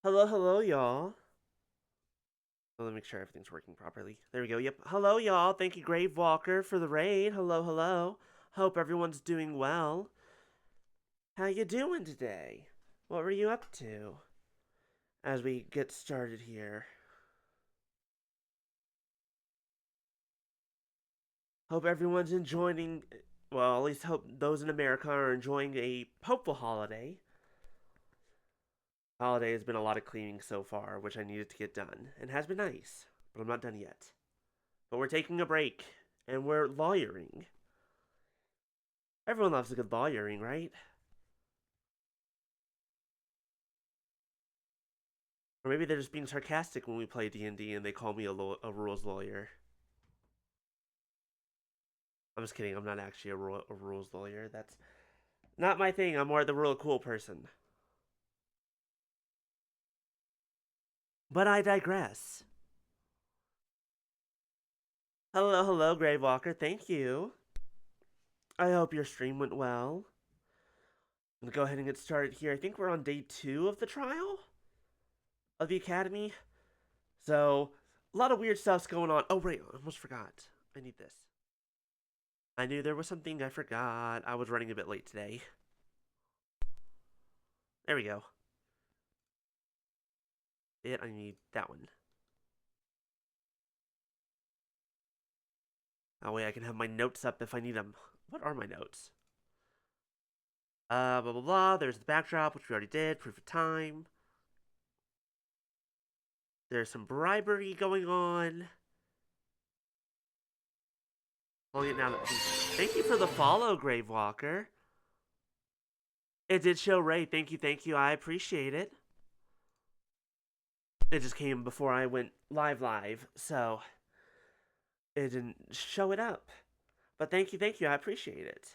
Hello, hello, y'all. Let me make sure everything's working properly. There we go. Yep. Hello, y'all. Thank you, Grave Walker, for the raid. Hello, hello. Hope everyone's doing well. How you doing today? What were you up to? As we get started here. Hope everyone's enjoying. Well, at least hope those in America are enjoying a hopeful holiday. Holiday has been a lot of cleaning so far, which I needed to get done, and has been nice, but I'm not done yet. But we're taking a break, and we're lawyering. Everyone loves a good lawyering, right? Or maybe they're just being sarcastic when we play D&D and they call me a rules lawyer. I'm just kidding. I'm not actually a rules lawyer. That's not my thing. I'm more the real cool person. But I digress. Hello, hello, Gravewalker. Thank you. I hope your stream went well. I'm gonna go ahead and get started here. I think we're on day 2 of the trial of the academy. So, a lot of weird stuff's going on. Oh, right. I almost forgot. I need this. I knew there was something I forgot. I was running a bit late today. There we go. I need that one. That way I can have my notes up if I need them. What are my notes? Blah, blah, blah. There's the backdrop, which we already did. Proof of time. There's some bribery going on. Pulling it now. Thank you for the follow, Gravewalker. It did show Ray. Thank you, thank you. I appreciate it. It just came before I went live, so it didn't show it up. But thank you, I appreciate it.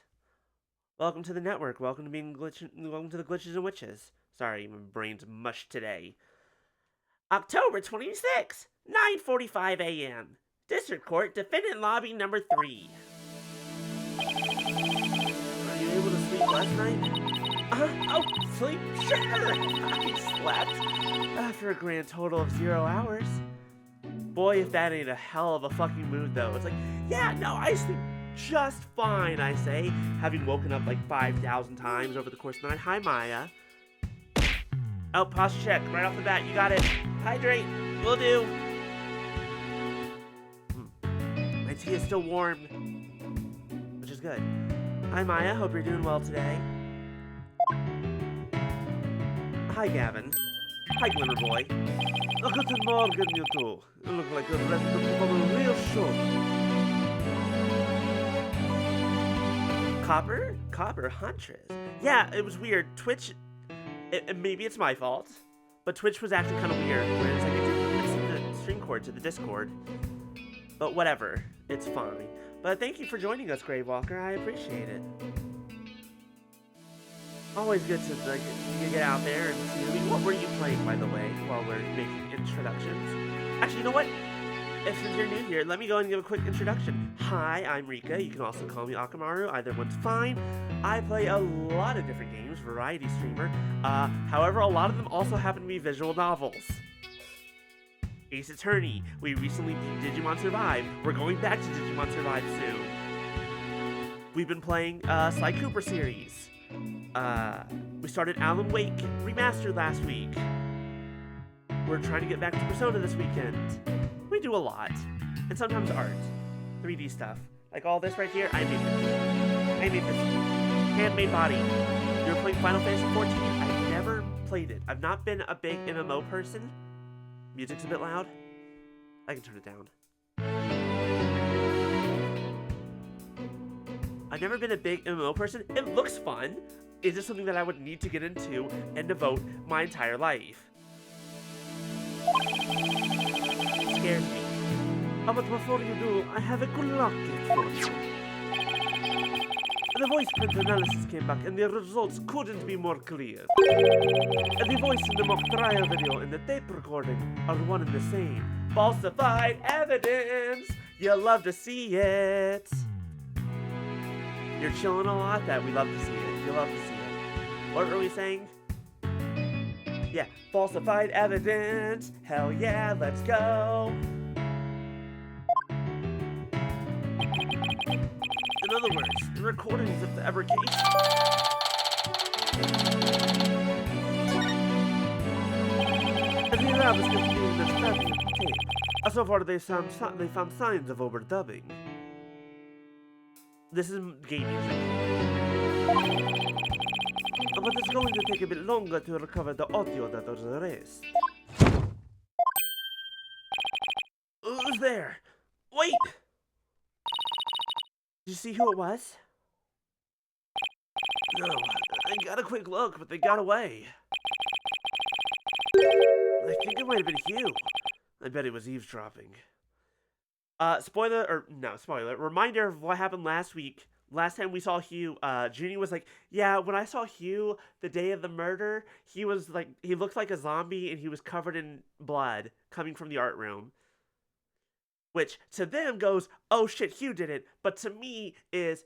Welcome to the network. Welcome to welcome to the Glitches and Witches. Sorry, my brain's mush today. October 26th, 9:45 a.m. District Court, Defendant Lobby number 3. Are you able to sleep last night? Oh, sleep? Sure! I slept after a grand total of 0 hours. Boy, if that ain't a hell of a fucking mood, though. It's like, yeah, no, I sleep just fine, I say, having woken up like 5,000 times over the course of the night. Hi, Maya. Oh, posture check right off the bat. You got it. Hydrate. Will do. My tea is still warm, which is good. Hi, Maya. Hope you're doing well today. Hi, Gavin. Hi, Glimmer Boy. Guten Morgen, you two. You look like you're ready to put on a real show. Copper Huntress. Yeah, it was weird. Twitch, maybe it's my fault, but Twitch was acting kind of weird. Where it's like it didn't the stream cord to the Discord. But whatever, it's fine. But thank you for joining us, Gravewalker. I appreciate it. Always good to like get out there and see. I mean, what were you playing, by the way, while we're making introductions? Actually, you know what? Since you're new here, let me go and give a quick introduction. Hi, I'm Rika. You can also call me Akamaru. Either one's fine. I play a lot of different games, variety streamer. However, a lot of them also happen to be visual novels. Ace Attorney. We recently beat Digimon Survive. We're going back to Digimon Survive soon. We've been playing Sly Cooper series. We started Alan Wake Remastered last week. We're trying to get back to Persona this weekend. We do a lot. And sometimes art. 3D stuff. Like all this right here, I made this. I made this handmade body. You're playing Final Fantasy XIV? I've never played it. I've not been a big MMO person. Music's a bit loud. I can turn it down. I've never been a big MMO person. It looks fun. It's just something that I would need to get into and devote my entire life. It scares me. Oh, but before you do, I have a good luck for you. The voice print analysis came back and the results couldn't be more clear. The voice in the mock trial video and the tape recording are one and the same. Falsified evidence! You'll love to see it. You're chilling a lot, that we love to see it. You love to see it. What were we saying? Yeah, falsified evidence. Hell yeah, let's go. In other words, the recordings of the ever case. And the lab is continuing their study of the tape. So far, they found signs of overdubbing. This is game music. But it's going to take a bit longer to recover the audio that was erased. Who's there? Wait! Did you see who it was? No, I got a quick look, but they got away. I think it might have been Hugh. I bet he was eavesdropping. Spoiler. Reminder of what happened last week. Last time we saw Hugh, Junie was like, yeah, when I saw Hugh the day of the murder, he looked like a zombie and he was covered in blood coming from the art room. Which, to them, goes, oh shit, Hugh did it, but to me is,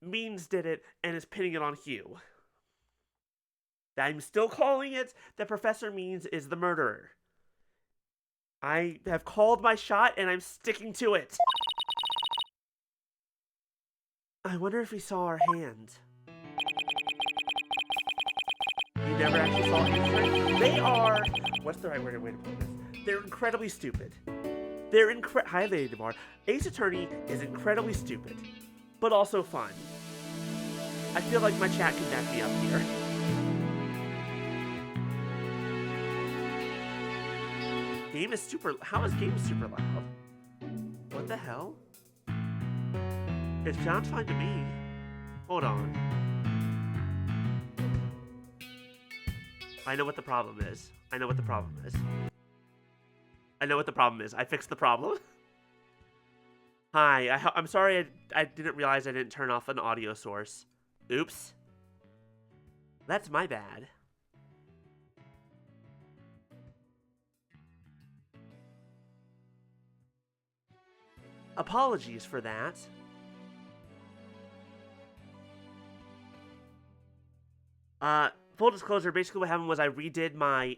Means did it and is pinning it on Hugh. I'm still calling it that Professor Means is the murderer. I have called my shot and I'm sticking to it. I wonder if he saw our hand. You never actually saw anything? They are... What's the right way to put this? They're incredibly stupid. Hi, Lady DeMar. Ace Attorney is incredibly stupid, but also fun. I feel like my chat can back me up here. How is game super loud? What the hell? It sounds fine to me. Hold on. I know what the problem is. I fixed the problem. Hi, I'm sorry I didn't realize I didn't turn off an audio source. Oops. That's my bad. Apologies for that. Full disclosure, basically what happened was I redid my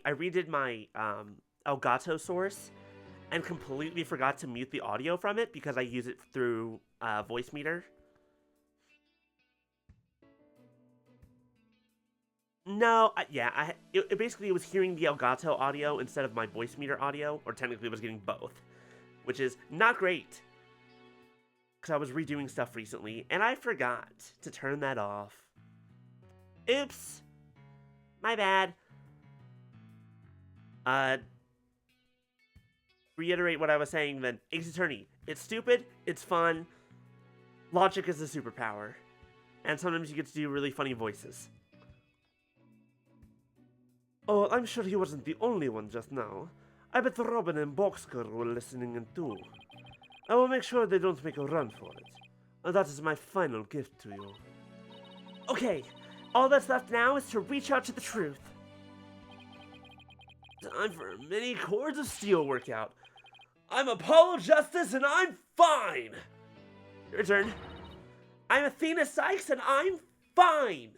Elgato source and completely forgot to mute the audio from it because I use it through voice meter. No, it basically was hearing the Elgato audio instead of my voice meter audio, or technically it was getting both, which is not great. Because I was redoing stuff recently, and I forgot to turn that off. Oops. My bad. Reiterate what I was saying then. Ace Attorney. It's stupid, it's fun. Logic is a superpower. And sometimes you get to do really funny voices. Oh, I'm sure he wasn't the only one just now. I bet Robin and Boxcar were listening in too. I will make sure they don't make a run for it. And that is my final gift to you. Okay, all that's left now is to reach out to the truth. Time for a mini Chords of Steel workout. I'm Apollo Justice and I'm fine! Your turn. I'm Athena Sykes and I'm fine!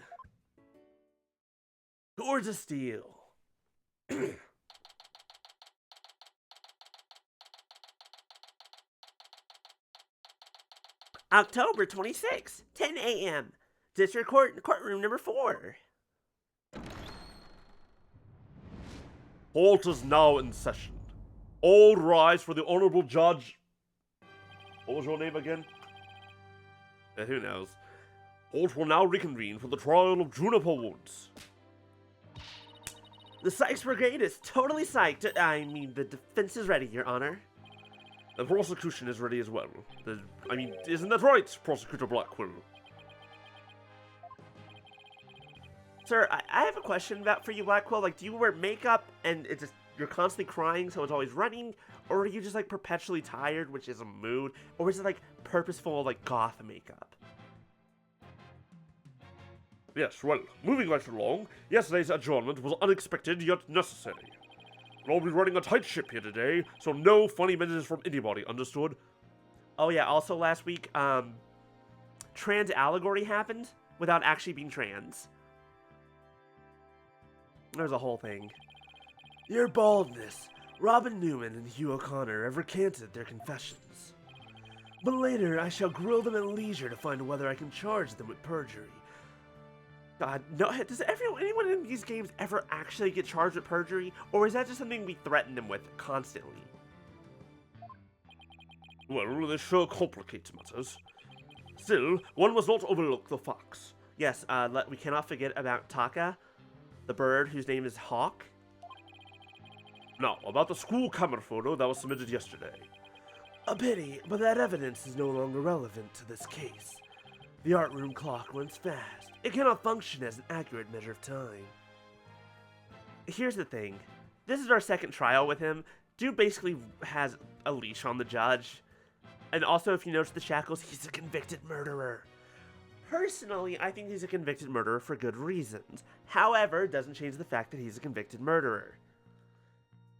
Chords of Steel. October 26th, 10 a.m. District Courtroom number 4. Court is now in session. All rise for the Honorable Judge. What was your name again? Who knows? Court will now reconvene for the trial of Juniper Woods. The Sykes Brigade is totally psyched. I mean, the defense is ready, Your Honor. The prosecution is ready as well. Isn't that right, Prosecutor Blackwell? Sir, I have a question for you, Blackwell. Like, do you wear makeup and you're constantly crying, so it's always running? Or are you just, like, perpetually tired, which is a mood? Or is it, like, purposeful, like, goth makeup? Yes, well, moving right along, yesterday's adjournment was unexpected yet necessary. I'll be running a tight ship here today, so no funny minutes from anybody, understood? Oh yeah, also last week, trans allegory happened without actually being trans. There's a whole thing. Your baldness, Robin Newman and Hugh O'Connor have recanted their confessions. But later I shall grill them at leisure to find whether I can charge them with perjury. God, no, does anyone in these games ever actually get charged with perjury? Or is that just something we threaten them with constantly? Well, this sure complicates matters. Still, one must not overlook the facts. Yes, we cannot forget about Taka, the bird whose name is Hawk. Now, about the school camera photo that was submitted yesterday. A pity, but that evidence is no longer relevant to this case. The art room clock runs fast. It cannot function as an accurate measure of time. Here's the thing. This is our second trial with him. Dude basically has a leash on the judge. And also, if you notice the shackles, he's a convicted murderer. Personally, I think he's a convicted murderer for good reasons. However, it doesn't change the fact that he's a convicted murderer.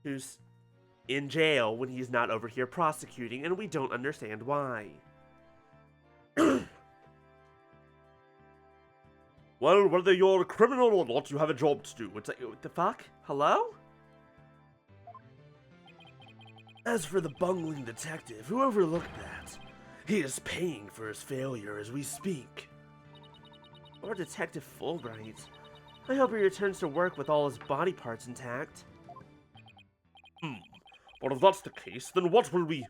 Who's in jail when he's not over here prosecuting, and we don't understand why. Well, whether you're a criminal or not, you have a job to do. It's like, what the fuck? Hello? As for the bungling detective who overlooked that, he is paying for his failure as we speak. Or Detective Fulbright. I hope he returns to work with all his body parts intact. Well, if that's the case, then what will we...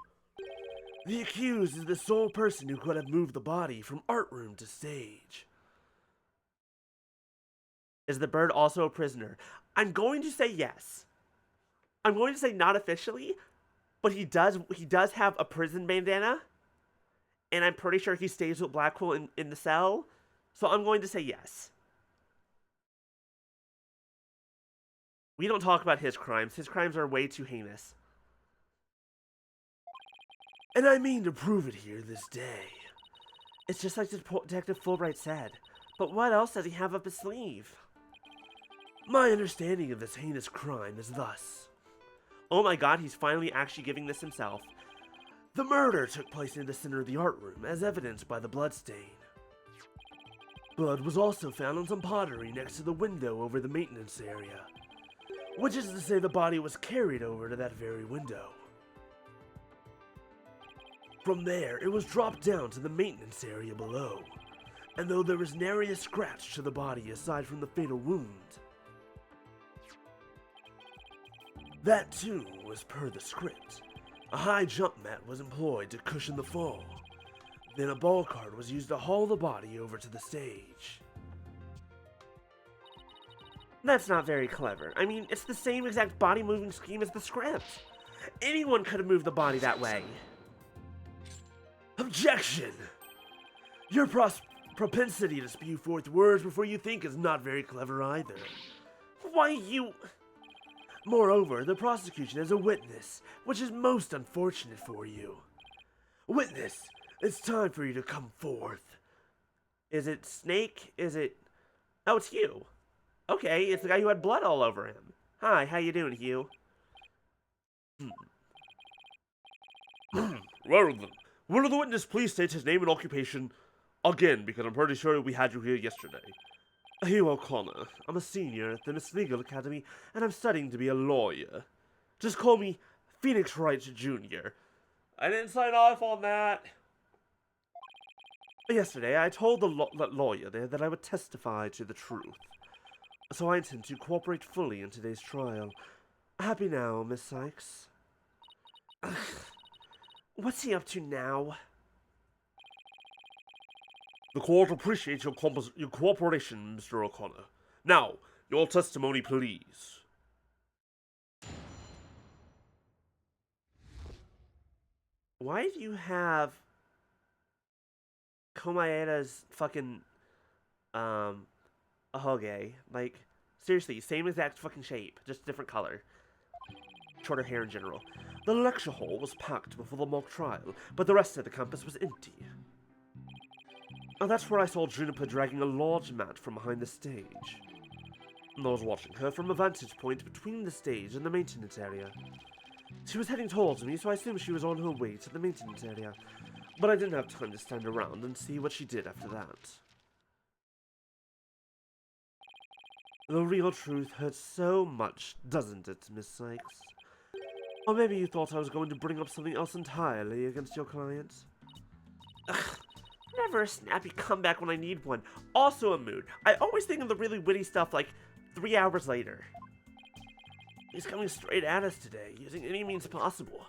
The accused is the sole person who could have moved the body from art room to stage. Is the bird also a prisoner? I'm going to say yes. I'm going to say not officially, but he does have a prison bandana, and I'm pretty sure he stays with Blackwell in the cell, so I'm going to say yes. We don't talk about his crimes. His crimes are way too heinous. And I mean to prove it here this day. It's just like Detective Fulbright said. But what else does he have up his sleeve? My understanding of this heinous crime is thus. Oh my god, he's finally actually giving this himself. The murder took place in the center of the art room, as evidenced by the bloodstain. Blood was also found on some pottery next to the window over the maintenance area, which is to say the body was carried over to that very window. From there, it was dropped down to the maintenance area below, and though there was nary a scratch to the body aside from the fatal wound, that too was per the script. A high jump mat was employed to cushion the fall. Then a ball cart was used to haul the body over to the stage. That's not very clever. I mean, it's the same exact body moving scheme as the script. Anyone could have moved the body that way. Objection! Your propensity to spew forth words before you think is not very clever either. Why you... Moreover, the prosecution has a witness, which is most unfortunate for you. Witness, it's time for you to come forth. Is it Snake? Is it... Oh, it's Hugh. Okay, it's the guy who had blood all over him. Hi, how you doing, Hugh? Well then, will the witness please state his name and occupation? Again, because I'm pretty sure we had you here yesterday. Hugh O'Connor. I'm a senior at the Miss Legal Academy, and I'm studying to be a lawyer. Just call me Phoenix Wright Jr. I didn't sign off on that. Yesterday, I told the lawyer there that I would testify to the truth. So I intend to cooperate fully in today's trial. Happy now, Miss Sykes? Ugh. What's he up to now? The court appreciates your cooperation, Mr. O'Connor. Now, your testimony, please. Why do you have Komaeda's fucking, ahoge? Like, seriously, same exact fucking shape, just different color. Shorter hair in general. The lecture hall was packed before the mock trial, but the rest of the campus was empty. And that's where I saw Juniper dragging a large mat from behind the stage. I was watching her from a vantage point between the stage and the maintenance area. She was heading towards me, so I assumed she was on her way to the maintenance area. But I didn't have time to stand around and see what she did after that. The real truth hurts so much, doesn't it, Miss Sykes? Or maybe you thought I was going to bring up something else entirely against your client? Ugh, never a snappy comeback when I need one. Also a mood. I always think of the really witty stuff like 3 hours later. He's coming straight at us today, using any means possible.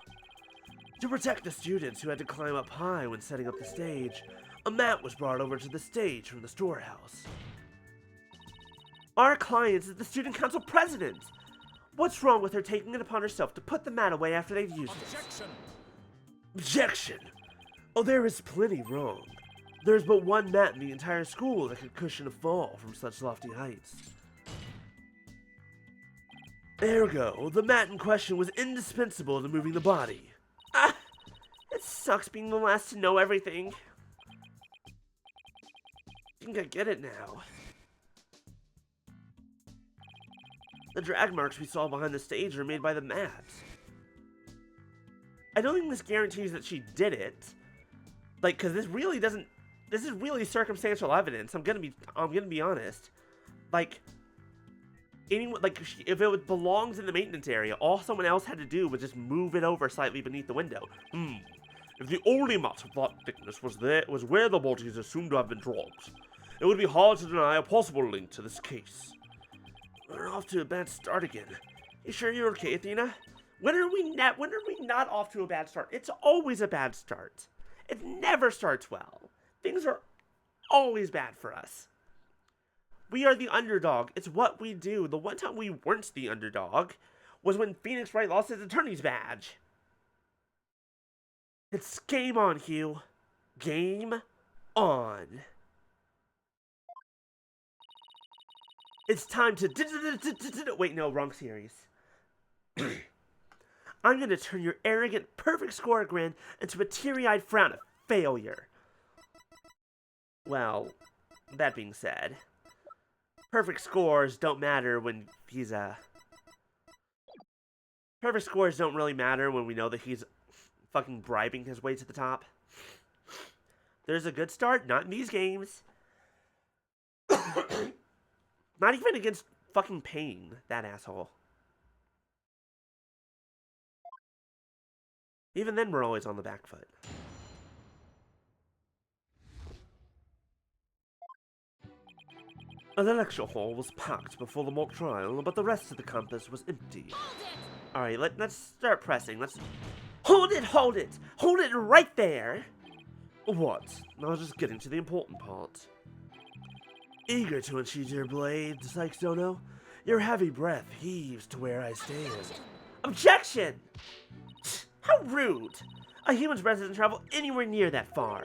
To protect the students who had to climb up high when setting up the stage, a mat was brought over to the stage from the storehouse. Our client is the student council president. What's wrong with her taking it upon herself to put the mat away after they've used it? Objection! Oh, there is plenty wrong. There's but one mat in the entire school that could cushion a fall from such lofty heights. Ergo, the mat in question was indispensable to moving the body. Ah! It sucks being the last to know everything. I think I get it now. The drag marks we saw behind the stage are made by the mat. I don't think this guarantees that she did it. Like, cause this really doesn't. This is really circumstantial evidence. I'm gonna be honest. Like, anyone, like, if it belongs in the maintenance area, all someone else had to do was just move it over slightly beneath the window. If the only mat of that thickness was where the body is assumed to have been dropped, it would be hard to deny a possible link to this case. We're off to a bad start again. You sure you're okay, Athena? When are we not off to a bad start? It's always a bad start. It never starts well. Things are always bad for us. We are the underdog. It's what we do. The one time we weren't the underdog was when Phoenix Wright lost his attorney's badge. It's game on, Hugh. Game on. It's time to wait, no, wrong series. I'm gonna turn your arrogant, perfect score grin into a teary-eyed frown of failure. Well, that being said, perfect scores don't matter when he's perfect scores don't really matter when we know that he's fucking bribing his way to the top. There's a good start, not in these games. Not even against fucking Pain, that asshole. Even then, we're always on the back foot. The lecture hall was packed before the mock trial, but the rest of the campus was empty. Alright, let's start pressing. Let's... Hold it! Hold it! Hold it right there! What? I was just getting to the important part. Eager to unsheathe your blade, Sykes Dono, your heavy breath heaves to where I stand. Objection! How rude! A human's breath doesn't travel anywhere near that far.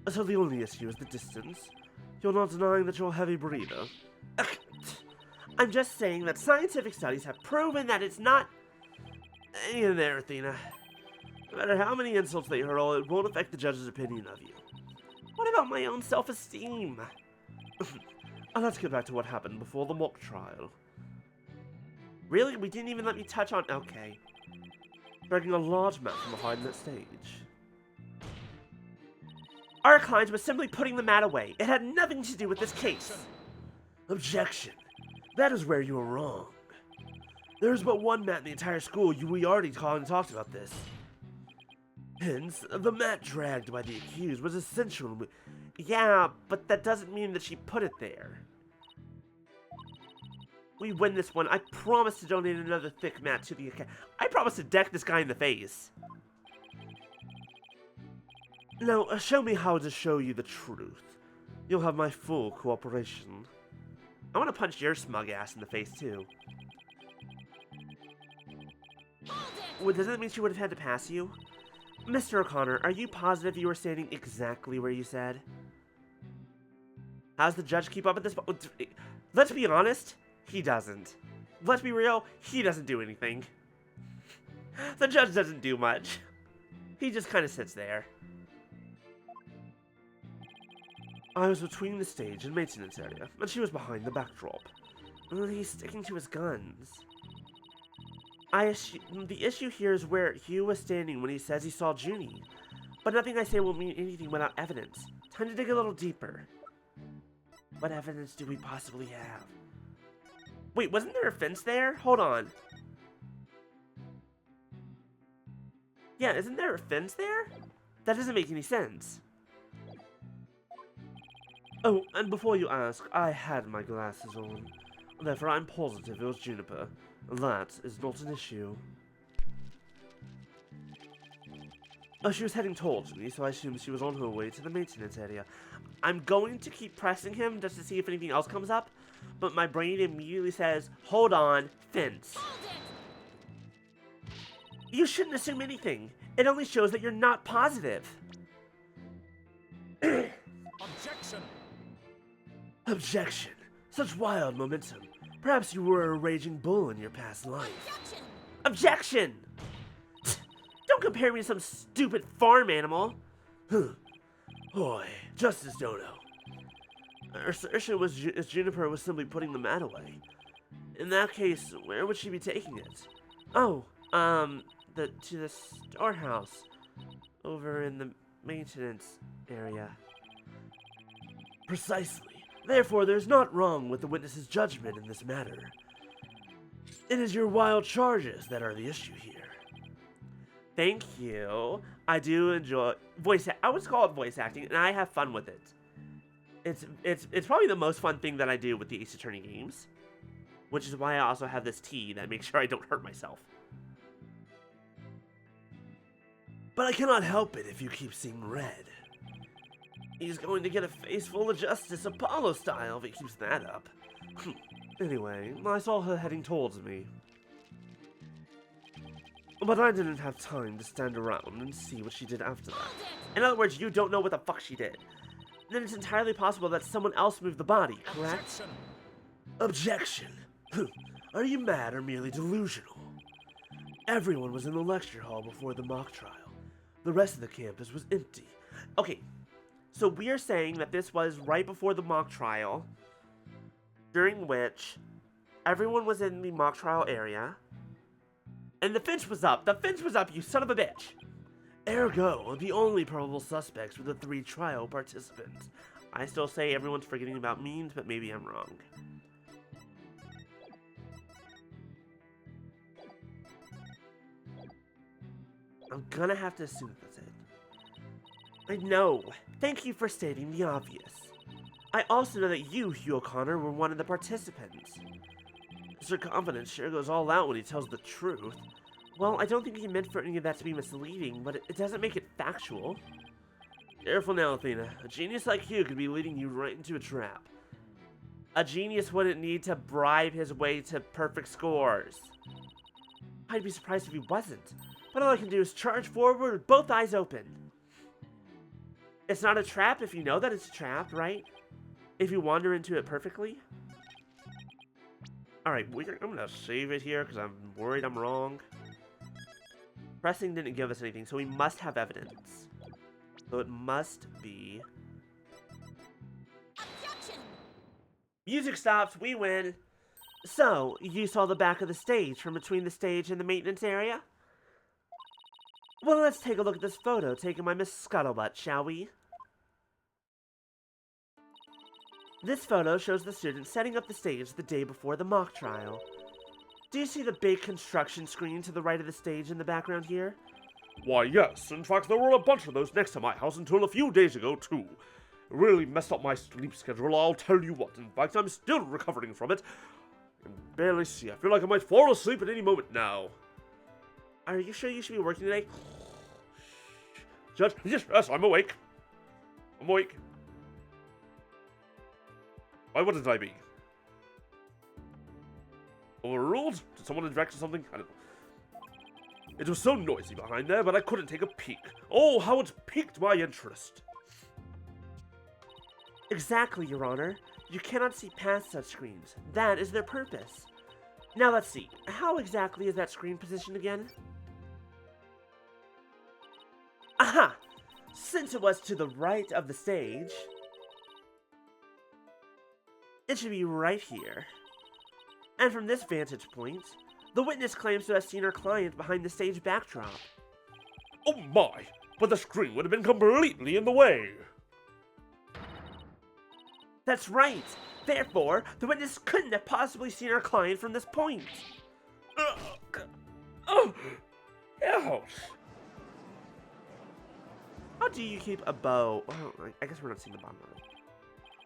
So the only issue is the distance. You're not denying that you're a heavy breather. I'm just saying that scientific studies have proven that it's not... In there, Athena. No matter how many insults they hurl, it won't affect the judge's opinion of you. What about my own self-esteem? Let's get back to what happened before the mock trial. Really? We didn't even let me touch on... Okay. Dragging a large mat from behind that stage. Our client was simply putting the mat away. It had nothing to do with this case. Objection. That is where you are wrong. There is but one mat in the entire school. We already talked about this. Hence, the mat dragged by the accused was essential. Yeah, but that doesn't mean that she put it there. We win this one. I promise to donate another thick mat to the account. I promise to deck this guy in the face. Now, show me how to show you the truth. You'll have my full cooperation. I want to punch your smug ass in the face, too. Well, does that mean she would have had to pass you? Mr. O'Connor, are you positive you were standing exactly where you said? How's the judge keep up at this point? Let's be honest, he doesn't. Let's be real, he doesn't do anything. The judge doesn't do much. He just kind of sits there. I was between the stage and maintenance area, and she was behind the backdrop. He's sticking to his guns. The issue here is where Hugh was standing when he says he saw Junie. But nothing I say will mean anything without evidence. Time to dig a little deeper. What evidence do we possibly have? Wait, wasn't there a fence there? Hold on. Yeah, isn't there a fence there? That doesn't make any sense. Oh, and before you ask, I had my glasses on. Therefore, I'm positive it was Juniper. That is not an issue. Oh, she was heading towards me, so I assumed she was on her way to the maintenance area. I'm going to keep pressing him just to see if anything else comes up, but my brain immediately says, hold on, fence. You shouldn't assume anything. It only shows that you're not positive. Objection! Objection. Such wild momentum. Perhaps you were a raging bull in your past life. Objection! Don't compare me to some stupid farm animal. Boy, Justice Dono. Her assertion was Juniper was simply putting the mat away. In that case, where would she be taking it? Oh, to the storehouse. Over in the maintenance area. Precisely. Therefore, there's not wrong with the witness's judgment in this matter. It is your wild charges that are the issue here. Thank you. I do enjoy I would call it voice acting, and I have fun with it. It's probably the most fun thing that I do with the Ace Attorney games, which is why I also have this tea that makes sure I don't hurt myself. But I cannot help it if you keep seeing red. He's going to get a face full of justice, Apollo style, if he keeps that up. Anyway, I saw her heading towards me. But I didn't have time to stand around and see what she did after that. In other words, you don't know what the fuck she did. Then it's entirely possible that someone else moved the body, correct? Objection! Are you mad or merely delusional? Everyone was in the lecture hall before the mock trial. The rest of the campus was empty. Okay, so we are saying that this was right before the mock trial, during which everyone was in the mock trial area, and the fence was up. The fence was up, you son of a bitch! Ergo, the only probable suspects were the 3 trial participants. I still say everyone's forgetting about memes, but maybe I'm wrong. I'm gonna have to assume that's it. I know. Thank you for stating the obvious. I also know that you, Hugh O'Connor, were one of the participants. Mr. Confidence sure goes all out when he tells the truth. Well, I don't think he meant for any of that to be misleading, but it doesn't make it factual. Careful now, Athena. A genius like you could be leading you right into a trap. A genius wouldn't need to bribe his way to perfect scores. I'd be surprised if he wasn't. But all I can do is charge forward with both eyes open. It's not a trap if you know that it's a trap, right? If you wander into it perfectly. Alright, I'm gonna save it here because I'm worried I'm wrong. Pressing didn't give us anything, so we must have evidence. So it must be... Objection! Music stops, we win! So, you saw the back of the stage from between the stage and the maintenance area? Well, let's take a look at this photo taken by Miss Scuttlebutt, shall we? This photo shows the students setting up the stage the day before the mock trial. Do you see the big construction screen to the right of the stage in the background here? Why, yes. In fact, there were a bunch of those next to my house until a few days ago, too. It really messed up my sleep schedule, I'll tell you what. In fact, I'm still recovering from it. I can barely see. I feel like I might fall asleep at any moment now. Are you sure you should be working today? Judge, yes, I'm awake. I'm awake. Why wouldn't I be? Overruled? Did someone interject or something? I don't know. It was so noisy behind there, but I couldn't take a peek. Oh, how it piqued my interest. Exactly, Your Honor. You cannot see past such screens. That is their purpose. Now let's see. How exactly is that screen positioned again? Aha! Since it was to the right of the stage, it should be right here. And from this vantage point, the witness claims to have seen her client behind the stage backdrop. Oh my! But the screen would have been completely in the way. That's right! Therefore, the witness couldn't have possibly seen our client from this point. Oh, ouch. How do you keep a bow? Well, I guess we're not seeing the bottom of it.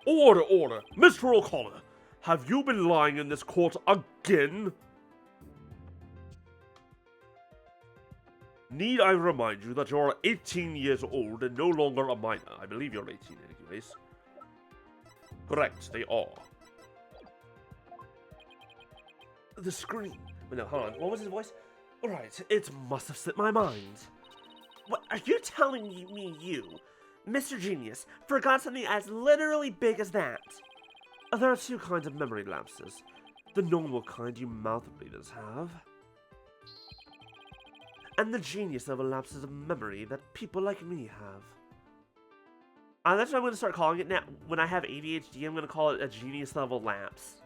Order, order. Mr. O'Connor, have you been lying in this court again? Need I remind you that you're 18 years old and no longer a minor? I believe you're 18 anyways. Correct, they are. The screen. Wait, no, hold on. What was his voice? Alright, it must have slipped my mind. What are you telling me you, Mr. Genius, forgot something as literally big as that? There are two kinds of memory lapses. The normal kind you mouth breathers have, and the genius level lapses of memory that people like me have. That's what I'm going to start calling it now. When I have ADHD, I'm going to call it a genius level lapse.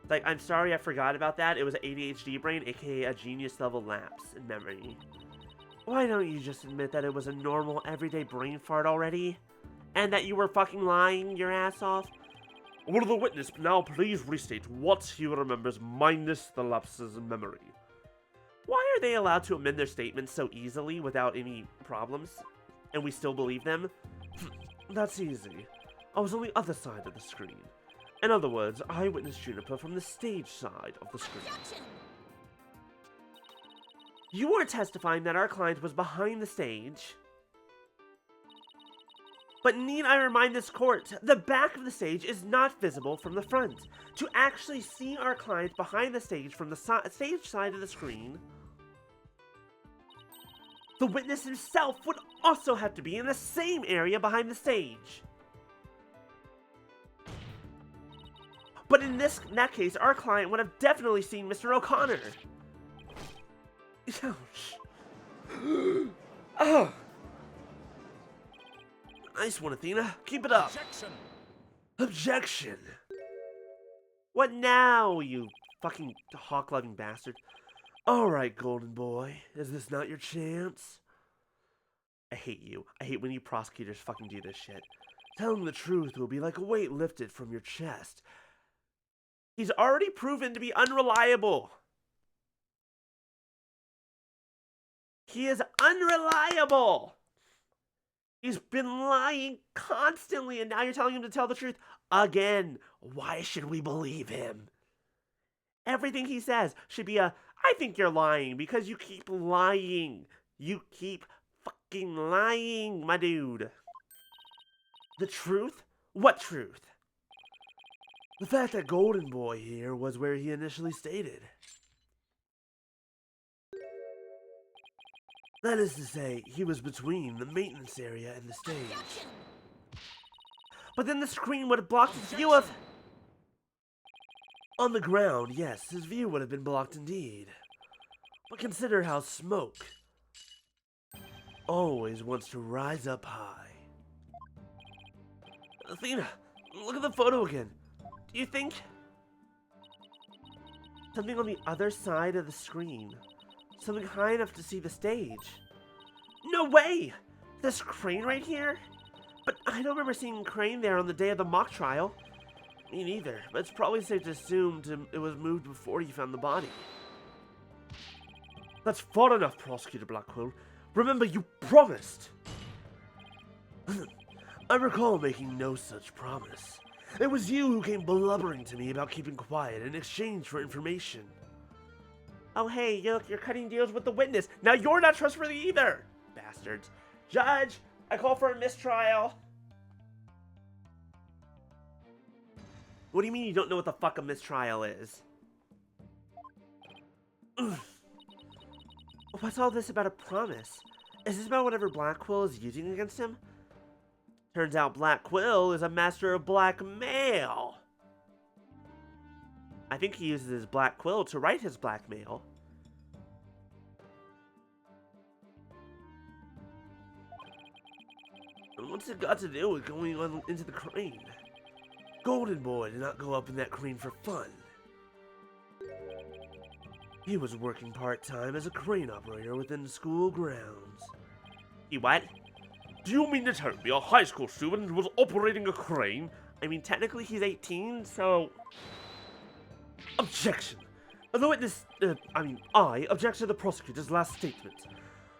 Like, I'm sorry I forgot about that. It was an ADHD brain, aka a genius level lapse in memory. Why don't you just admit that it was a normal, everyday brain fart already? And that you were fucking lying your ass off? Will the witness now please restate what he remembers minus the lapses in memory? Why are they allowed to amend their statements so easily without any problems? And we still believe them? That's easy. I was on the other side of the screen. In other words, I witnessed Juniper from the stage side of the screen. You are testifying that our client was behind the stage. But need I remind this court, the back of the stage is not visible from the front. To actually see our client behind the stage from the stage side of the screen, the witness himself would also have to be in the same area behind the stage. But in that case, our client would have definitely seen Mr. O'Connor. Ouch. Oh. Nice one, Athena. Keep it up. Objection! Objection! What now, you fucking hawk-loving bastard? Alright, golden boy. Is this not your chance? I hate you. I hate when you prosecutors fucking do this shit. Telling the truth will be like a weight lifted from your chest. He's already proven to be unreliable. He is unreliable. He's been lying constantly, and now you're telling him to tell the truth again. Why should we believe him? Everything he says should be I think you're lying because you keep lying. You keep fucking lying, my dude. The truth? What truth? The fact that Golden Boy here was where he initially stated. That is to say, he was between the maintenance area and the stage. But then the screen would have blocked his view of... On the ground, yes, his view would have been blocked indeed. But consider how smoke always wants to rise up high. Athena, look at the photo again. Do you think... something on the other side of the screen? Something high enough to see the stage? No way! This crane right here? But I don't remember seeing a crane there on the day of the mock trial. Me neither, but it's probably safe to assume it was moved before you found the body. That's far enough, Prosecutor Blackquill. Remember, you promised! I recall making no such promise. It was you who came blubbering to me about keeping quiet in exchange for information. Oh hey, look, you're cutting deals with the witness. Now you're not trustworthy either! Bastards. Judge, I call for a mistrial. What do you mean you don't know what the fuck a mistrial is? What's all this about a promise? Is this about whatever Black Quill is using against him? Turns out Black Quill is a master of blackmail. I think he uses his Black Quill to write his blackmail. And what's it got to do with going on into the crane? Golden Boy did not go up in that crane for fun. He was working part-time as a crane operator within the school grounds. You what? Do you mean to tell me a high school student was operating a crane I mean, technically he's 18, so... Objection! The witness, I object to the prosecutor's last statement.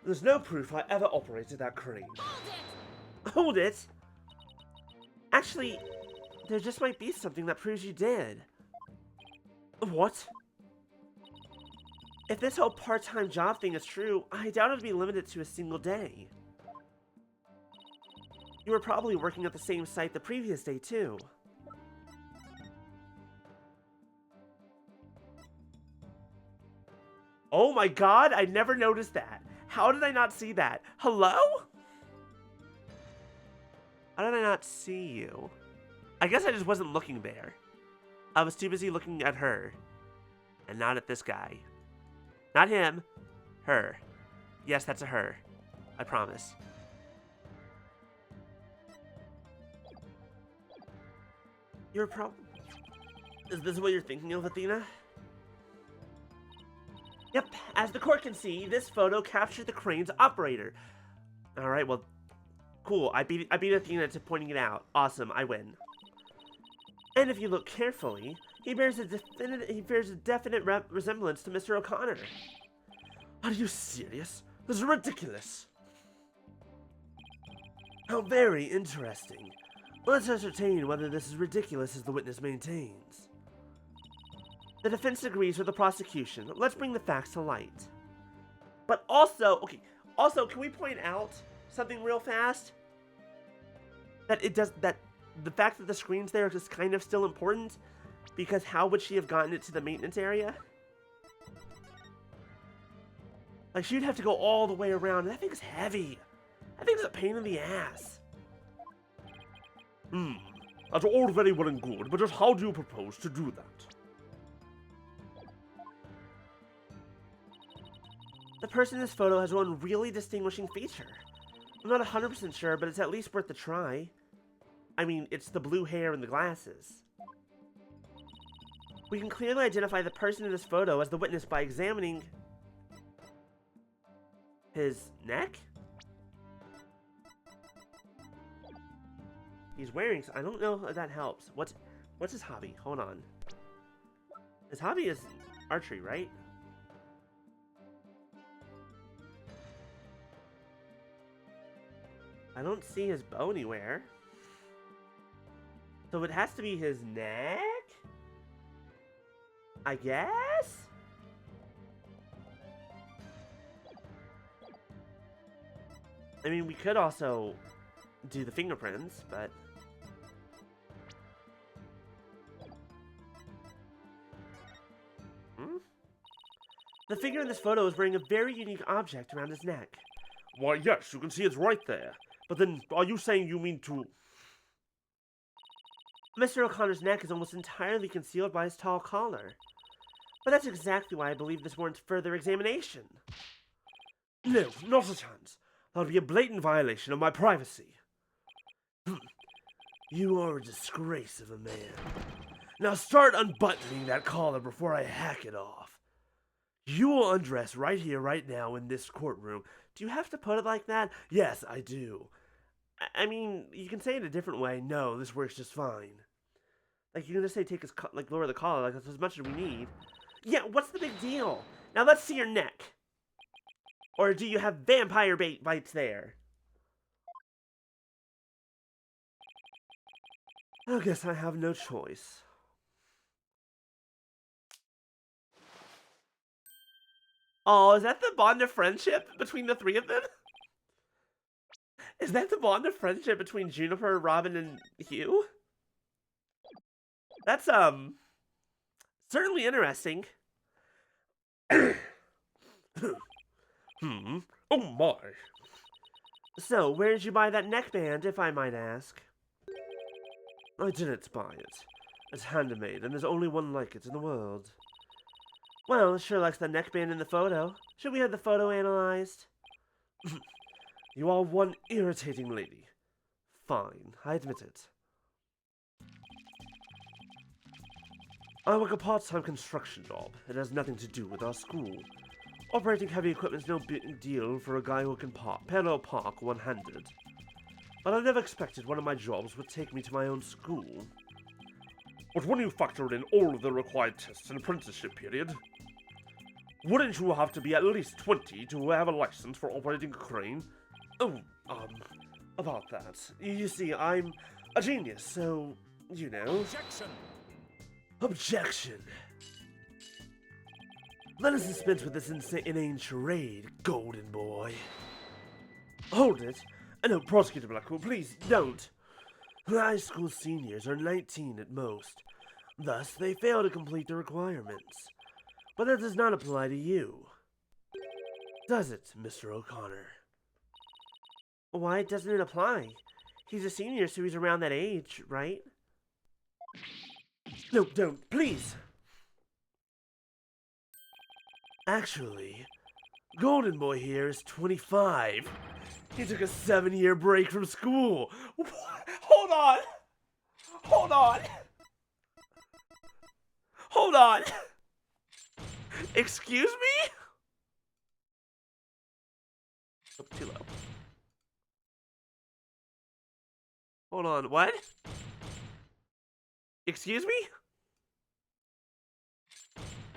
There's no proof I ever operated that crane. Hold it! Actually, there just might be something that proves you did. What? If this whole part-time job thing is true, I doubt it'd be limited to a single day. You were probably working at the same site the previous day, too. Oh my god, I never noticed that. How did I not see that? Hello? How did I not see you? I guess I just wasn't looking there. I was too busy looking at her. And not at this guy. Not him. Her. Yes, that's a her. I promise. You're Is this what you're thinking of, Athena? Yep, as the court can see, this photo captured the crane's operator. Alright, well, cool. I beat Athena to pointing it out. Awesome, I win. And if you look carefully, he bears a definite resemblance to Mr. O'Connor. Are you serious? This is ridiculous. How very interesting. Let's ascertain whether this is ridiculous as the witness maintains. The defense agrees with the prosecution. Let's bring the facts to light. But also, can we point out something real fast? That the fact that the screen's there is kind of still important, because how would she have gotten it to the maintenance area? Like, she'd have to go all the way around, and that thing's heavy. That thing's a pain in the ass. That's all very well and good, but just how do you propose to do that? The person in this photo has one really distinguishing feature. I'm not 100% sure, but it's at least worth a try. I mean, it's the blue hair and the glasses. We can clearly identify the person in this photo as the witness by examining his neck? He's wearing... I don't know if that helps. What's his hobby? Hold on. His hobby is archery, right? I don't see his bow anywhere. So it has to be his neck? I guess? I mean, we could also do the fingerprints, but... The figure in this photo is wearing a very unique object around his neck. Why, yes, you can see it's right there. But then, are you saying you mean to... Mr. O'Connor's neck is almost entirely concealed by his tall collar. But that's exactly why I believe this warrants further examination. No, not a chance. That would be a blatant violation of my privacy. You are a disgrace of a man. Now start unbuttoning that collar before I hack it off. You will undress right here, right now, in this courtroom. Do you have to put it like that? Yes, I do. I mean, you can say it a different way. No, this works just fine. Like, you can just say lower the collar, like, that's as much as we need. Yeah, what's the big deal? Now let's see your neck. Or do you have vampire bites there? I guess I have no choice. Oh, is that the bond of friendship between the three of them? Is that the bond of friendship between Juniper, Robin, and Hugh? That's, certainly interesting. Oh my. So, where did you buy that neckband, if I might ask? I didn't buy it. It's handmade, and there's only one like it in the world. Well, it sure likes the neckband in the photo. Should we have the photo analyzed? You are one irritating lady. Fine, I admit it. I work a part-time construction job. It has nothing to do with our school. Operating heavy equipment is no big deal for a guy who can parallel park one-handed. but I never expected one of my jobs would take me to my own school. But when you factor in all of the required tests and apprenticeship period, wouldn't you have to be at least 20 to have a license for operating a crane? Oh, about that. You see, I'm a genius, so, you know. Objection! Objection! Let us dispense with this inane charade, golden boy. Hold it! No, Prosecutor Blackpool, please don't! High school seniors are 19 at most. Thus, they fail to complete the requirements. But that does not apply to you. Does it, Mr. O'Connor? Why doesn't it apply? He's a senior, so he's around that age, right? No, don't, please! Actually, Golden Boy here is 25. He took a 7-year break from school. What? Hold on! Hold on! Hold on! Excuse me? Oh, too low. Hold on, what? Excuse me?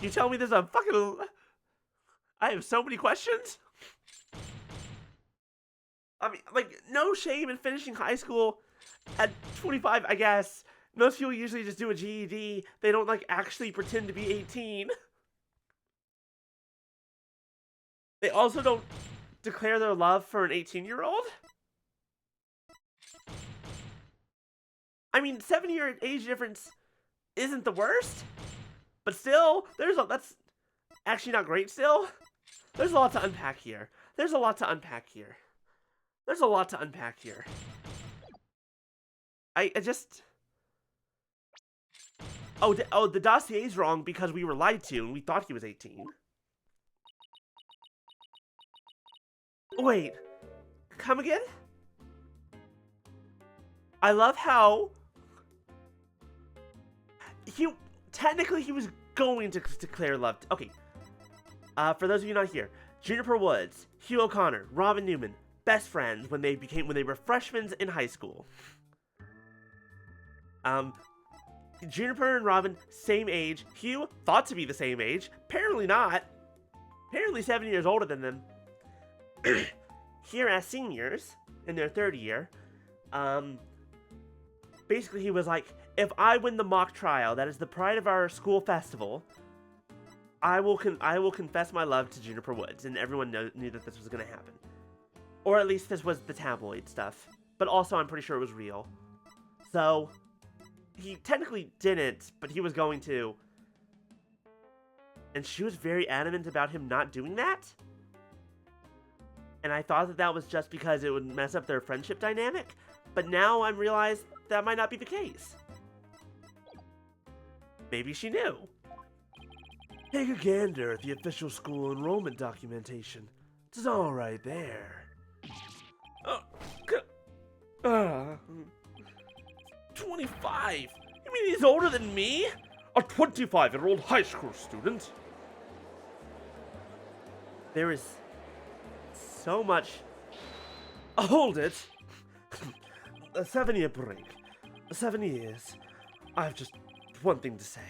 You tell me there's a fucking... I have so many questions. I mean, like, no shame in finishing high school at 25, I guess. Most people usually just do a GED. They don't, like, actually pretend to be 18. They also don't declare their love for an 18-year-old. I mean, 7-year age difference isn't the worst. But still, that's actually not great still. There's a lot to unpack here. There's a lot to unpack here. There's a lot to unpack here. I just... Oh, the dossier's wrong because we were lied to and we thought he was 18. Wait. Come again? I love how... Technically, he was going to declare love. Okay. For those of you not here, Juniper Woods, Hugh O'Connor, Robin Newman, best friends when they were freshmen in high school. Juniper and Robin, same age. Hugh, thought to be the same age. Apparently not. Apparently 7 years older than them. Here as seniors, in their third year, basically he was like, if I win the mock trial, that is the pride of our school festival, I will confess my love to Juniper Woods, and everyone knew that this was going to happen. Or at least this was the tabloid stuff. But also, I'm pretty sure it was real. So, he technically didn't, but he was going to. And she was very adamant about him not doing that. And I thought that that was just because it would mess up their friendship dynamic. But now I'm realized that might not be the case. Maybe she knew. Take a gander at the official school enrollment documentation. It's all right there. 25? You mean he's older than me? A 25-year-old high school student? There is so much... Hold it! A 7-year break. 7 years. I've just one thing to say.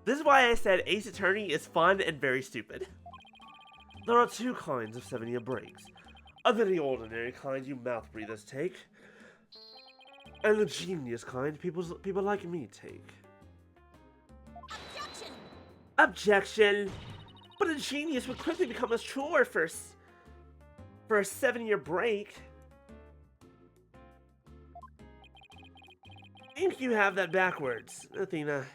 This is why I said Ace Attorney is fun and very stupid. There are two kinds of 7-year breaks. A very ordinary kind you mouth breathers take, and the genius kind people like me take. Objection! Objection! But a genius would quickly become a chore for a 7-year break. I think you have that backwards, Athena.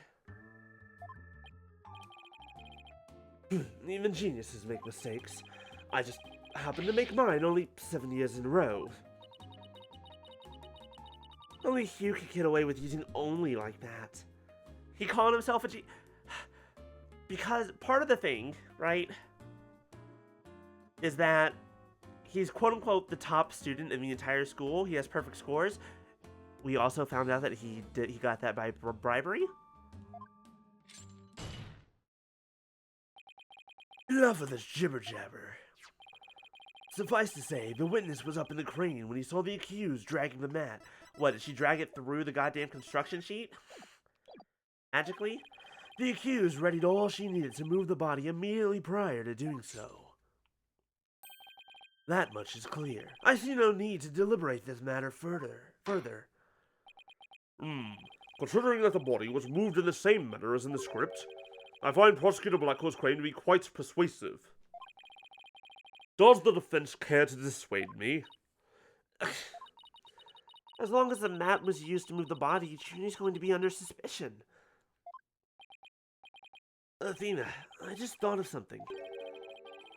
Even geniuses make mistakes. I just happen to make mine only 7 years in a row. Only Hugh could get away with using only like that. He called himself a because part of the thing, right, is that he's quote-unquote the top student in the entire school. He has perfect scores. We also found out that he got that by bribery. Enough of this jibber-jabber. Suffice to say, the witness was up in the crane when he saw the accused dragging the mat. What, did she drag it through the goddamn construction sheet? Magically? The accused readied all she needed to move the body immediately prior to doing so. That much is clear. I see no need to deliberate this matter further. Considering that the body was moved in the same manner as in the script, I find Prosecutor Blackwell's claim to be quite persuasive. Does the defense care to dissuade me? As long as the mat was used to move the body, Junior's going to be under suspicion. Athena, I just thought of something.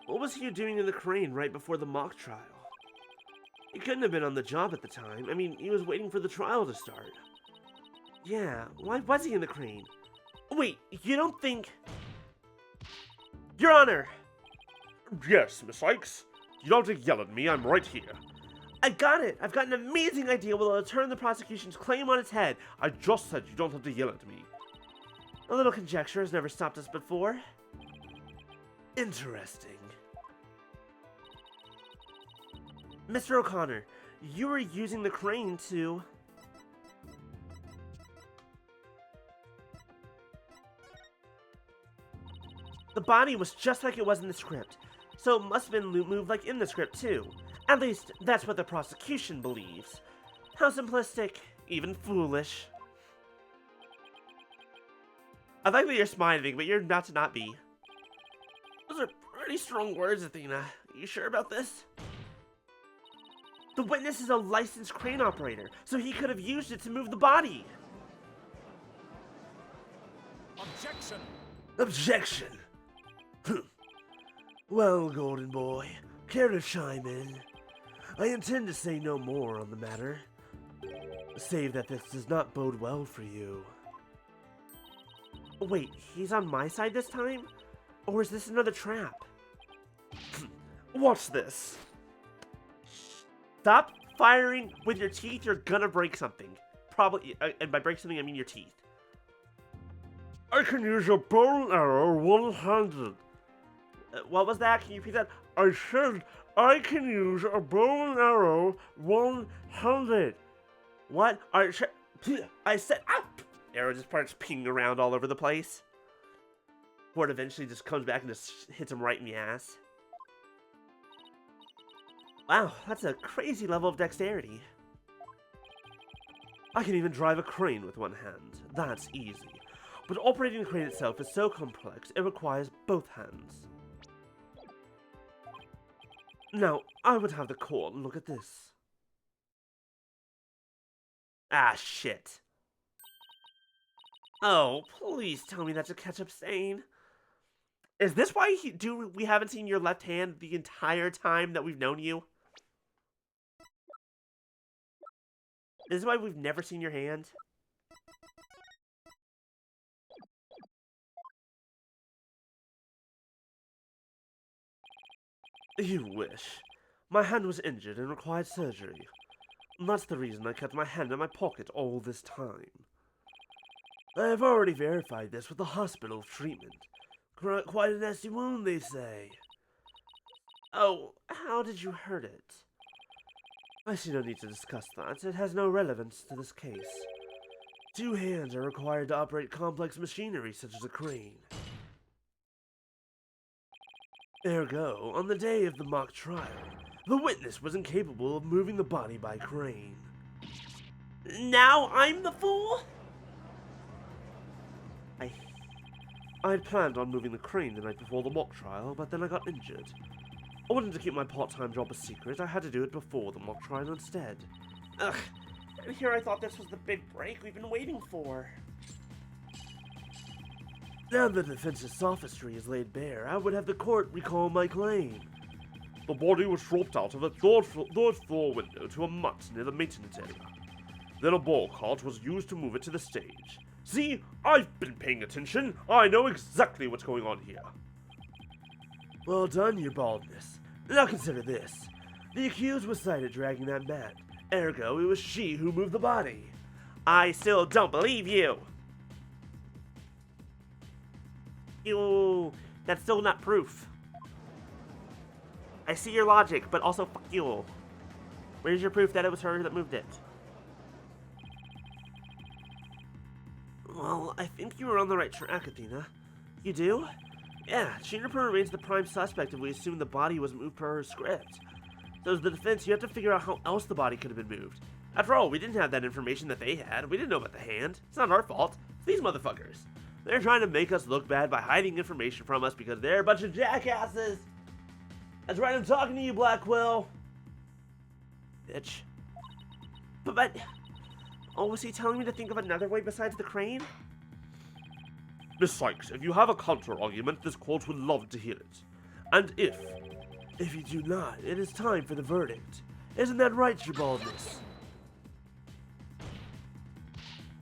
What was he doing in the crane right before the mock trial? He couldn't have been on the job at the time. I mean, he was waiting for the trial to start. Yeah, why was he in the crane? Wait, you don't think... Your Honor! Yes, Miss Sykes. You don't have to yell at me, I'm right here. I got it! I've got an amazing idea that will turn the prosecution's claim on its head. I just said you don't have to yell at me. A little conjecture has never stopped us before. Interesting. Mr. O'Connor, you were using the crane to... The body was just like it was in the script, so it must have been moved like in the script too. At least, that's what the prosecution believes. How simplistic, even foolish. I like that you're smiling, but you're about to not be. Those are pretty strong words, Athena. You sure about this? The witness is a licensed crane operator, so he could have used it to move the body. Objection! Objection! Well, Golden Boy, care to chime in? I intend to say no more on the matter, save that this does not bode well for you. Wait, he's on my side this time? Or is this another trap? Watch this. Stop firing with your teeth, you're gonna break something. Probably, and by break something I mean your teeth. I can use a bow and arrow one-handed. What was that? Can you repeat that? I said I can use a bow and arrow one-handed. What? I said, ah! Arrow just starts pinging around all over the place. Court eventually just comes back and just hits him right in the ass. Wow, that's a crazy level of dexterity. I can even drive a crane with one hand. That's easy. But operating the crane itself is so complex, it requires both hands. Now, I would have the court look at this. Ah, shit. Oh, please tell me that's a ketchup stain. Is this why we haven't seen your left hand the entire time that we've known you? This is why we've never seen your hand? You wish. My hand was injured and required surgery. That's the reason I kept my hand in my pocket all this time. I have already verified this with the hospital treatment. Quite a nasty wound, they say. Oh, how did you hurt it? I see no need to discuss that. It has no relevance to this case. 2 hands are required to operate complex machinery such as a crane. Ergo, on the day of the mock trial, the witness was incapable of moving the body by crane. Now I'm the fool? I had planned on moving the crane the night before the mock trial, but then I got injured. I wanted to keep my part-time job a secret. I had to do it before the mock trial instead. Ugh, and here I thought this was the big break we've been waiting for. Now the defense's sophistry is laid bare, I would have the court recall my claim. The body was dropped out of a third floor window to a mutt near the maintenance area. Then a ball cart was used to move it to the stage. See, I've been paying attention. I know exactly what's going on here. Well done, your baldness. Now consider this. The accused was sighted dragging that mat. Ergo, it was she who moved the body. I still don't believe you. That's still not proof. I see your logic, but also fuck you. Where's your proof that it was her that moved it? Well, I think you were on the right track, Athena. You do? Yeah, Juniper remains the prime suspect if we assume the body was moved per her script. So as the defense, you have to figure out how else the body could have been moved. After all, we didn't have that information that they had. We didn't know about the hand. It's not our fault. It's these motherfuckers. They're trying to make us look bad by hiding information from us because they're a bunch of jackasses. That's right, I'm talking to you, Blackwell. Bitch. But... Oh, was he telling me to think of another way besides the crane? Miss Sykes, if you have a counter-argument, this court would love to hear it. And if you do not, it is time for the verdict. Isn't that right, your baldness?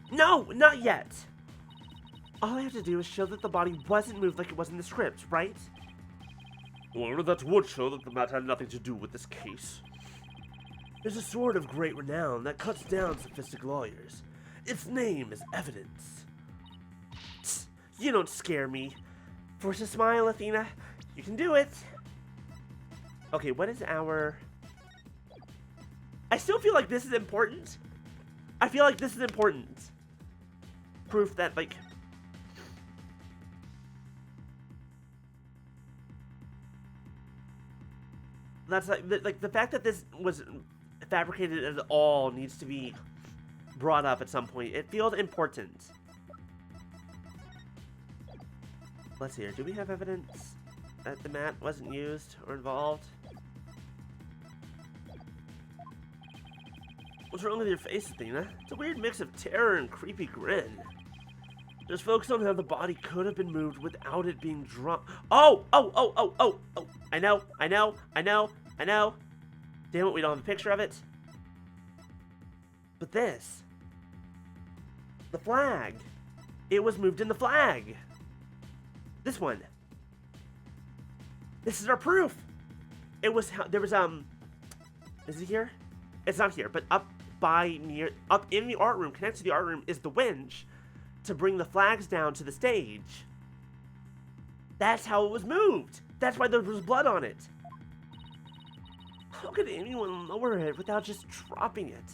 No, not yet. All I have to do is show that the body wasn't moved like it was in the script, right? Well, that would show that the matter had nothing to do with this case. There's a sword of great renown that cuts down sophistic lawyers. Its name is evidence. Tss, you don't scare me. Force a smile, Athena. You can do it. Okay, what is our... I still feel like this is important. I feel like this is important. Proof that, like... That's like the fact that this was fabricated at all needs to be brought up at some point. It feels important. Let's see here. Do we have evidence that the mat wasn't used or involved? What's wrong with your face, Athena? It's a weird mix of terror and creepy grin. Just focus on how the body could have been moved without it being dropped. Oh! I know. Damn it, we don't have a picture of it. But this. The flag. It was moved in the flag. This one. This is our proof. It was, there was, is it here? It's not here, but up in the art room, connected to the art room, is the winch to bring the flags down to the stage. That's how it was moved. That's why there was blood on it. How could anyone lower it without just dropping it?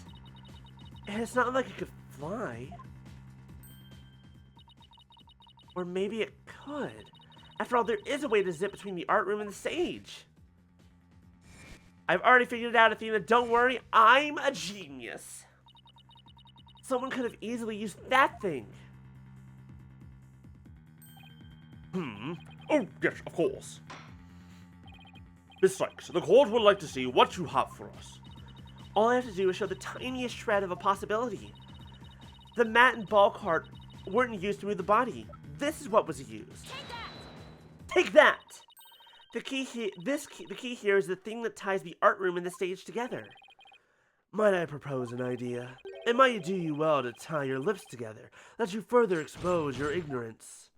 And it's not like it could fly. Or maybe it could. After all, there is a way to zip between the art room and the stage. I've already figured it out, Athena. Don't worry, I'm a genius. Someone could have easily used that thing. Oh, yes, of course. Miss Sykes, the court would like to see what you have for us. All I have to do is show the tiniest shred of a possibility. The mat and ball cart weren't used to move the body. This is what was used. Take that! The key here is the thing that ties the art room and the stage together. Might I propose an idea? It might do you well to tie your lips together, let you further expose your ignorance.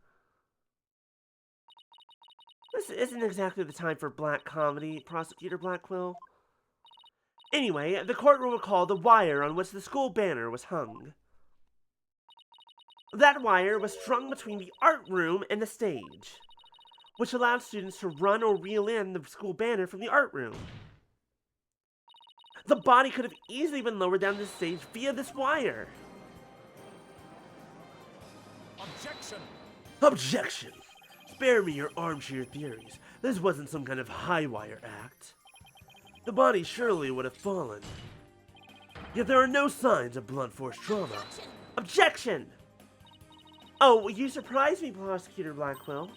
This isn't exactly the time for black comedy, Prosecutor Blackwell. Anyway, the court will recall the wire on which the school banner was hung. That wire was strung between the art room and the stage, which allowed students to run or reel in the school banner from the art room. The body could have easily been lowered down the stage via this wire. Objection! Objection! Spare me your armchair theories. This wasn't some kind of high-wire act. The body surely would have fallen. Yet there are no signs of blunt force trauma. Objection! Oh, you surprised me, Prosecutor Blackwell.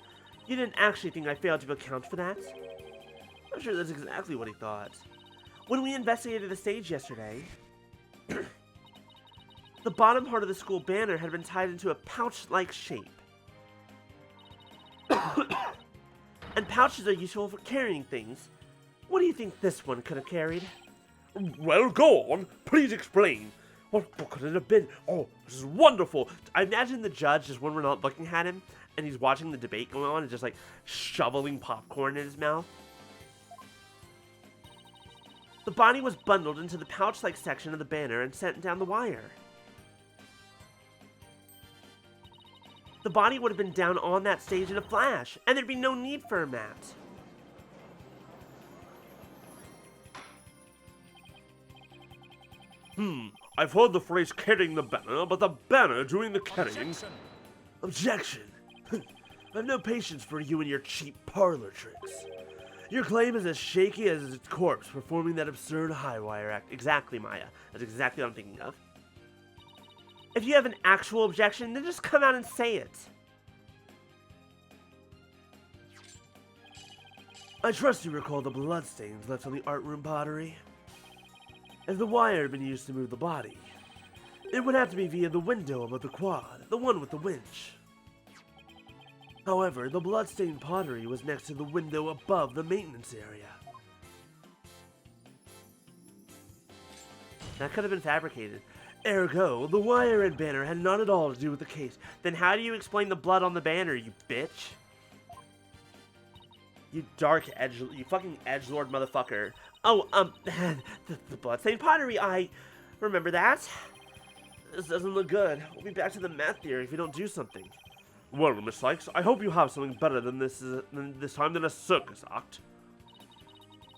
You didn't actually think I failed to account for that? I'm sure that's exactly what he thought. When we investigated the stage yesterday, the bottom part of the school banner had been tied into a pouch-like shape. And pouches are useful for carrying things. What do you think this one could have carried? Well, go on. Please explain. What could it have been? Oh, this is wonderful. I imagine the judge, just when we're not looking at him, and he's watching the debate going on, and just like shoveling popcorn in his mouth. The body was bundled into the pouch-like section of the banner and sent down the wire. The body would have been down on that stage in a flash, and there'd be no need for a mat. I've heard the phrase carrying the banner, but the banner doing the carrying. Objection. Objection. I've no patience for you and your cheap parlor tricks. Your claim is as shaky as its corpse performing that absurd high wire act. Exactly, Maya. That's exactly what I'm thinking of. If you have an actual objection, then just come out and say it. I trust you recall the bloodstains left on the art room pottery. If the wire had been used to move the body, it would have to be via the window above the quad, the one with the winch. However, the bloodstained pottery was next to the window above the maintenance area. That could have been fabricated. Ergo, the wire and banner had not at all to do with the case. Then how do you explain the blood on the banner, you bitch? You you fucking edgelord motherfucker. Oh, the bloodstained pottery, I remember that. This doesn't look good. We'll be back to the math theory if we don't do something. Well, Miss Sykes, I hope you have something better than this time than a circus act.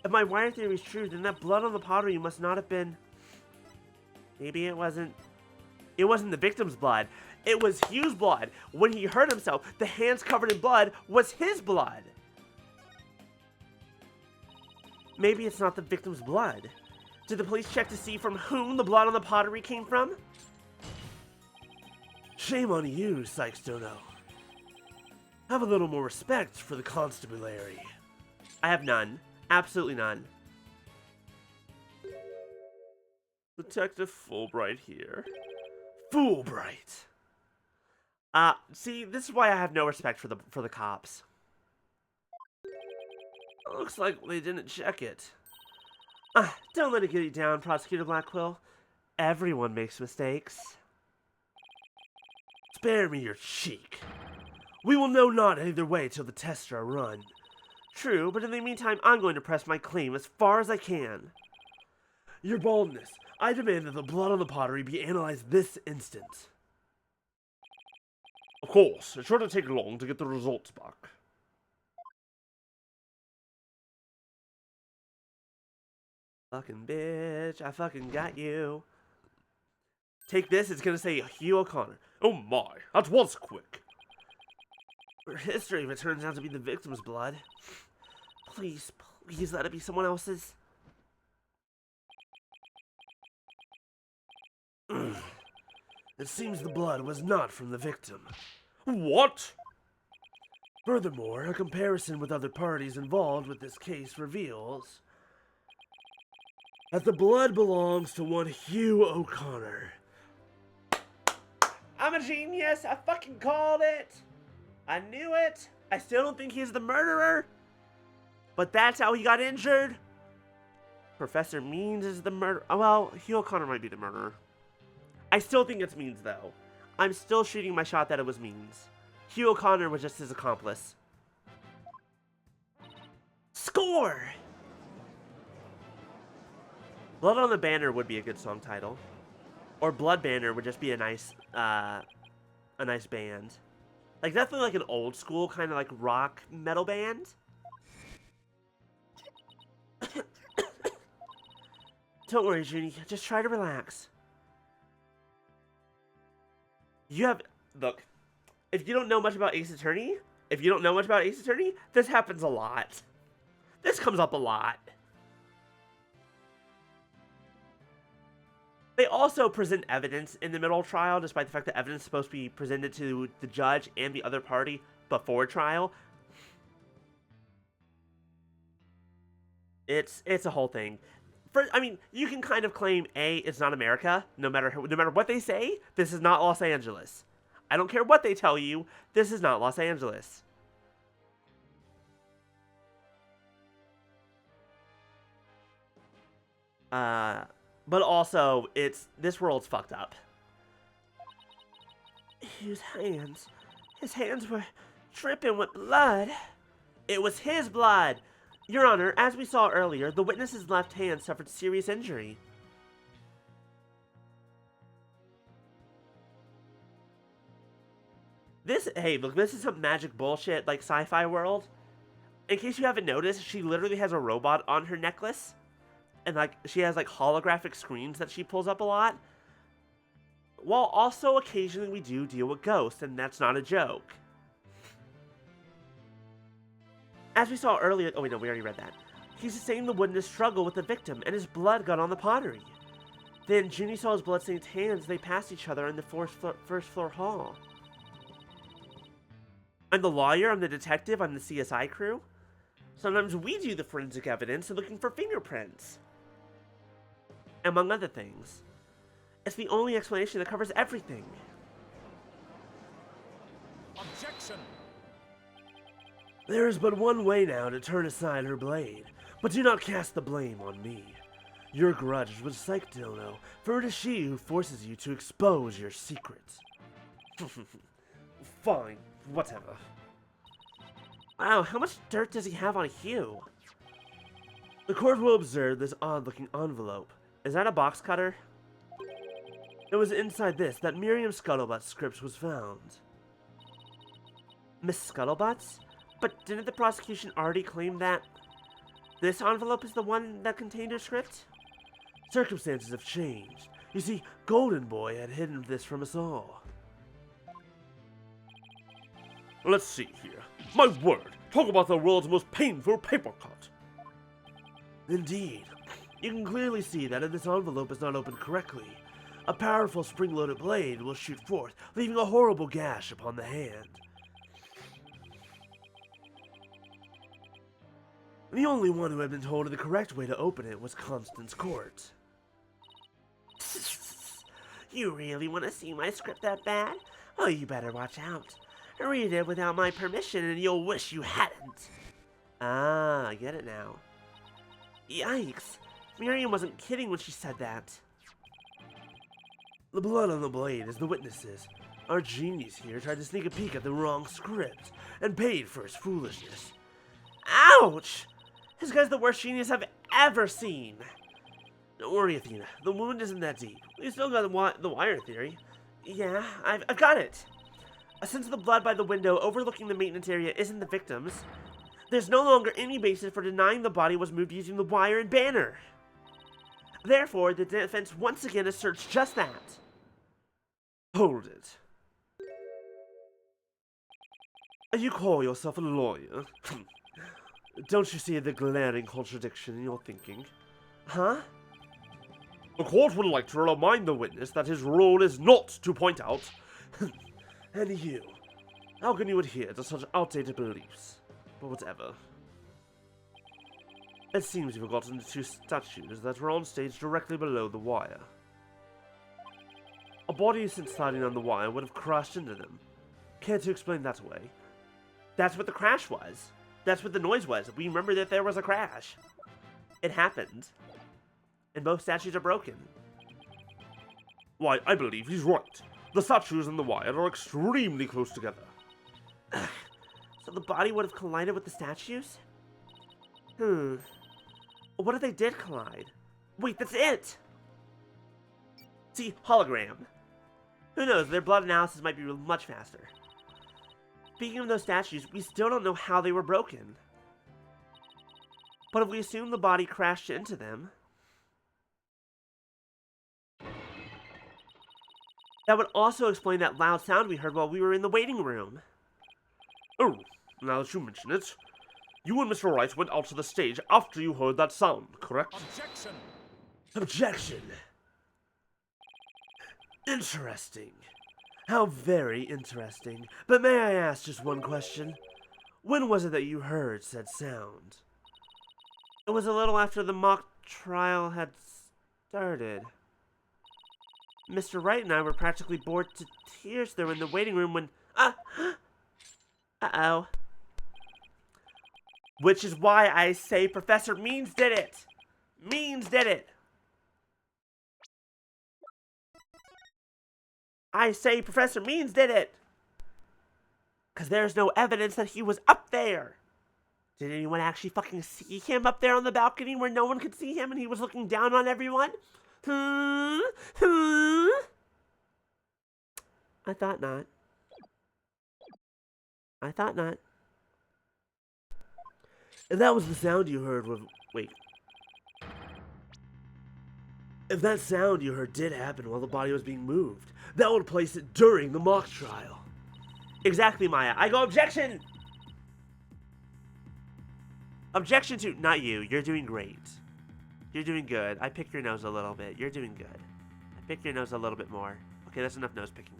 If my wire theory is true, then that blood on the pottery must not have been... Maybe it wasn't the victim's blood. It was Hugh's blood. When he hurt himself, the hands covered in blood was his blood. Maybe it's not the victim's blood. Did the police check to see from whom the blood on the pottery came from? Shame on you, Sykes Dono. Have a little more respect for the constabulary. I have none. Absolutely none. Detective Fulbright here. Fulbright. See, this is why I have no respect for the cops. Looks like they didn't check it. Don't let it get you down, Prosecutor Blackquill. Everyone makes mistakes. Spare me your cheek. We will know not either way till the tests are run. True, but in the meantime, I'm going to press my claim as far as I can. Your boldness. I demand that the blood on the pottery be analyzed this instant. Of course, it shouldn't take long to get the results back. Fucking bitch, I fucking got you. Take this, it's gonna say Hugh O'Connor. Oh my, that was quick. For history, if it turns out to be the victim's blood. Please, please let it be someone else's. It seems the blood was not from the victim. What? Furthermore, a comparison with other parties involved with this case reveals that the blood belongs to one Hugh O'Connor. I'm a genius! I fucking called it! I knew it! I still don't think he's the murderer! But that's how he got injured! Professor Means is the murderer. Oh, well, Hugh O'Connor might be the murderer. I still think it's Means, though. I'm still shooting my shot that it was Means. Hugh O'Connor was just his accomplice. Score! Blood on the Banner would be a good song title. Or Blood Banner would just be a nice band. Like, definitely like an old school kind of like rock metal band. Don't worry, Junie. Just try to relax. Look, if you don't know much about Ace Attorney, this happens a lot. This comes up a lot. They also present evidence in the middle of trial, despite the fact that evidence is supposed to be presented to the judge and the other party before trial. It's a whole thing. I mean, you can kind of claim, A, it's not America, no matter what they say, this is not Los Angeles. I don't care what they tell you, this is not Los Angeles. But also, this world's fucked up. His hands were dripping with blood. It was his blood. Your Honor, as we saw earlier, the witness's left hand suffered serious injury. Hey, look, this is some magic bullshit, like sci-fi world. In case you haven't noticed, she literally has a robot on her necklace. And, like, she has, like, holographic screens that she pulls up a lot. While also occasionally we do deal with ghosts, and that's not a joke. As we saw earlier, oh wait, no, we already read that. He's saying the witness struggled with the victim, and his blood got on the pottery. Then Junie saw his bloodstained hands as they passed each other in the first floor hall. I'm the lawyer, I'm the detective, I'm the CSI crew. Sometimes we do the forensic evidence and looking for fingerprints. Among other things. It's the only explanation that covers everything. Objection! There is but one way now to turn aside her blade, but do not cast the blame on me. Your grudge is with Psychdono, for it is she who forces you to expose your secrets. Fine, whatever. Wow, how much dirt does he have on Hugh? The court will observe this odd-looking envelope. Is that a box cutter? It was inside this that Miriam Scuttlebutt's script was found. Miss Scuttlebutts? But didn't the prosecution already claim that this envelope is the one that contained her script? Circumstances have changed. You see, Golden Boy had hidden this from us all. Let's see here. My word, talk about the world's most painful paper cut. Indeed. You can clearly see that if this envelope is not opened correctly, a powerful spring-loaded blade will shoot forth, leaving a horrible gash upon the hand. The only one who had been told the correct way to open it was Constance Courte. You really want to see my script that bad? Oh, you better watch out. Read it without my permission and you'll wish you hadn't. Ah, I get it now. Yikes. Miriam wasn't kidding when she said that. The blood on the blade is the witnesses. Our genius here tried to sneak a peek at the wrong script and paid for his foolishness. Ouch! This guy's the worst genius I've ever seen. Don't worry, Athena. The wound isn't that deep. We still got the wire theory. Yeah, I've got it. Since the blood by the window overlooking the maintenance area isn't the victim's, there's no longer any basis for denying the body was moved using the wire and banner. Therefore, the defense once again asserts just that. Hold it. You call yourself a lawyer? Don't you see the glaring contradiction in your thinking? Huh? The court would like to remind the witness that his role is not to point out. And you, how can you adhere to such outdated beliefs? But whatever. It seems you've forgotten the two statues that were on stage directly below the wire. A body sent sliding on the wire would have crashed into them. Care to explain that away? That's what the crash was. That's what the noise was. We remember that there was a crash. It happened. And both statues are broken. Why, I believe he's right. The statues and the wire are extremely close together. So the body would have collided with the statues? What if they did collide? Wait, that's it! See, hologram. Who knows, their blood analysis might be much faster. Speaking of those statues, we still don't know how they were broken. But if we assume the body crashed into them, that would also explain that loud sound we heard while we were in the waiting room. Oh, now that you mention it, you and Mr. Wright went out to the stage after you heard that sound, correct? Objection! Objection! Interesting. How very interesting. But may I ask just one question? When was it that you heard said sound? It was a little after the mock trial had started. Mr. Wright and I were practically bored to tears there in the waiting room when... Uh-oh. Which is why I say Professor Means did it! Means did it! I say Professor Means did it! Because there's no evidence that he was up there! Did anyone actually fucking see him up there on the balcony where no one could see him and he was looking down on everyone? I thought not. I thought not. And that was the sound you heard with... Wait. If that sound you heard did happen while the body was being moved, that would place it during the mock trial. Exactly, Maya. I go objection! Objection to... Not you. You're doing great. You're doing good. I picked your nose a little bit. You're doing good. I picked your nose a little bit more. Okay, that's enough nose picking.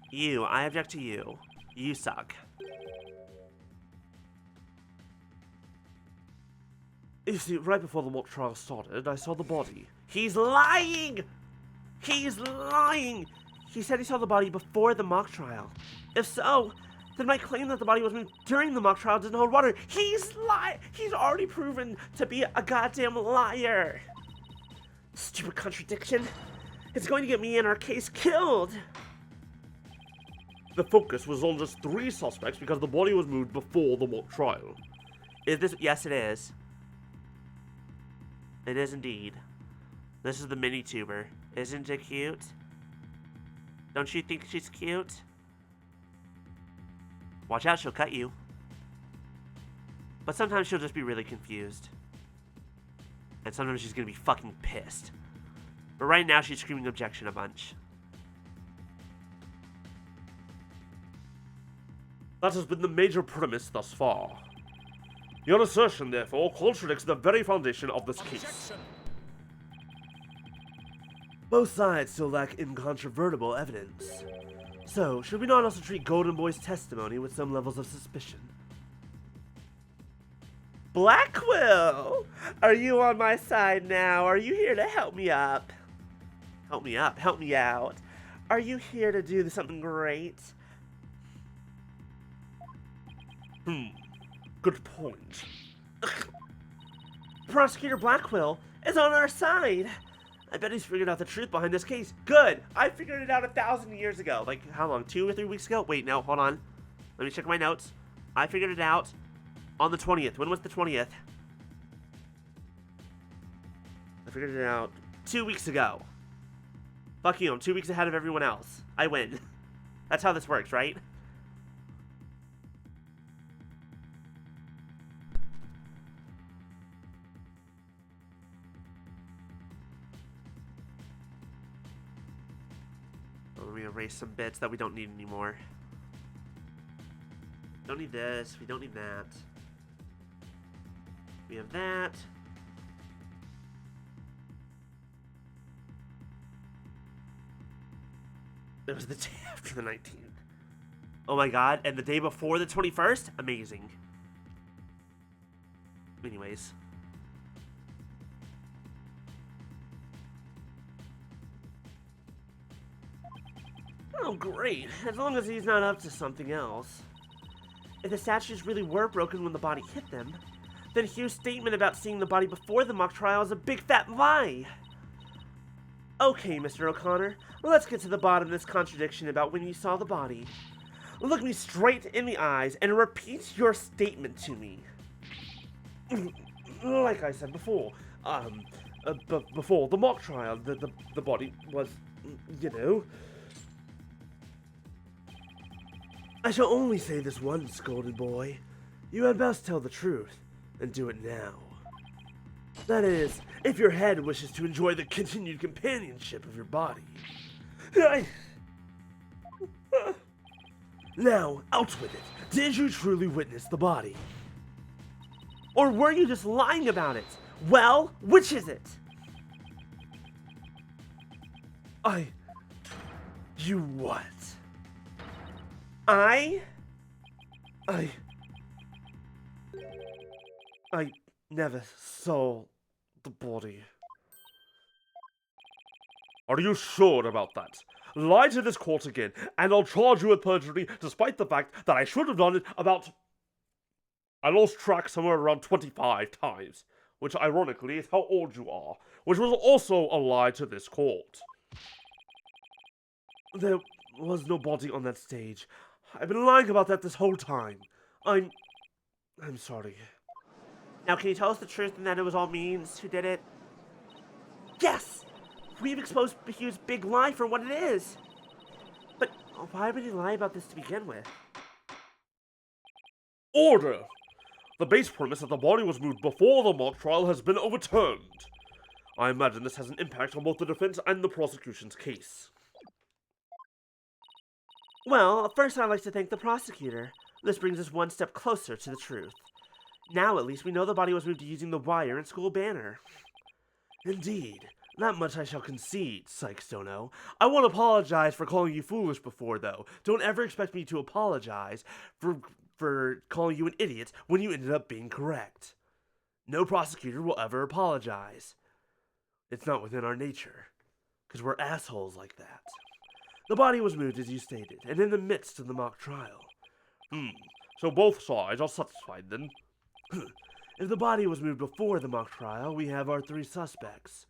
You. I object to you. You suck. You see, right before the mock trial started, I saw the body. He's lying! He's lying! He said he saw the body before the mock trial. If so, then my claim that the body was moved during the mock trial doesn't hold water. He's He's already proven to be a goddamn liar. Stupid contradiction. It's going to get me and our case killed. The focus was on just 3 suspects because the body was moved before the mock trial. Is this? Yes, it is. It is indeed. This is the mini tuber. Isn't it cute? Don't you think she's cute? Watch out, she'll cut you. But sometimes she'll just be really confused. And sometimes she's gonna be fucking pissed. But right now she's screaming objection a bunch. That has been the major premise thus far. Your assertion, therefore, contradicts the very foundation of this case. Objection. Both sides still lack incontrovertible evidence. So, should we not also treat Golden Boy's testimony with some levels of suspicion? Blackwell! Are you on my side now? Are you here to help me up? Help me up? Help me out? Are you here to do something great? Good point. Prosecutor Blackwell is on our side. I bet he's figured out the truth behind this case. Good. I figured it out 1,000 years ago. Like, how long? 2 or 3 weeks ago? Wait, no, hold on. Let me check my notes. I figured it out on the 20th. When was the 20th? I figured it out 2 weeks ago. Fuck you, I'm 2 weeks ahead of everyone else. I win. That's how this works, right? Let me erase some bits that we don't need anymore. Don't need this. We don't need that. We have that. It was the day after the 19th. Oh my god, and the day before the 21st? Amazing. Anyways. Oh, great. As long as he's not up to something else. If the statues really were broken when the body hit them, then Hugh's statement about seeing the body before the mock trial is a big fat lie. Okay, Mr. O'Connor, let's get to the bottom of this contradiction about when you saw the body. Look me straight in the eyes and repeat your statement to me. Like I said before, before the mock trial, the body was, you know... I shall only say this once, Golden Boy. You had best tell the truth, and do it now. That is, if your head wishes to enjoy the continued companionship of your body. Now, out with it. Did you truly witness the body? Or were you just lying about it? Well, which is it? You what? I never saw the body. Are you sure about that? Lie to this court again, and I'll charge you with perjury, despite the fact that I should have done it about... I lost track somewhere around 25 times, which ironically is how old you are, which was also a lie to this court. There was no body on that stage. I've been lying about that this whole time. I'm sorry. Now, can you tell us the truth and that it was all means who did it? Yes! We've exposed Hugh's big lie for what it is. But why would he lie about this to begin with? Order! The base premise that the body was moved before the mock trial has been overturned. I imagine this has an impact on both the defense and the prosecution's case. Well, first I'd like to thank the prosecutor. This brings us one step closer to the truth. Now at least we know the body was moved using the wire and school banner. Indeed. That much I shall concede, Sykes-Dono. I won't apologize for calling you foolish before, though. Don't ever expect me to apologize for calling you an idiot when you ended up being correct. No prosecutor will ever apologize. It's not within our nature, because we're assholes like that. The body was moved as you stated, and in the midst of the mock trial. So both sides are satisfied then? If the body was moved before the mock trial, we have our 3 suspects.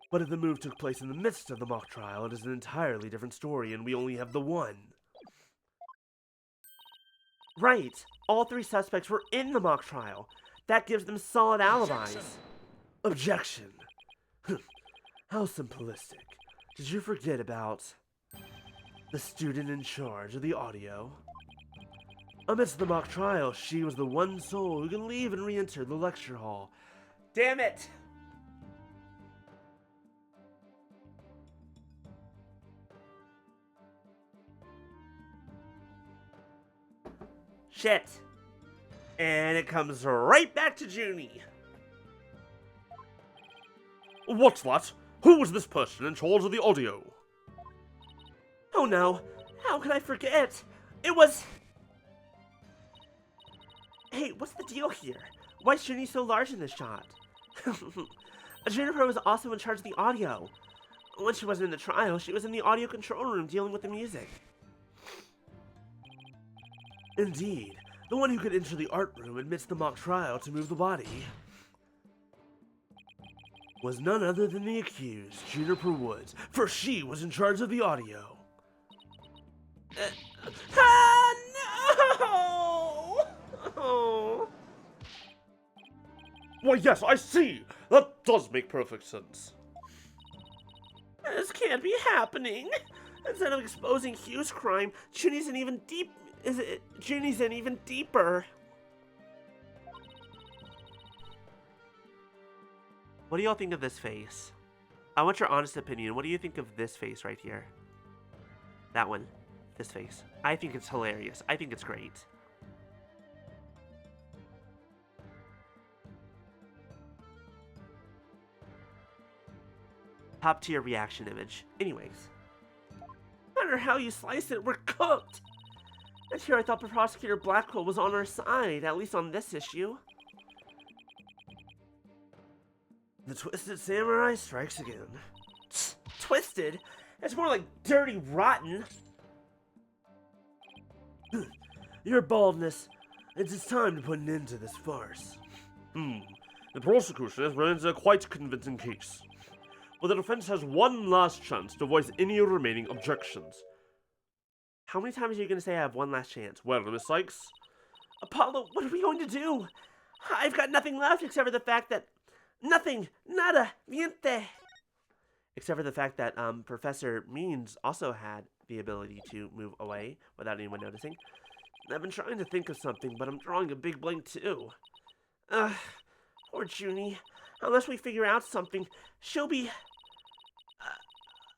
But if the move took place in the midst of the mock trial, it is an entirely different story, and we only have the 1. Right. All 3 suspects were in the mock trial. That gives them solid alibis. Objection. How simplistic. Did you forget about the student in charge of the audio? Amidst the mock trial, she was the one soul who can leave and re-enter the lecture hall. Damn it! Shit. And it comes right back to Junie. What's that? Who was this person in charge of the audio? Oh no, how could I forget? It was... Hey, what's the deal here? Why is Junie so large in this shot? Juniper was also in charge of the audio. When she wasn't in the trial, she was in the audio control room dealing with the music. Indeed, the one who could enter the art room amidst the mock trial to move the body was none other than the accused, Juniper Woods, for she was in charge of the audio. No! Oh. Why, yes, I see! That does make perfect sense. This can't be happening. Instead of exposing Hugh's crime, Junie's in even deeper. What do y'all think of this face? I want your honest opinion. What do you think of this face right here? That one. This face. I think it's hilarious. I think it's great. Top tier reaction image. Anyways. No matter how you slice it, we're cooked! And here I thought the prosecutor Blackwell was on our side, at least on this issue. The Twisted Samurai strikes again. Twisted? It's more like dirty rotten. Your baldness. It's time to put an end to this farce. The prosecution has presented a quite convincing case. But the defense has one last chance to voice any remaining objections. How many times are you going to say I have one last chance? Well, Miss Sykes? Apollo, what are we going to do? I've got nothing left except for the fact that... Nothing! Nada! Niente! Except for the fact that Professor Means also had the ability to move away without anyone noticing. I've been trying to think of something, but I'm drawing a big blank too. Poor Junie. Unless we figure out something, she'll be...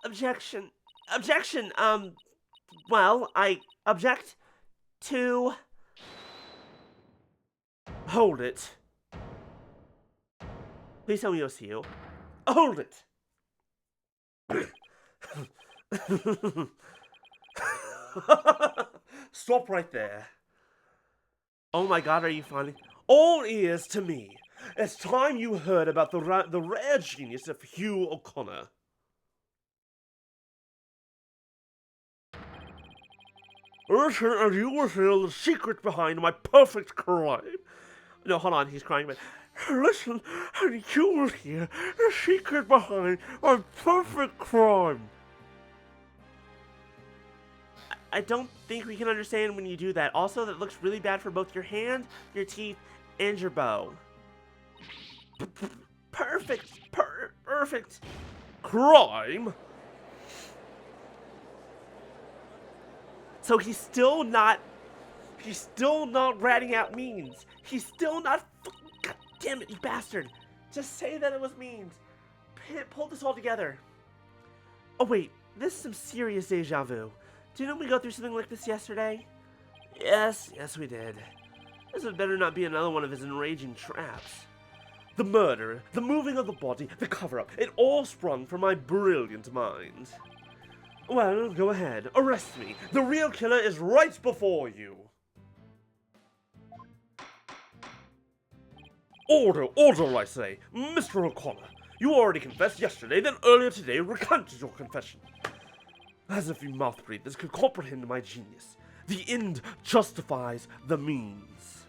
objection. Objection! Well, I object to... Hold it. Please tell me you'll see you. Hold it! Stop right there. Oh my god, are you funny? All ears to me. It's time you heard about the rare genius of Hugh O'Connor. Listen, and you will feel the secret behind my perfect crime. No, hold on, he's crying, but... Listen, and you will hear the secret behind my perfect crime. I don't think we can understand when you do that. Also, that looks really bad for both your hand, your teeth, and your bow. Perfect! Perfect! Crime? So he's still not... He's still not ratting out means. He's still not God damn it, you bastard. Just say that it was means. Pull this all together. Oh wait, this is some serious deja vu. Didn't we go through something like this yesterday? Yes, we did. This had better not be another one of his enraging traps. The murder, the moving of the body, the cover-up, it all sprung from my brilliant mind. Well, go ahead, arrest me. The real killer is right before you. Order, I say. Mr. O'Connor, you already confessed yesterday, then earlier today recanted your confession. As if you mouth-breathers could comprehend my genius. The end justifies the means.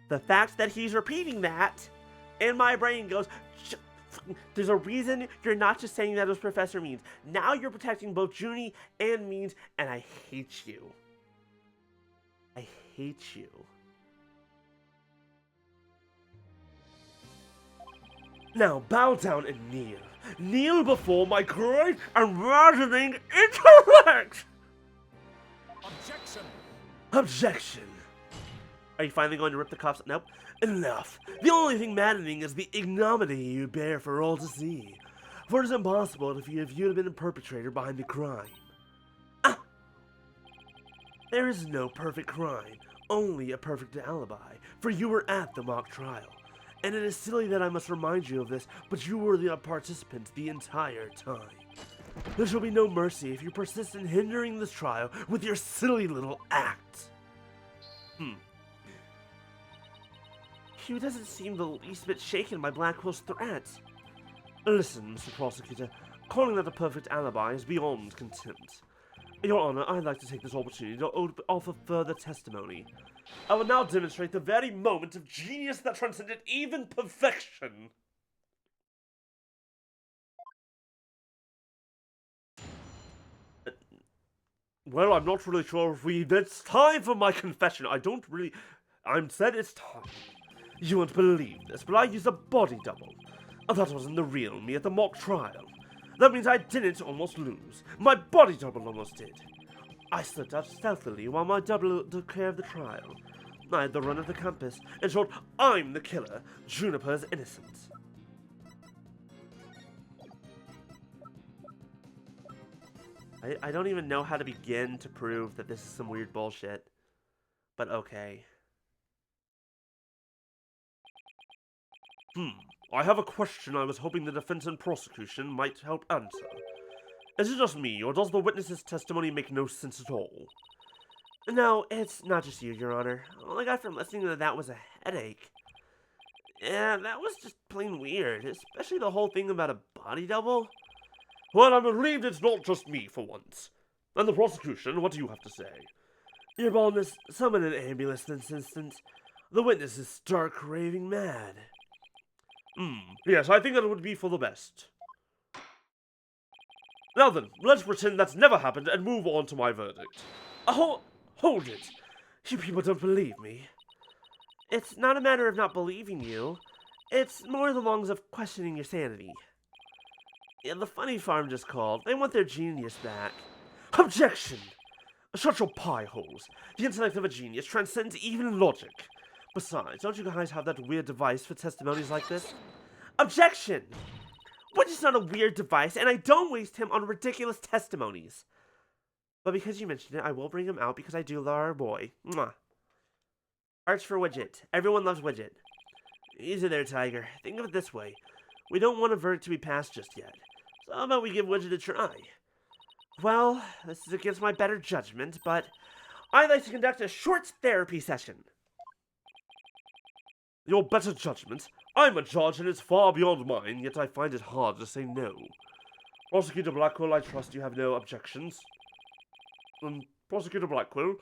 The fact that he's repeating that, and my brain goes, there's a reason you're not just saying that it was Professor Means. Now you're protecting both Junie and Means, and I hate you. I hate you. Now bow down and kneel. Kneel before my great and maddening intellect! Objection! Objection. Are you finally going to rip the cuffs? Nope. Enough. The only thing maddening is the ignominy you bear for all to see. For it is impossible if you have been the perpetrator behind the crime. Ah! There is no perfect crime, only a perfect alibi, for you were at the mock trial. And it is silly that I must remind you of this, but you were the participant the entire time. There shall be no mercy if you persist in hindering this trial with your silly little act. Hugh doesn't seem the least bit shaken by Blackwell's threats. Listen, Mr. Prosecutor, calling that a perfect alibi is beyond contempt. Your Honor, I'd like to take this opportunity to offer further testimony. I will now demonstrate the very moment of genius that transcended even perfection. Well, I'm not really sure if it's time for my confession. I'm said it's time. You won't believe this, but I used a body double. That wasn't the real me at the mock trial. That means I didn't almost lose. My body double almost did. I slipped out stealthily while my double took care of the trial. I had the run of the campus. In short, I'm the killer. Juniper's innocent. I don't even know how to begin to prove that this is some weird bullshit. But okay. I have a question I was hoping the defense and prosecution might help answer. Is it just me, or does the witness's testimony make no sense at all? No, it's not just you, Your Honor. All I got from listening to that was a headache. Yeah, that was just plain weird, especially the whole thing about a body double. Well, I'm relieved it's not just me for once. And the prosecution, what do you have to say? Your Boldness, summon an ambulance this instant. The witness is stark raving mad. Yes, I think that would be for the best. Now then, let's pretend that's never happened and move on to my verdict. Hold it. You people don't believe me. It's not a matter of not believing you. It's more along the lines of questioning your sanity. Yeah, the funny farm just called. They want their genius back. Objection! Shut your pie holes. The intellect of a genius transcends even logic. Besides, don't you guys have that weird device for testimonies like this? Objection! Which is not a weird device, and I don't waste him on ridiculous testimonies. But because you mentioned it, I will bring him out because I do love our boy. Mwah. Arch for Widget. Everyone loves Widget. Easy there, Tiger. Think of it this way. We don't want a verdict to be passed just yet. So how about we give Widget a try? Well, this is against my better judgment, but I'd like to conduct a short therapy session. Your better judgment? I'm a judge and it's far beyond mine, yet I find it hard to say no. Prosecutor Blackwell, I trust you have no objections. Prosecutor Blackwell,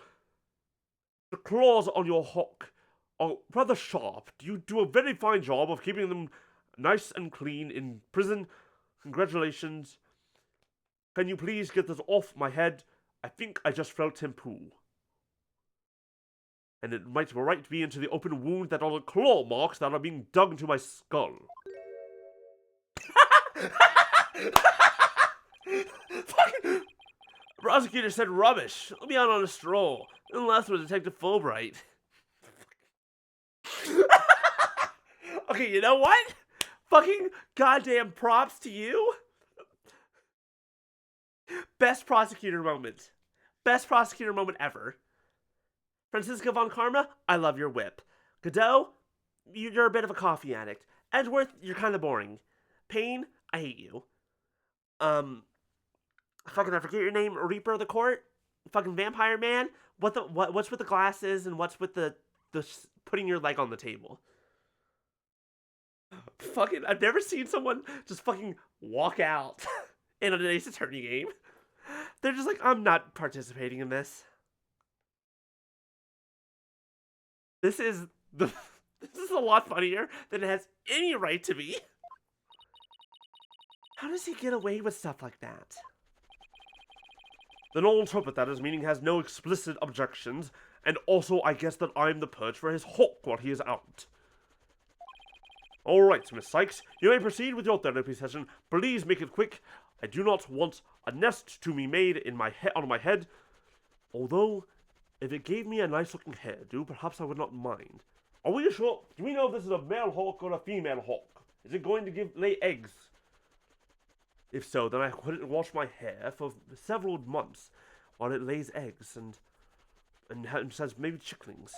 the claws on your hock are rather sharp. You do a very fine job of keeping them nice and clean in prison. Congratulations. Can you please get this off my head? I think I just felt him poo. And it might right be into the open wound that are the claw marks that are being dug into my skull. Fucking Prosecutor said rubbish. I'll be out on a stroll. And left with Detective Fulbright. Okay, you know what? Fucking goddamn props to you. Best prosecutor moment. Best prosecutor moment ever. Francisco von Karma, I love your whip. Godot, you're a bit of a coffee addict. Edgeworth, you're kind of boring. Payne, I hate you. Fucking I forget your name. Reaper of the Court, fucking Vampire Man. What's with the glasses and what's with the putting your leg on the table? Fucking, I've never seen someone just fucking walk out in an Ace Attorney game. They're just like, I'm not participating in this. This is a lot funnier than it has any right to be. How does he get away with stuff like that? Then I'll interpret that as meaning has no explicit objections, and also I guess that I'm the perch for his hawk while he is out. Alright, Miss Sykes, you may proceed with your therapy session. Please make it quick. I do not want a nest to be made in on my head. Although, if it gave me a nice-looking hairdo, perhaps I would not mind. Are we sure? Do we know if this is a male hawk or a female hawk? Is it going to lay eggs? If so, then I couldn't wash my hair for several months while it lays eggs and has maybe chicklings.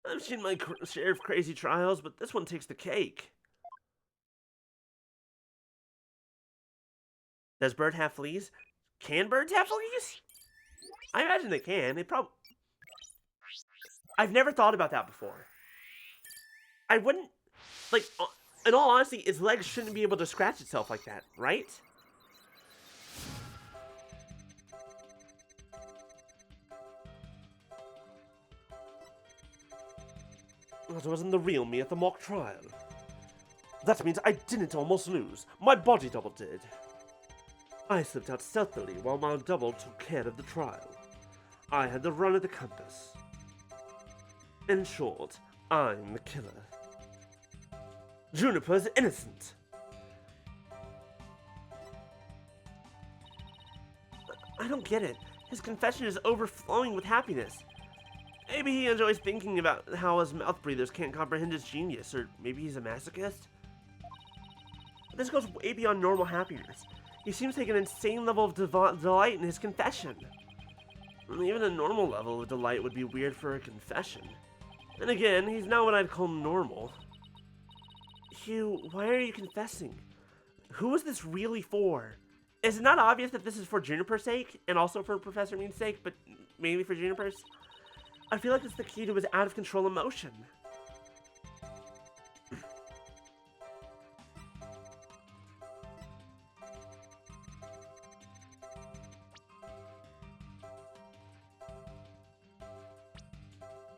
I've seen my share of crazy trials, but this one takes the cake. Does bird have fleas? Can birds have fleas? I imagine they can. They probably... I've never thought about that before. I wouldn't... Like, in all honesty, its legs shouldn't be able to scratch itself like that, right? That wasn't the real me at the mock trial. That means I didn't almost lose. My body double did. I slipped out stealthily while my double took care of the trial. I had the run of the compass. In short, I'm the killer. Juniper's innocent. I don't get it. His confession is overflowing with happiness. Maybe he enjoys thinking about how his mouth breathers can't comprehend his genius, or maybe he's a masochist. But this goes way beyond normal happiness. He seems to take an insane level of delight in his confession. Even a normal level of delight would be weird for a confession. And again, he's not what I'd call normal. Hugh, why are you confessing? Who is this really for? Is it not obvious that this is for Juniper's sake, and also for Professor Mean's sake, but mainly for Juniper's? I feel like it's the key to his out-of-control emotion.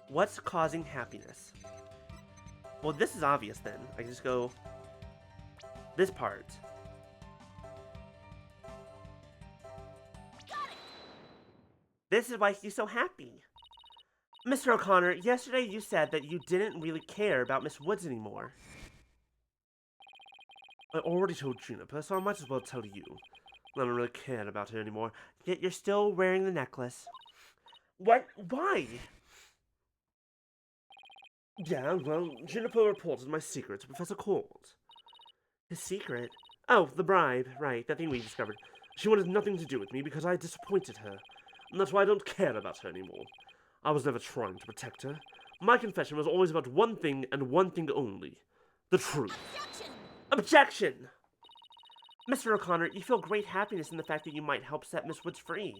What's causing happiness? Well, this is obvious then. I can just go this part. This is why he's so happy. Mr. O'Connor, yesterday you said that you didn't really care about Miss Woods anymore. I already told Juniper, so I might as well tell you. I don't really care about her anymore, yet you're still wearing the necklace. What? Why? Yeah, well, Juniper reported my secret to Professor Courte. His secret? Oh, the bribe, right, that thing we discovered. She wanted nothing to do with me because I disappointed her, and that's why I don't care about her anymore. I was never trying to protect her. My confession was always about one thing and one thing only. The truth. Objection! Objection! Mr. O'Connor, you feel great happiness in the fact that you might help set Miss Woods free.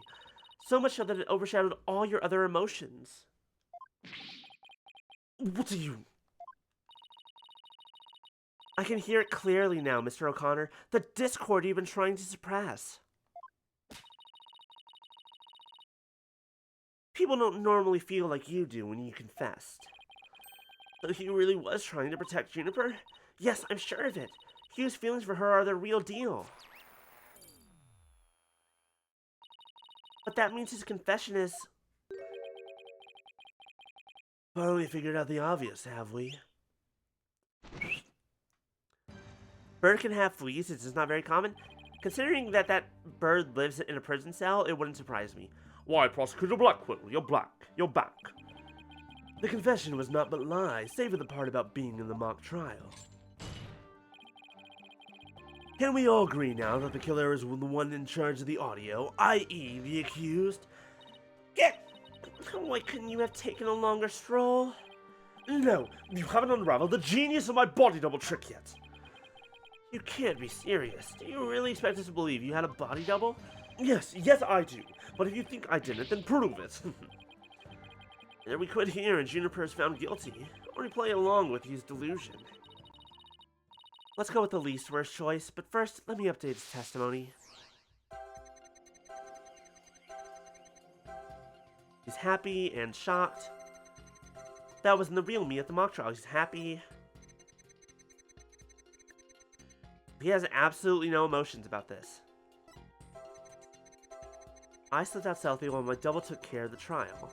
So much so that it overshadowed all your other emotions. What do you... I can hear it clearly now, Mr. O'Connor. The discord you've been trying to suppress. People don't normally feel like you do when you confessed. So Hugh really was trying to protect Juniper? Yes, I'm sure of it. Hugh's feelings for her are the real deal. But that means his confession is... Finally figured out the obvious, have we? Bird can have fleas, it's just not very common. Considering that that bird lives in a prison cell, it wouldn't surprise me. Why, Prosecutor Blackwell, you're black. You're back. The confession was not but lies, save for the part about being in the mock trial. Can we all agree now that the killer is the one in charge of the audio, i.e. the accused? Why couldn't you have taken a longer stroll? No, you haven't unraveled the genius of my body double trick yet. You can't be serious. Do you really expect us to believe you had a body double? Yes, I do. But if you think I didn't, then prove it. Either we quit here and Juniper is found guilty, or we play along with his delusion. Let's go with the least worst choice, but first, let me update his testimony. He's happy and shocked. That wasn't the real me at the mock trial. He's happy. He has absolutely no emotions about this. I slipped out stealthy while my double took care of the trial.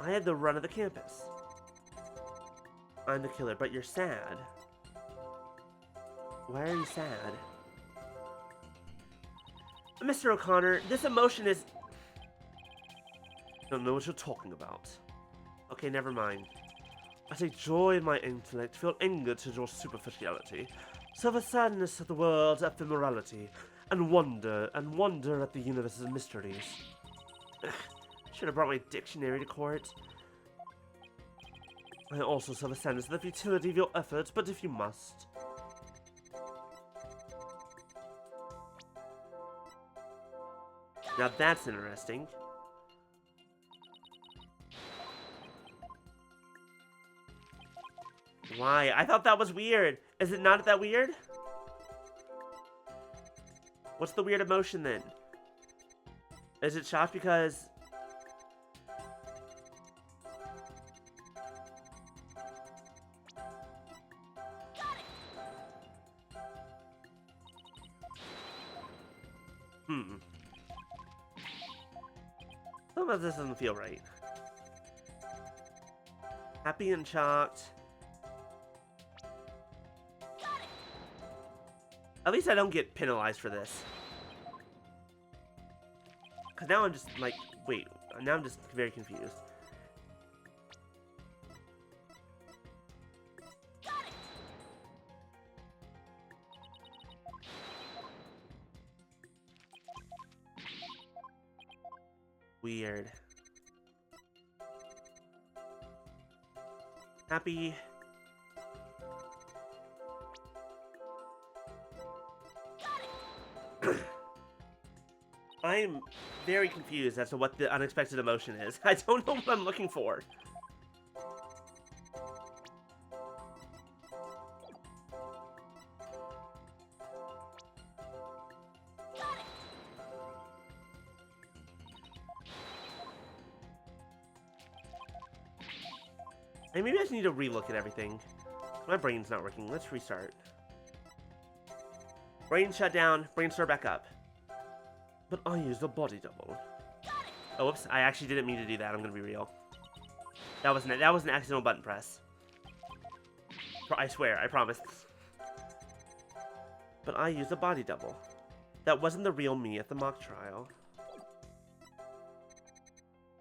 I had the run of the campus. I'm the killer, but you're sad. Why are you sad? Mr. O'Connor, this emotion is... I don't know what you're talking about. Okay, never mind. I take joy in my intellect, feel anger to your superficiality, suffer sadness at the world's ephemerality, and wonder at the universe's mysteries. Should have brought my dictionary to court. I also suffer sadness at the futility of your efforts, but if you must. Now that's interesting. Why? I thought that was weird. Is it not that weird? What's the weird emotion then? Is it shocked because... Some of this doesn't feel right. Happy and shocked. At least I don't get penalized for this. Because now I'm just like, wait, now I'm just very confused. Weird. Happy. I'm very confused as to what the unexpected emotion is. I don't know what I'm looking for. Hey, maybe I just need to relook at everything. My brain's not working. Let's restart. Brain shut down. Brain start back up. But I used a body double. Oh, whoops. I actually didn't mean to do that. I'm gonna be real. That was an accidental button press. I swear. I promise. But I used a body double. That wasn't the real me at the mock trial.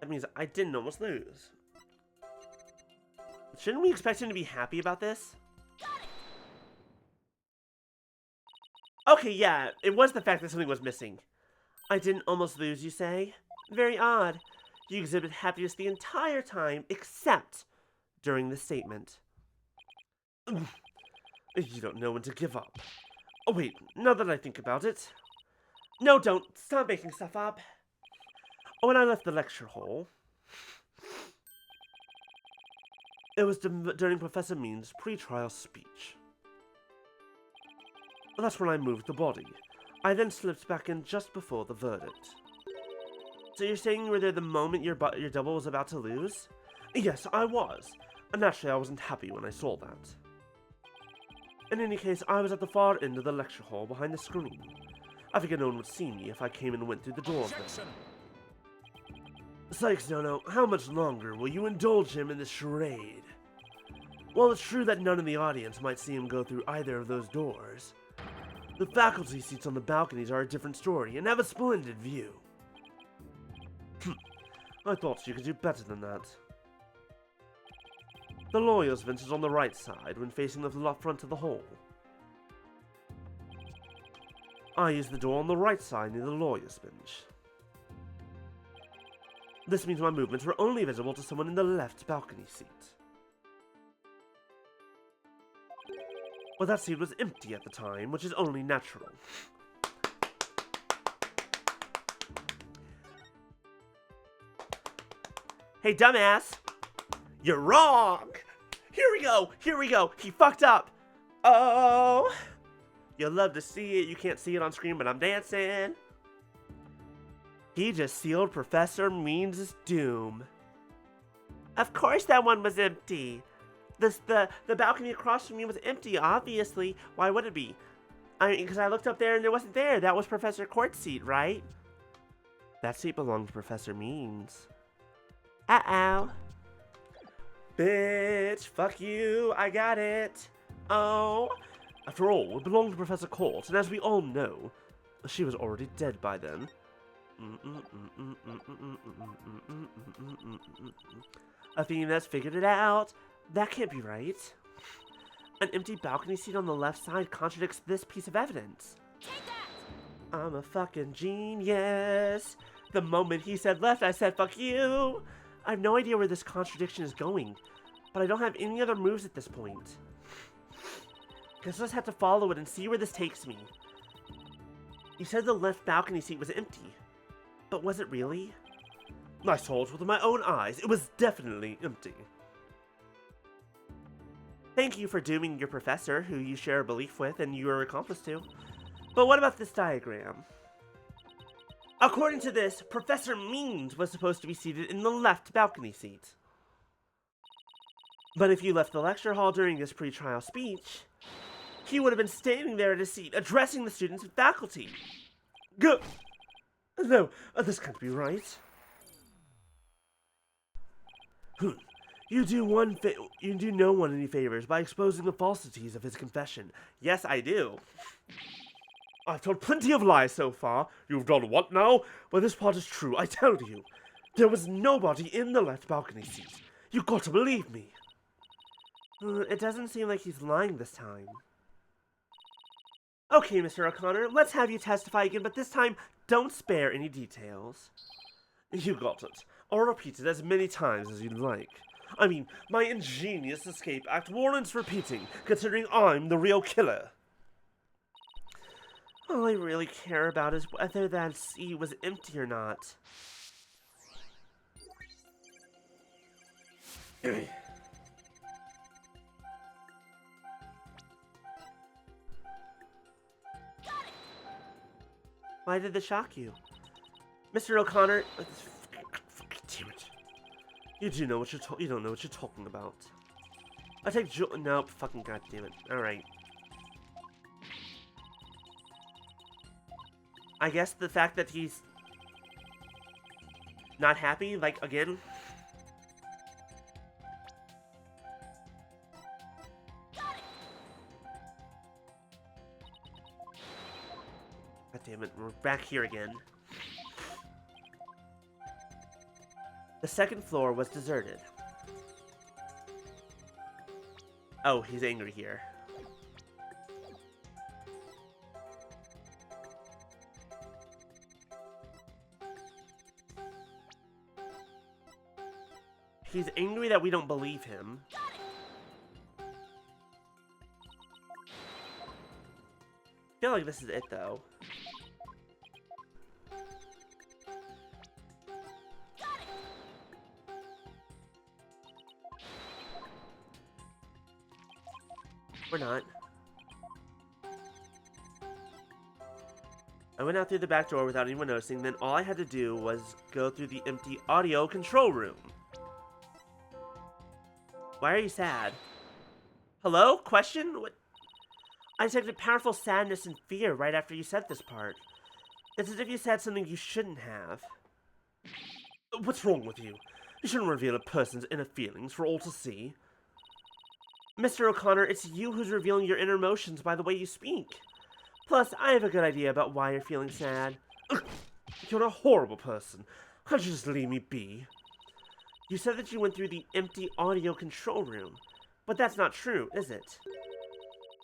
That means I didn't almost lose. Shouldn't we expect him to be happy about this? Okay, yeah, it was the fact that something was missing. I didn't almost lose, you say? Very odd. You exhibit happiness the entire time, except during the statement. You don't know when to give up. Oh wait, now that I think about it. No, don't. Stop making stuff up. When I left the lecture hall, it was during Professor Mean's pre-trial speech. That's when I moved the body. I then slipped back in just before the verdict. So you're saying you were there the moment your double was about to lose? Yes, I was. And naturally I wasn't happy when I saw that. In any case, I was at the far end of the lecture hall behind the screen. I figured no one would see me if I came and went through the door there. Sykes, Dono, how much longer will you indulge him in this charade? Well, it's true that none in the audience might see him go through either of those doors. The faculty seats on the balconies are a different story and have a splendid view. I thought you could do better than that. The lawyer's bench is on the right side when facing the front of the hall. I use the door on the right side near the lawyer's bench. This means my movements were only visible to someone in the left balcony seat. Well, that seat was empty at the time, which is only natural. Hey, dumbass! You're wrong! Here we go! He fucked up! Oh! You'll love to see it. You can't see it on screen, but I'm dancing. He just sealed Professor Means' doom. Of course that one was empty. The balcony across from me was empty, obviously. Why would it be? I mean, because I looked up there and it wasn't there. That was Professor Courte's seat, right? That seat belonged to Professor Means. Uh-oh. Bitch, fuck you. I got it. Oh. After all, it belonged to Professor Courte, and as we all know, she was already dead by then. I think that's figured it out. That can't be right. An empty balcony seat on the left side contradicts this piece of evidence. Take that! I'm a fucking genius. The moment he said left, I said fuck you. I have no idea where this contradiction is going, but I don't have any other moves at this point. Guess I'll just have to follow it and see where this takes me. You said the left balcony seat was empty, but was it really? I saw it with my own eyes. It was definitely empty. Thank you for dooming your professor, who you share a belief with and you are accomplice to. But what about this diagram? According to this, Professor Means was supposed to be seated in the left balcony seat. But if you left the lecture hall during his pre-trial speech, he would have been standing there at his seat, addressing the students and faculty. Go! No, this can't be right. You do no one any favors by exposing the falsities of his confession. Yes, I do. I've told plenty of lies so far. You've done what now? But this part is true, I tell you. There was nobody in the left balcony seat. You got to believe me. It doesn't seem like he's lying this time. Okay, Mr. O'Connor, let's have you testify again, but this time, don't spare any details. You got it. I'll repeat it as many times as you'd like. I mean, my ingenious escape act warrants repeating, considering I'm the real killer. All I really care about is whether that seat was empty or not. Why did this shock you? Mr. O'Connor, Damn it. You don't know what you're talking about. I take nope, fucking goddamn it. Alright. I guess the fact that he's not happy, like, again. God damn it, we're back here again. The second floor was deserted. Oh, he's angry here. He's angry that we don't believe him. I feel like this is it, though. We're not. I went out through the back door without anyone noticing, then all I had to do was go through the empty audio control room. Why are you sad? Hello? Question? What? I detected powerful sadness and fear right after you said this part. It's as if you said something you shouldn't have. What's wrong with you? You shouldn't reveal a person's inner feelings for all to see. Mr. O'Connor, it's you who's revealing your inner emotions by the way you speak. Plus, I have a good idea about why you're feeling sad. You're a horrible person. Can't you just leave me be? You said that you went through the empty audio control room, but that's not true, is it?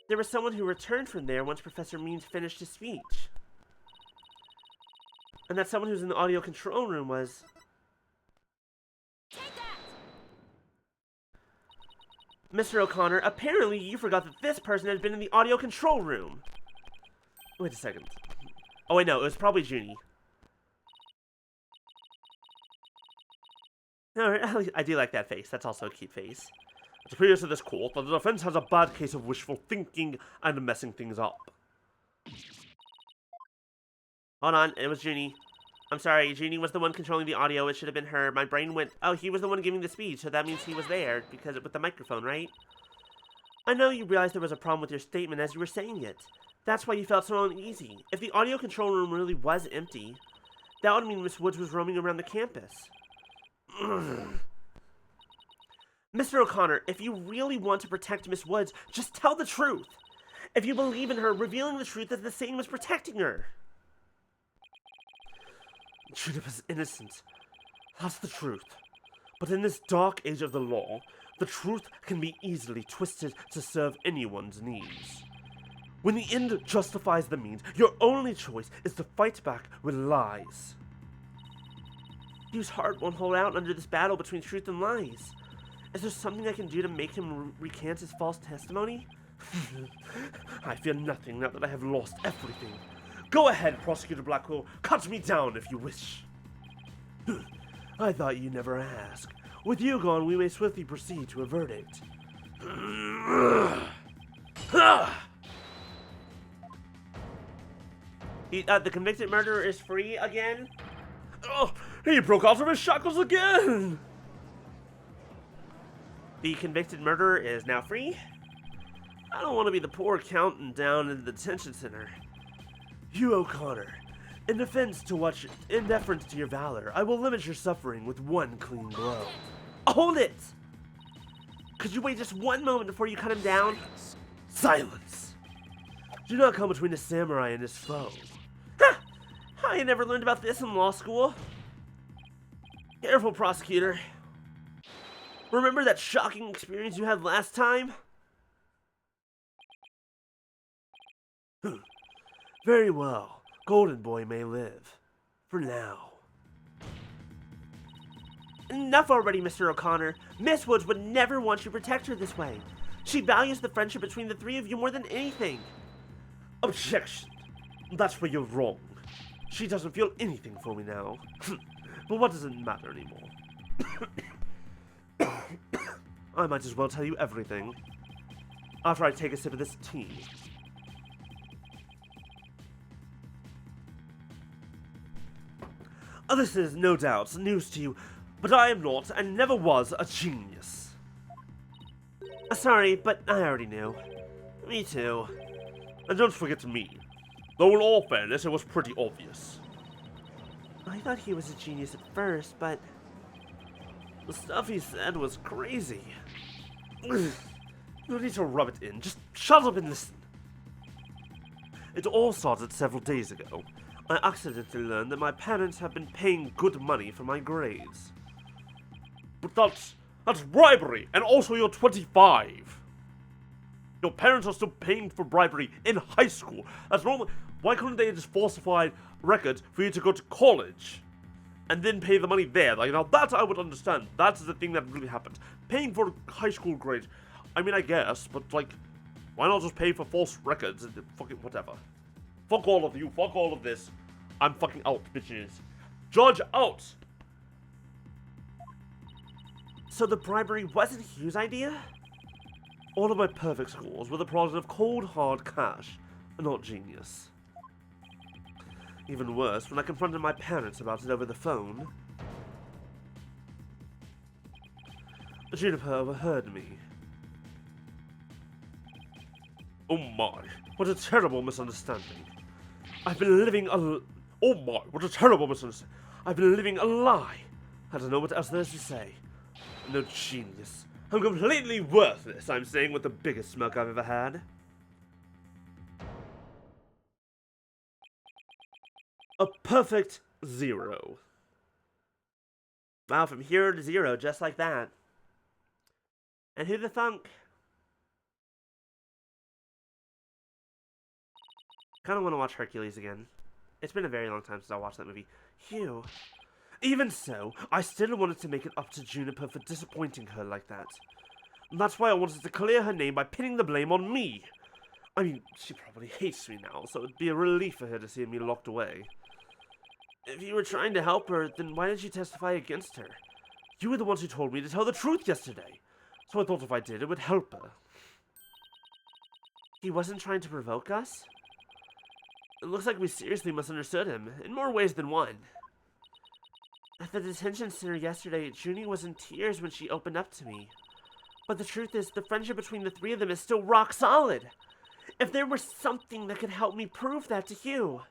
There was someone who returned from there once Professor Means finished his speech. And that someone who was in the audio control room was... Mr. O'Connor, apparently you forgot that this person had been in the audio control room. Wait a second. Oh wait, no, it was probably Junie. No, I do like that face. That's also a cute face. It appears to this court that the defense has a bad case of wishful thinking and messing things up. Hold on, it was Junie. I'm sorry, Junie was the one controlling the audio. It should have been her. My brain went, oh, he was the one giving the speech, so that means he was there because with the microphone, right? I know you realized there was a problem with your statement as you were saying it. That's why you felt so uneasy. If the audio control room really was empty, that would mean Miss Woods was roaming around the campus. Mr. O'Connor, if you really want to protect Miss Woods, just tell the truth. If you believe in her, revealing the truth is the same as protecting her. Juniper's innocent. That's the truth. But in this dark age of the law, the truth can be easily twisted to serve anyone's needs. When the end justifies the means, your only choice is to fight back with lies. Hugh's heart won't hold out under this battle between truth and lies. Is there something I can do to make him recant his false testimony? I fear nothing now that I have lost everything. Go ahead, Prosecutor Blackwell. Cut me down if you wish. I thought you never asked. With you gone, we may swiftly proceed to a verdict. The convicted murderer is free again? Oh, he broke out of his shackles again! The convicted murderer is now free? I don't want to be the poor accountant down in the detention center. Hugh O'Connor, in deference to your valor, I will limit your suffering with one clean blow. Hold it! Could you wait just one moment before you cut him down? Silence! Do not come between a samurai and his foe. Ha! I never learned about this in law school. Careful, prosecutor. Remember that shocking experience you had last time? Very well. Golden Boy may live. For now. Enough already, Mr. O'Connor. Miss Woods would never want you to protect her this way. She values the friendship between the three of you more than anything. Objection. That's where you're wrong. She doesn't feel anything for me now. But what does it matter anymore? I might as well tell you everything. After I take a sip of this tea. This is, no doubt, news to you, but I am not, and never was, a genius. Sorry, but I already knew. Me too. And don't forget me. Though in all fairness, it was pretty obvious. I thought he was a genius at first, but the stuff he said was crazy. No need to rub it in, just shut up and listen. It all started several days ago. I accidentally learned that my parents have been paying good money for my grades. But that's bribery, and also you're 25. Your parents are still paying for bribery in high school. That's normal. Why couldn't they just falsify records for you to go to college? And then pay the money there? Like, now that I would understand. That's the thing that really happened. Paying for high school grades. I mean, I guess, but like, why not just pay for false records and fucking whatever? Fuck all of you, fuck all of this. I'm fucking out, bitches. Judge out! So the bribery wasn't Hugh's idea? All of my perfect scores were the product of cold, hard cash, not genius. Even worse, when I confronted my parents about it over the phone, Juniper overheard me. Oh my, what a terrible misunderstanding. I've been living a... Oh my, what a terrible misunderstanding. I've been living a lie. I don't know what else there is to say. No genius. I'm completely worthless, I'm saying with the biggest smirk I've ever had. A perfect 0. Wow, from hero to 0, just like that. And who the thunk? Kind of want to watch Hercules again. It's been a very long time since I watched that movie. Phew. Even so, I still wanted to make it up to Juniper for disappointing her like that. That's why I wanted to clear her name by pinning the blame on me. I mean, she probably hates me now, so it'd be a relief for her to see me locked away. If you were trying to help her, then why did you testify against her? You were the ones who told me to tell the truth yesterday, so I thought if I did, it would help her. He wasn't trying to provoke us? It looks like we seriously misunderstood him, in more ways than one. At the detention center yesterday, Junie was in tears when she opened up to me. But the truth is, the friendship between the three of them is still rock solid. If there were something that could help me prove that to you.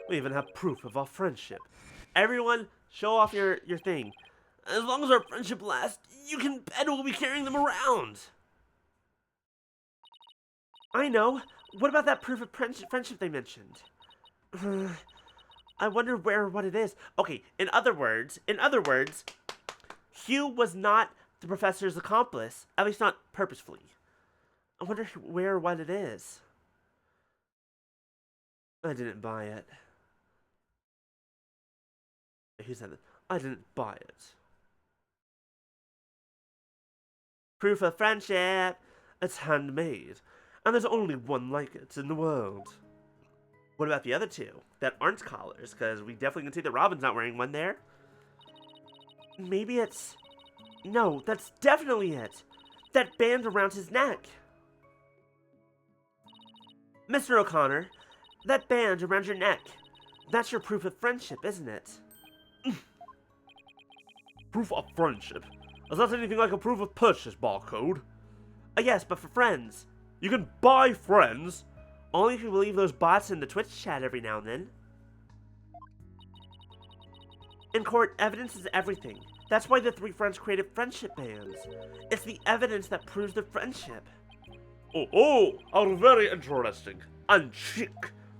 We even have proof of our friendship. Everyone, show off your thing. As long as our friendship lasts, you can bet we'll be carrying them around. I know. What about that proof of friendship they mentioned? I wonder where or what it is. Okay, in other words, Hugh was not the professor's accomplice, at least not purposefully. I wonder where or what it is. I didn't buy it. Who said that? I didn't buy it. Proof of friendship. It's handmade, and there's only one like it in the world. What about the other two that aren't collars? Because we definitely can see that Robin's not wearing one there. Maybe it's... No, that's definitely it. That band around his neck. Mr. O'Connor, that band around your neck. That's your proof of friendship, isn't it? Proof of friendship? Is that anything like a proof of purchase barcode? Yes, but for friends. You can buy friends? Only if you believe those bots in the Twitch chat every now and then. In court, evidence is everything. That's why the three friends created friendship bands. It's the evidence that proves their friendship. Oh, how very interesting. And chic.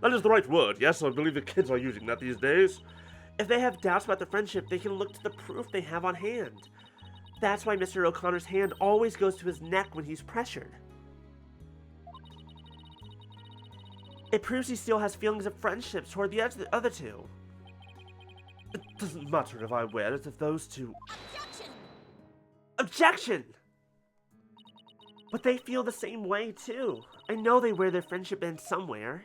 That is the right word, yes? I believe the kids are using that these days. If they have doubts about their friendship, they can look to the proof they have on hand. That's why Mr. O'Connor's hand always goes to his neck when he's pressured. It proves he still has feelings of friendship toward the other two. It doesn't matter if I wear it if those two... Objection! Objection! But they feel the same way, too. I know they wear their friendship band somewhere.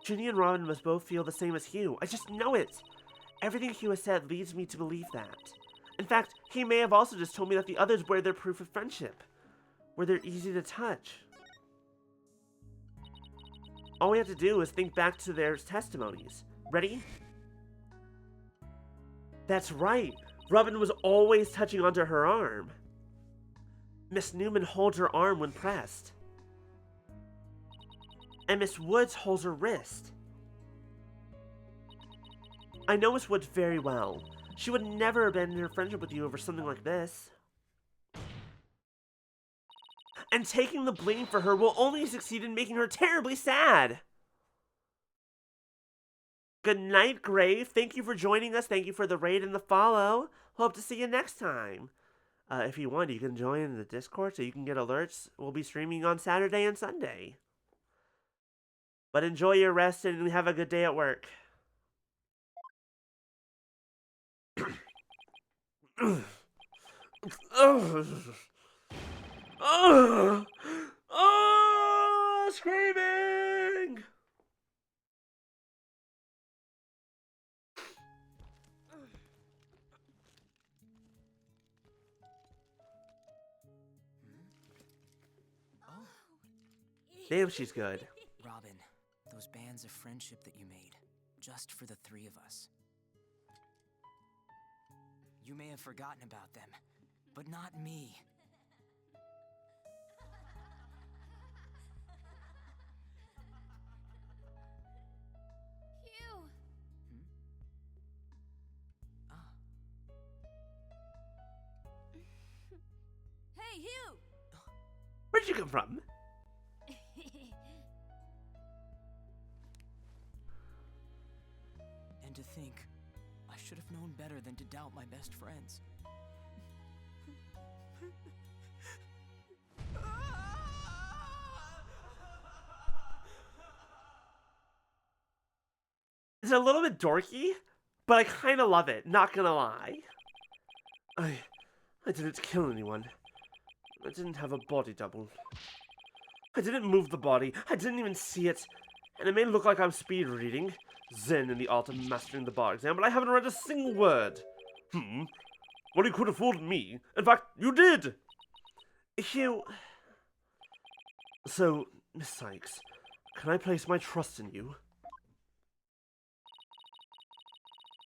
Ginny and Robin must both feel the same as Hugh. I just know it. Everything Hugh has said leads me to believe that. In fact, he may have also just told me that the others wear their proof of friendship, where they're easy to touch. All we have to do is think back to their testimonies. Ready? That's right. Robin was always touching onto her arm. Miss Newman holds her arm when pressed. And Miss Woods holds her wrist. I know Miss Woods very well. She would never abandon her friendship with you over something like this. And taking the blame for her will only succeed in making her terribly sad. Good night, Grave. Thank you for joining us. Thank you for the raid and the follow. Hope to see you next time. If you want, you can join the Discord so you can get alerts. We'll be streaming on Saturday and Sunday. But enjoy your rest and have a good day at work. Screaming! Damn, she's good. Robin, those bands of friendship that you made, just for the three of us. You may have forgotten about them, but not me. Hugh! Ah, Hey, Hugh! Where'd you come from? to think. I should have known better than to doubt my best friends. It's a little bit dorky, but I kind of love it, not gonna lie. I didn't kill anyone. I didn't have a body double. I didn't move the body. I didn't even see it. And it may look like I'm speed reading Zen in the art of mastering the bar exam, but I haven't read a single word. Well, you could have fooled me. In fact, you did. Hugh... So, Miss Sykes, can I place my trust in you?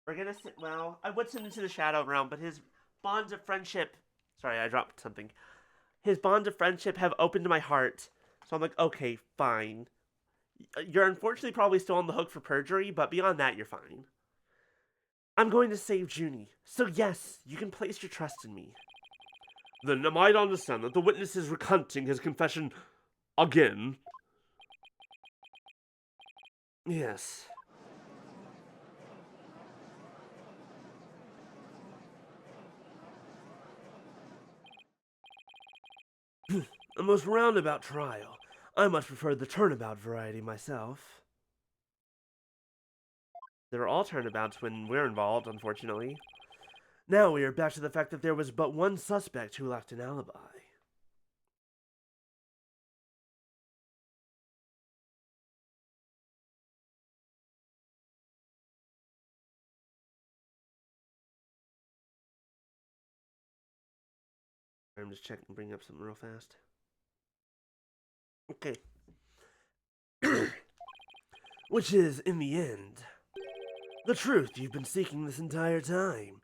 We're gonna sit, well, I would send him to the Shadow Realm, but his bonds of friendship... Sorry, I dropped something. His bonds of friendship have opened my heart. So I'm like, okay, fine. You're unfortunately probably still on the hook for perjury, but beyond that, you're fine. I'm going to save Junie. So yes, you can place your trust in me. Then am I to understand that the witness is recanting his confession again? Yes. A most roundabout trial. I much prefer the turnabout variety myself. There are all turnabouts when we're involved, unfortunately. Now we are back to the fact that there was but one suspect who lacked an alibi. I'm just checking, bring up something real fast. Okay. Which is, in the end, the truth you've been seeking this entire time.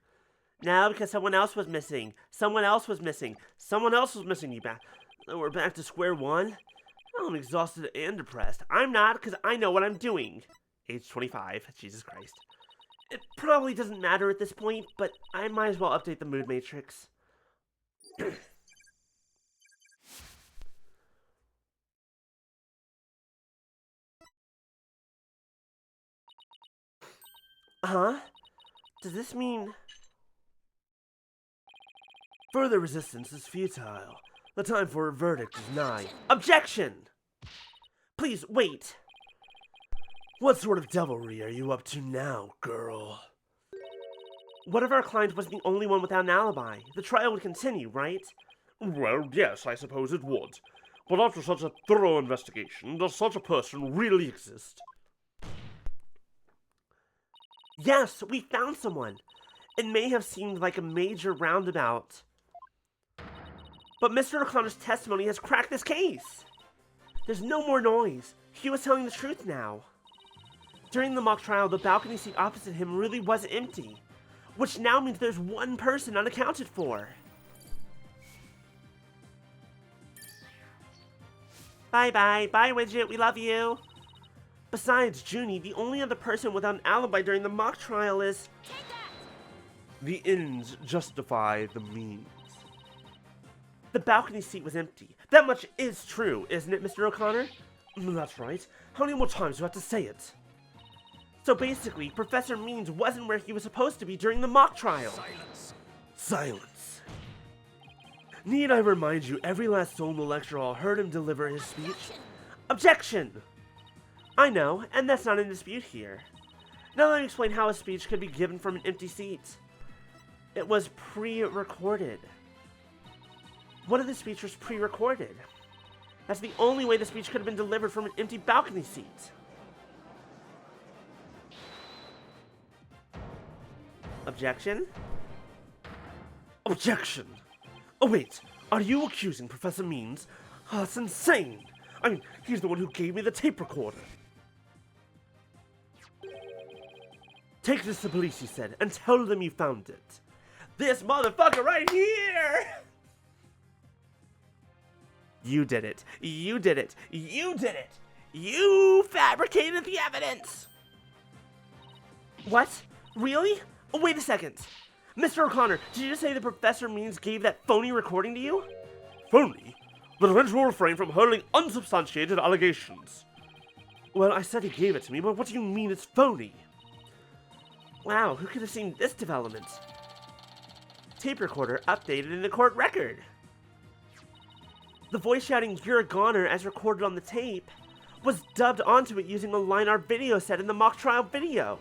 No, because someone else was missing. Someone else was missing. Someone else was missing, you back. We're back to square one? I'm exhausted and depressed. I'm not, because I know what I'm doing. Age 25. Jesus Christ. It probably doesn't matter at this point, but I might as well update the mood matrix. Huh? Does this mean... Further resistance is futile. The time for a verdict is nigh. Objection! Please, wait. What sort of devilry are you up to now, girl? What if our client was the only one without an alibi? The trial would continue, right? Well, yes, I suppose it would. But after such a thorough investigation, does such a person really exist? Yes, we found someone. It may have seemed like a major roundabout, but Mr. O'Connor's testimony has cracked this case. There's no more noise. Hugh is telling the truth now. During the mock trial, the balcony seat opposite him really was empty, which now means there's one person unaccounted for. Bye-bye. Bye, Widget. We love you. Besides Junie, the only other person without an alibi during the mock trial is... The ends justify the means. The balcony seat was empty. That much is true, isn't it, Mr. O'Connor? That's right. How many more times do I have to say it? So basically, Professor Means wasn't where he was supposed to be during the mock trial. Silence. Silence. Need I remind you, every last soul in the lecture hall heard him deliver his speech? Objection! I know, and that's not in dispute here. Now let me explain how a speech could be given from an empty seat. It was pre-recorded. What if the speech was pre-recorded? That's the only way the speech could have been delivered from an empty balcony seat. Objection? Objection! Oh wait, are you accusing Professor Means? That's insane! I mean, he's the one who gave me the tape recorder. Take this to police, he said, and tell them you found it. This motherfucker right here! You did it. You did it. You did it. You fabricated the evidence. What? Really? Oh, wait a second. Mr. O'Connor, did you just say the Professor Means gave that phony recording to you? Phony? The defense will refrain from hurling unsubstantiated allegations. Well, I said he gave it to me, but what do you mean it's phony? Wow, who could have seen this development? Tape recorder updated in the court record. The voice shouting, "You're a goner," as recorded on the tape, was dubbed onto it using the line art video set in the mock trial video.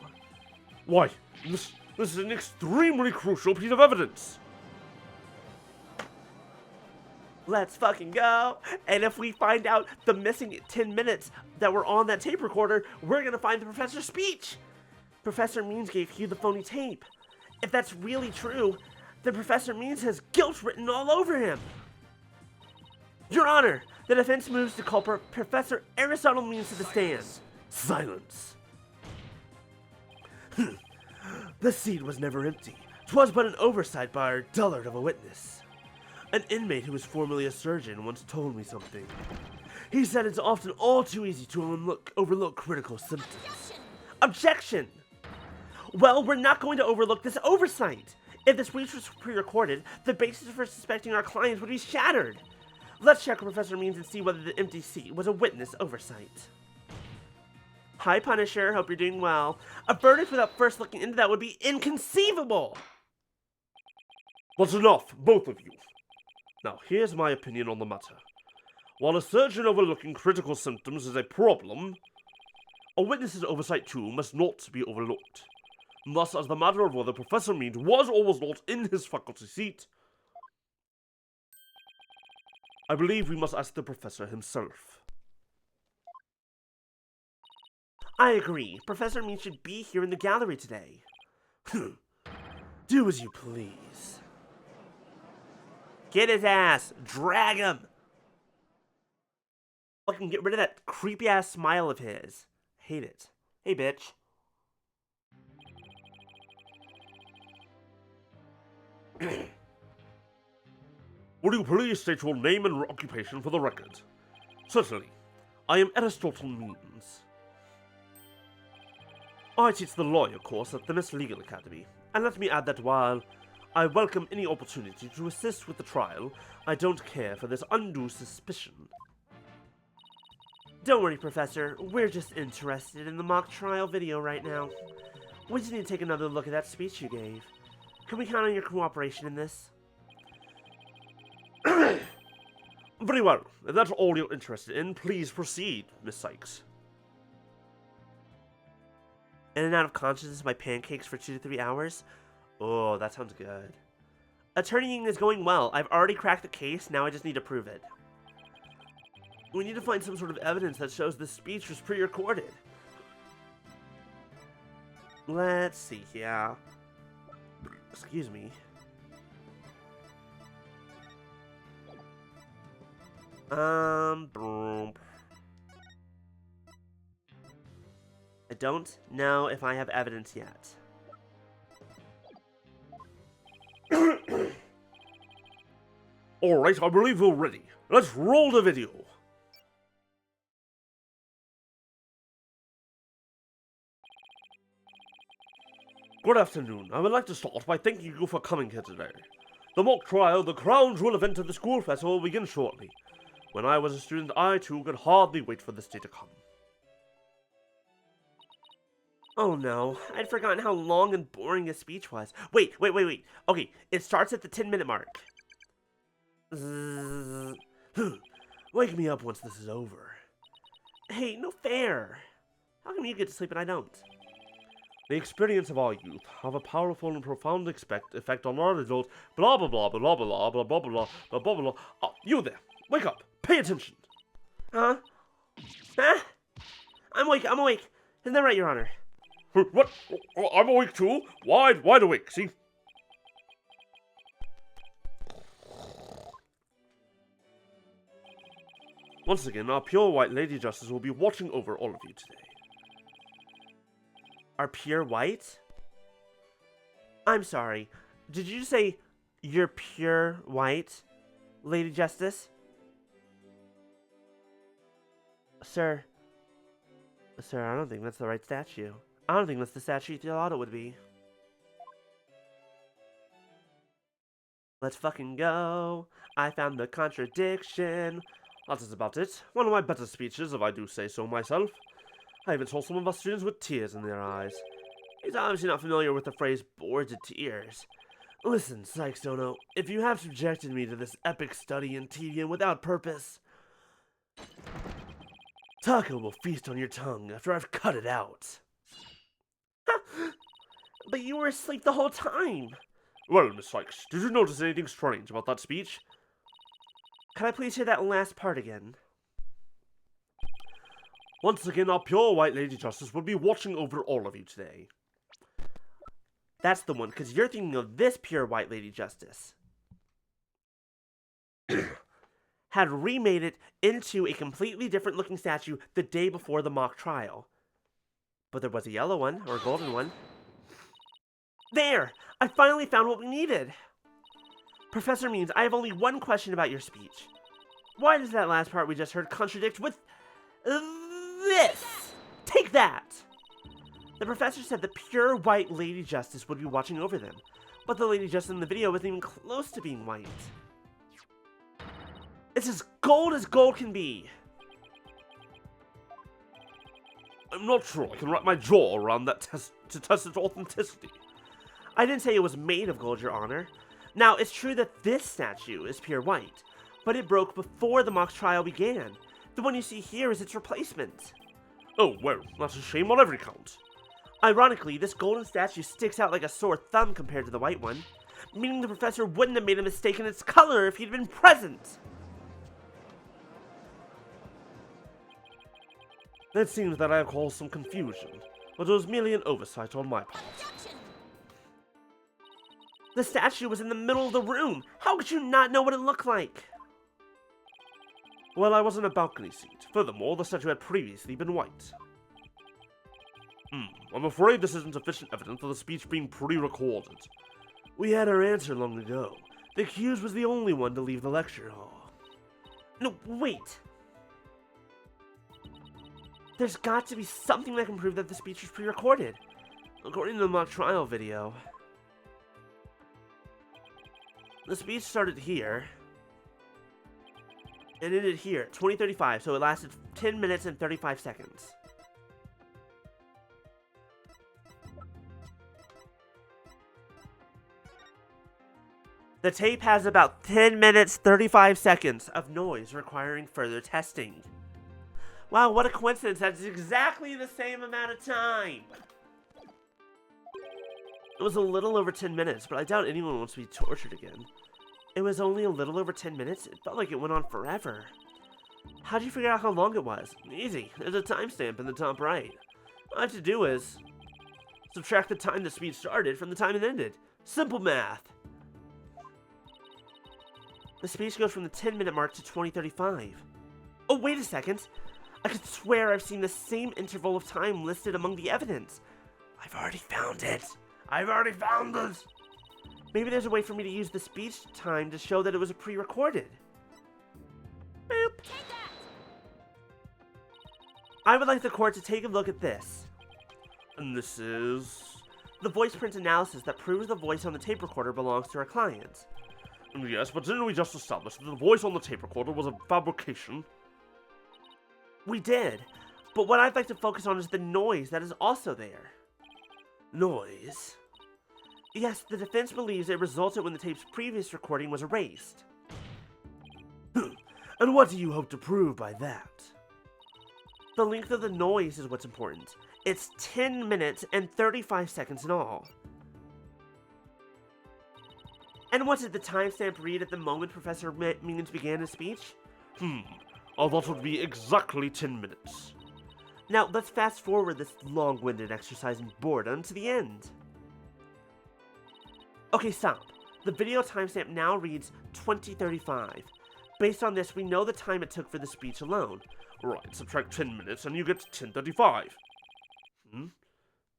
Why, this is an extremely crucial piece of evidence. Let's fucking go. And if we find out the missing 10 minutes that were on that tape recorder, we're gonna find the professor's speech. Professor Means gave Hugh the phony tape. If that's really true, then Professor Means has guilt written all over him. Your Honor, the defense moves to call Professor Aristotle Means to the stand. Silence. The seat was never empty. 'Twas but an oversight by our dullard of a witness. An inmate who was formerly a surgeon once told me something. He said it's often all too easy to overlook critical symptoms. Objection! Well, we're not going to overlook this oversight. If the speech was pre-recorded, the basis for suspecting our clients would be shattered. Let's check with Professor Means and see whether the empty seat was a witness oversight. Hi, Punisher. Hope you're doing well. A verdict without first looking into that would be inconceivable. That's enough, both of you. Now, here's my opinion on the matter. While a surgeon overlooking critical symptoms is a problem, a witness's oversight too must not be overlooked. Thus, as the matter of whether Professor Mead was or was not in his faculty seat, I believe we must ask the professor himself. I agree. Professor Mead should be here in the gallery today. Do as you please. Get his ass! Drag him! Fucking get rid of that creepy ass smile of his. Hate it. Hey, bitch. Would you please state your name and occupation for the record? Certainly. I am Aristotle Means. I teach the lawyer course at the Miss Legal Academy, and let me add that while I welcome any opportunity to assist with the trial, I don't care for this undue suspicion. Don't worry, Professor. We're just interested in the mock trial video right now. We just need to take another look at that speech you gave. Can we count on your cooperation in this? Very well. If that's all you're interested in, please proceed, Miss Sykes. In and out of consciousness by pancakes for 2 to 3 hours? Oh, that sounds good. Attorneying is going well. I've already cracked the case, now I just need to prove it. We need to find some sort of evidence that shows this speech was pre-recorded. Let's see here. Excuse me. Boom. I don't know if I have evidence yet. Alright, I believe we're ready. Let's roll the video. Good afternoon. I would like to start by thanking you for coming here today. The mock trial, the crown jewel event of the school festival, will begin shortly. When I was a student, I too could hardly wait for this day to come. Oh no, I'd forgotten how long and boring his speech was. Wait. Okay, it starts at the 10-minute mark. Zzz. Wake me up once this is over. Hey, no fair. How come you get to sleep and I don't? The experience of our youth have a powerful and profound effect on our adults. Blah blah blah blah blah blah blah blah blah blah blah blah. Oh, you there! Wake up! Pay attention! Huh? Huh? I'm awake. Isn't that right, Your Honor? What? Oh, I'm awake too. Wide awake. See? Once again, our pure white Lady Justice will be watching over all of you today. Are pure white? I'm sorry. Did you say you're pure white, Lady Justice? Sir, I don't think that's the right statue. I don't think that's the statue you thought it would be. Let's fucking go. I found the contradiction. That is about it. One of my better speeches, if I do say so myself. I even saw some of our students with tears in their eyes. He's obviously not familiar with the phrase bored to tears. Listen, Sykes-Dono, if you have subjected me to this epic study in tedium without purpose, Taco will feast on your tongue after I've cut it out. But you were asleep the whole time. Well, Miss Sykes, did you notice anything strange about that speech? Can I please hear that last part again? Once again, our pure white Lady Justice will be watching over all of you today. That's the one, because you're thinking of this pure white Lady Justice. Had remade it into a completely different looking statue the day before the mock trial. But there was a yellow one, or a golden one. There! I finally found what we needed! Professor Means, I have only one question about your speech. Why does that last part we just heard contradict with this? Take that! The professor said the pure white Lady Justice would be watching over them, but the Lady Justice in the video wasn't even close to being white. It's as gold can be. I'm not sure I can wrap my jaw around that to test its authenticity. I didn't say it was made of gold, Your Honor. Now, it's true that this statue is pure white, but it broke before the mock trial began. The one you see here is its replacement. Oh, well, that's a shame on every count. Ironically, this golden statue sticks out like a sore thumb compared to the white one, meaning the professor wouldn't have made a mistake in its color if he'd been present. It seems that I have caused some confusion, but it was merely an oversight on my part. The statue was in the middle of the room. How could you not know what it looked like? Well, I was in a balcony seat. Furthermore, the statue had previously been white. I'm afraid this isn't sufficient evidence for the speech being pre-recorded. We had our answer long ago. The accused was the only one to leave the lecture hall. No, wait. There's got to be something that can prove that the speech was pre-recorded. According to the mock trial video, the speech started here and ended here, 2035, so it lasted 10 minutes and 35 seconds. The tape has about 10 minutes, 35 seconds of noise requiring further testing. Wow, what a coincidence. That's exactly the same amount of time. It was a little over 10 minutes, but I doubt anyone wants to be tortured again. It was only a little over 10 minutes? It felt like it went on forever. How'd you figure out how long it was? Easy. There's a timestamp in the top right. All I have to do is subtract the time the speech started from the time it ended. Simple math. The speech goes from the 10-minute mark to 2035. Oh, wait a second. I could swear I've seen the same interval of time listed among the evidence. I've already found it. I've already found it. Maybe there's a way for me to use the speech time to show that it was pre-recorded. Boop. I would like the court to take a look at this. And this is... the voice print analysis that proves the voice on the tape recorder belongs to our client. Yes, but didn't we just establish that the voice on the tape recorder was a fabrication? We did, but what I'd like to focus on is the noise that is also there. Noise? Yes, the defense believes it resulted when the tape's previous recording was erased. And what do you hope to prove by that? The length of the noise is what's important. It's 10 minutes and 35 seconds in all. And what did the timestamp read at the moment Professor Means began his speech? I thought it would be exactly 10 minutes. Now, let's fast forward this long-winded exercise in boredom to the end. Okay, stop. The video timestamp now reads 2035. Based on this, we know the time it took for the speech alone. Right, subtract 10 minutes and you get 10:35.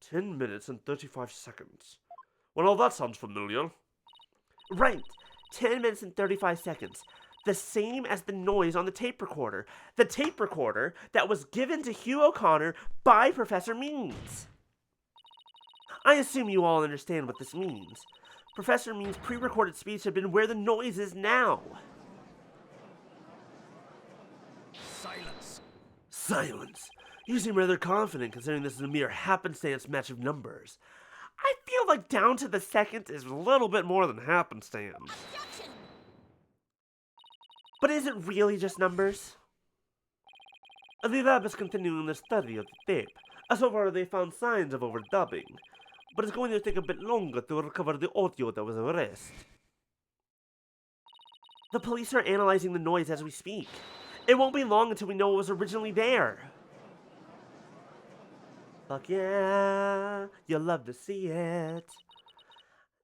10 minutes and 35 seconds. Well, that sounds familiar. Right, 10 minutes and 35 seconds. The same as the noise on the tape recorder. The tape recorder that was given to Hugh O'Connor by Professor Means. I assume you all understand what this means. Professor Means' pre-recorded speech had been where the noise is now. Silence. Silence. You seem rather confident considering this is a mere happenstance match of numbers. I feel like down to the second is a little bit more than happenstance. Objection! But is it really just numbers? The lab is continuing the study of the tape. So far they found signs of overdubbing, but it's going to take a bit longer to recover the audio that was erased. The police are analyzing the noise as we speak. It won't be long until we know what was originally there. Fuck yeah, you'll love to see it.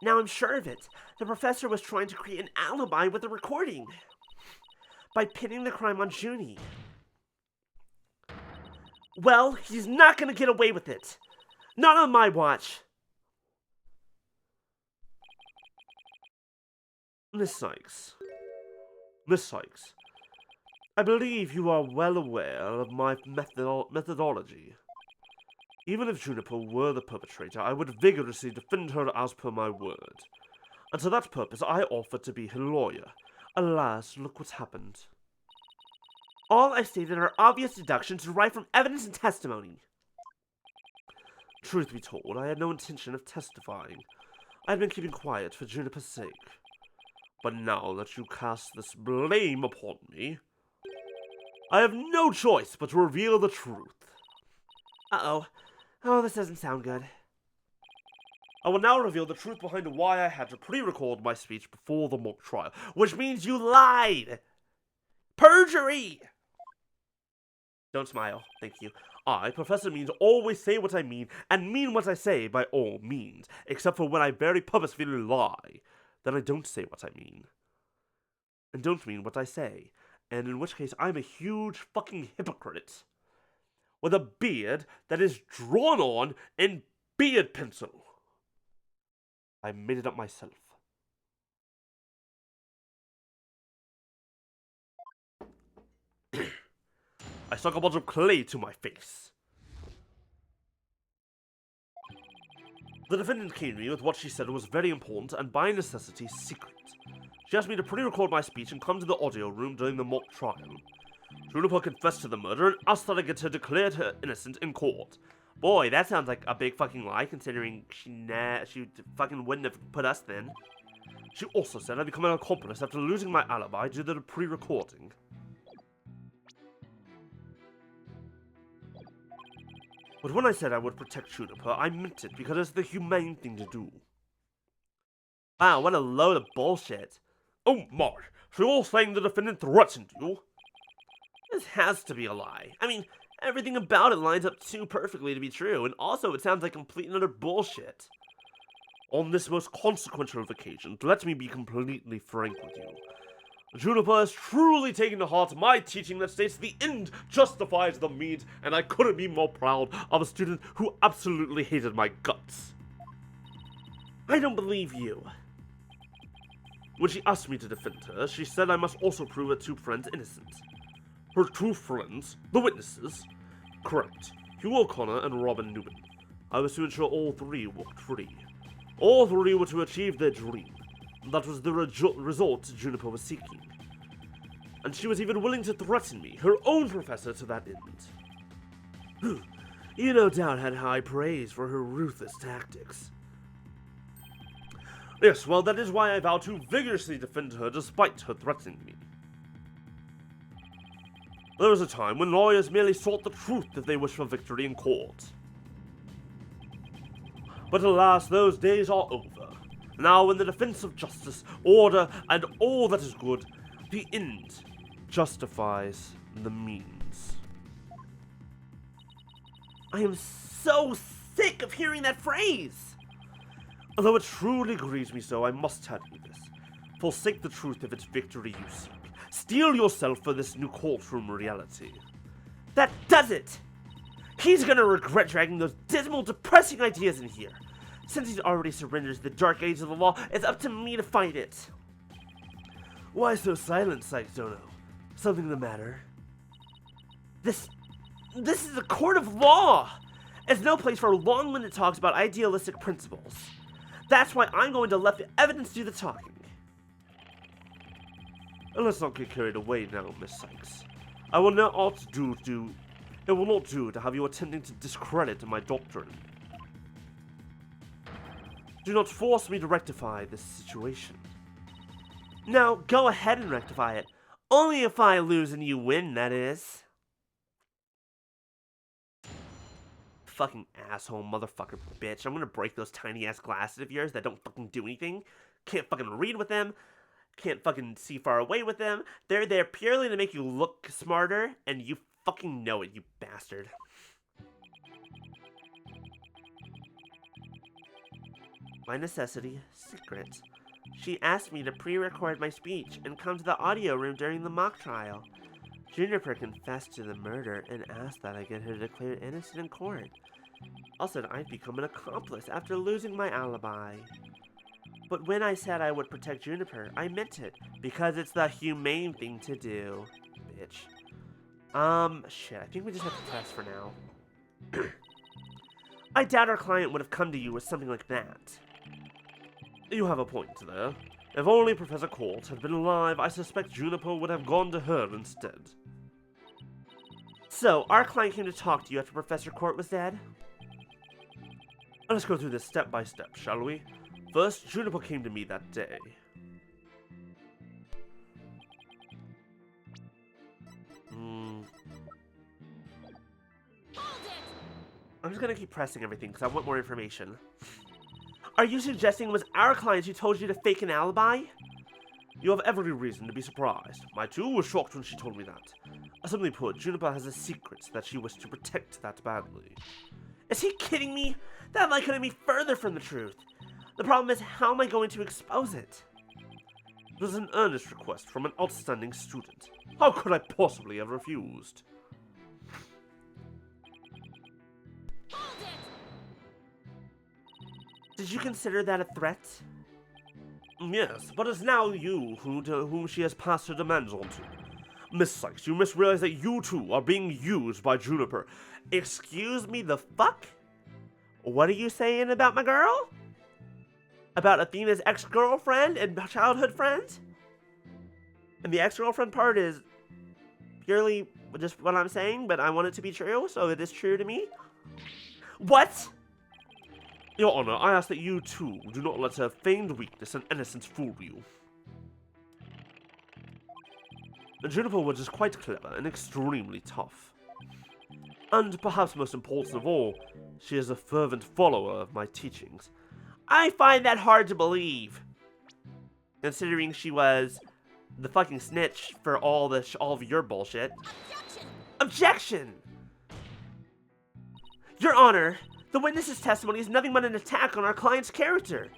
Now I'm sure of it. The professor was trying to create an alibi with the recording by pinning the crime on Junie. Well, he's not gonna get away with it. Not on my watch. Miss Sykes, I believe you are well aware of my methodology. Even if Juniper were the perpetrator, I would vigorously defend her as per my word. And to that purpose, I offered to be her lawyer. Alas, look what's happened. All I stated are obvious deductions derived from evidence and testimony. Truth be told, I had no intention of testifying. I had been keeping quiet for Juniper's sake. But now that you cast this blame upon me, I have no choice but to reveal the truth. Uh-oh. Oh, this doesn't sound good. I will now reveal the truth behind why I had to pre-record my speech before the mock trial. Which means you lied! Perjury! Don't smile, thank you. I, Professor Means, always say what I mean, and mean what I say by all means, except for when I very purposefully lie. Then I don't say what I mean. And don't mean what I say. And in which case, I'm a huge fucking hypocrite. With a beard that is drawn on in beard pencil. I made it up myself. I stuck a bunch of clay to my face. The defendant came to me with what she said was very important and by necessity secret. She asked me to pre-record my speech and come to the audio room during the mock trial. Juniper confessed to the murder and asked that I get her declared her innocent in court. Boy, that sounds like a big fucking lie, considering she fucking wouldn't have put us then. She also said I'd become an accomplice after losing my alibi due to the pre-recording. But when I said I would protect Juniper, I meant it because it's the humane thing to do. Wow, what a load of bullshit. Oh my, so you're saying the defendant threatened you? This has to be a lie. I mean, everything about it lines up too perfectly to be true, and also it sounds like complete and utter bullshit. On this most consequential of occasions, let me be completely frank with you. Juniper has truly taken to heart my teaching that states the end justifies the means, and I couldn't be more proud of a student who absolutely hated my guts. I don't believe you. When she asked me to defend her, she said I must also prove her two friends innocent. Her two friends? The witnesses? Correct. Hugh O'Connor and Robin Newman. I was to ensure all three walked free. All three were to achieve their dream. That was the result Juniper was seeking. And she was even willing to threaten me, her own professor, to that end. You no doubt had high praise for her ruthless tactics. Yes, well, that is why I vow to vigorously defend her despite her threatening me. There was a time when lawyers merely sought the truth if they wished for victory in court. But alas, those days are over. Now, in the defense of justice, order, and all that is good, the end justifies the means. I am so sick of hearing that phrase! Although it truly grieves me so, I must tell you this. Forsake the truth if it's victory you seek. Steel yourself for this new courtroom reality. That does it! He's gonna regret dragging those dismal, depressing ideas in here. Since he's already surrendered to the dark age of the law, it's up to me to fight it. Why so silent, Sykes Dono? Something the matter? This is a court of law! It's no place for long-winded talks about idealistic principles. That's why I'm going to let the evidence do the talking. Let's not get carried away now, Miss Sykes. I will not do It will not do to have you attempting to discredit my doctrine. Do not force me to rectify this situation. No, go ahead and rectify it. Only if I lose and you win, that is. Fucking asshole, motherfucker, bitch. I'm gonna break those tiny ass glasses of yours that don't fucking do anything. Can't fucking read with them. Can't fucking see far away with them. They're there purely to make you look smarter, and you fucking know it, you bastard. My necessity, secret. She asked me to pre-record my speech and come to the audio room during the mock trial. Juniper confessed to the murder and asked that I get her declared innocent in court. Also, I'd become an accomplice after losing my alibi. But when I said I would protect Juniper, I meant it, because it's the humane thing to do, bitch. Shit, I think we just have to test for now. I doubt our client would have come to you with something like that. You have a point there. If only Professor Courte had been alive, I suspect Juniper would have gone to her instead. So, our client came to talk to you after Professor Courte was dead? Let's go through this step by step, shall we? First, Juniper came to me that day. I'm just gonna keep pressing everything because I want more information. Are you suggesting it was our client who told you to fake an alibi? You have every reason to be surprised. I too was shocked when she told me that. Simply put, Juniper has a secret that she wished to protect that badly. Is he kidding me? That lie couldn't be further from the truth. The problem is, how am I going to expose it? It was an earnest request from an outstanding student. How could I possibly have refused? Did you consider that a threat? Yes, but it's now you to whom she has passed her demands on to. Miss Sykes, you must realize that you too are being used by Juniper. Excuse me, the fuck? What are you saying about my girl? About Athena's ex-girlfriend and childhood friend? And the ex-girlfriend part is purely just what I'm saying, but I want it to be true, so it is true to me. What? Your Honor, I ask that you too do not let her feigned weakness and innocence fool you. Juniper was just quite clever and extremely tough. And perhaps most important of all, she is a fervent follower of my teachings. I find that hard to believe, considering she was the fucking snitch for all of your bullshit. Objection! Your Honor, the witness's testimony is nothing but an attack on our client's character.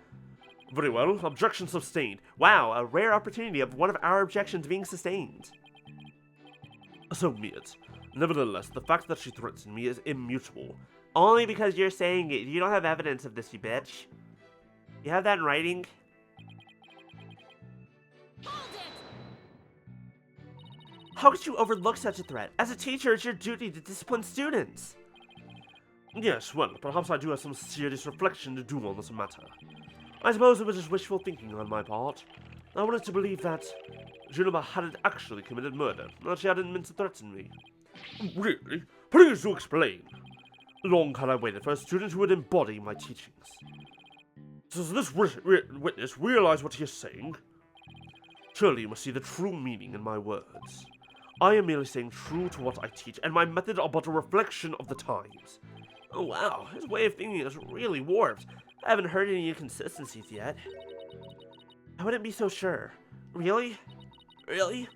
Very well, objection sustained. Wow, a rare opportunity of one of our objections being sustained. So be it. Nevertheless, the fact that she threatened me is immutable. Only because you're saying it. You don't have evidence of this, you bitch. You have that in writing? How could you overlook such a threat? As a teacher, it's your duty to discipline students. Yes, well, perhaps I do have some serious reflection to do on this matter. I suppose it was just wishful thinking on my part. I wanted to believe that Juniper hadn't actually committed murder, that she hadn't meant to threaten me. Really? Please do explain. Long had I waited for a student who would embody my teachings. Does this witness realize what he is saying? Surely you must see the true meaning in my words. I am merely saying true to what I teach, and my methods are but a reflection of the times. Oh wow, his way of thinking is really warped. I haven't heard any inconsistencies yet. I wouldn't be so sure. Really? Really?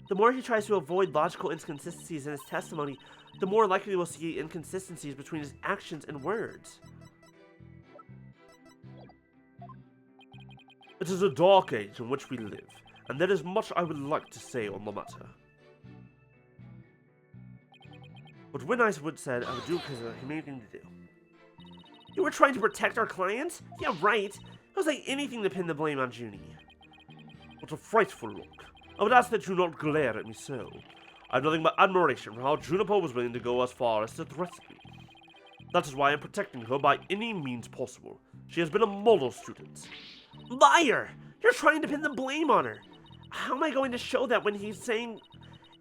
The more he tries to avoid logical inconsistencies in his testimony, the more likely we'll see inconsistencies between his actions and words. It is a dark age in which we live, and there is much I would like to say on the matter. But when I said I would do it because it had anything to do. You were trying to protect our client? Yeah, right. It was like anything to pin the blame on Junie. What a frightful look. I would ask that you not glare at me so. I have nothing but admiration for how Juniper was willing to go as far as to threaten me. That is why I am protecting her by any means possible. She has been a model student. Liar! You're trying to pin the blame on her. How am I going to show that when he's saying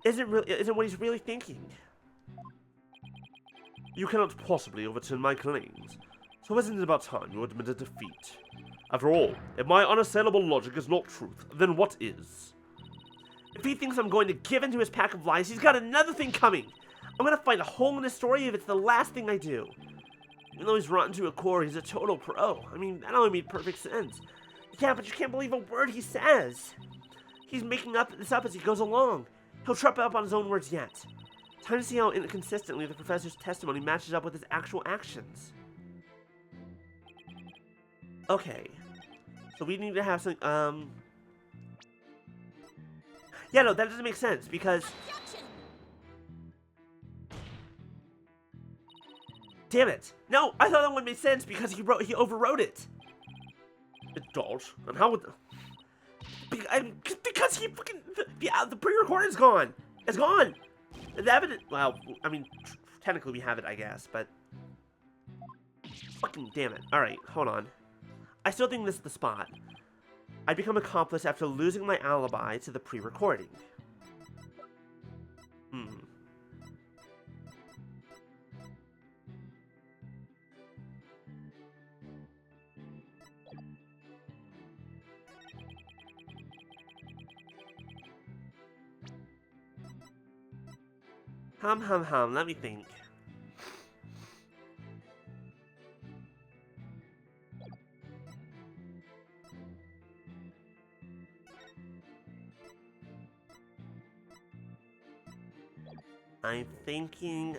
isn't what he's really thinking? You cannot possibly overturn my claims. So isn't it about time you admitted defeat? After all, if my unassailable logic is not truth, then what is? If he thinks I'm going to give in to his pack of lies, he's got another thing coming. I'm gonna find a hole in his story if it's the last thing I do. Even though he's rotten to a core, he's a total pro. I mean, that only made perfect sense. Yeah, but you can't believe a word he says. He's making this up as he goes along. He'll trip up on his own words yet. Time to see how inconsistently the professor's testimony matches up with his actual actions. Okay. So we need to have some, yeah, no, that doesn't make sense, because... Damn it! No, I thought that one made sense because he overwrote it. It does? And how would... Because he fucking... The pre-recording's gone! It's gone! The evidence... Well, I mean, technically we have it, I guess, but... Fucking damn it. Alright, hold on. I still think this is the spot. I become accomplice after losing my alibi to the pre-recording. Let me think. I'm thinking.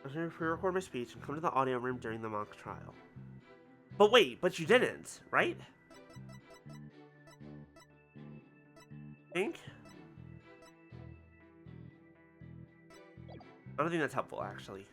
I'm going to pre-record my speech and come to the audio room during the mock trial. But wait, but you didn't, right? Think? I don't think that's helpful, actually.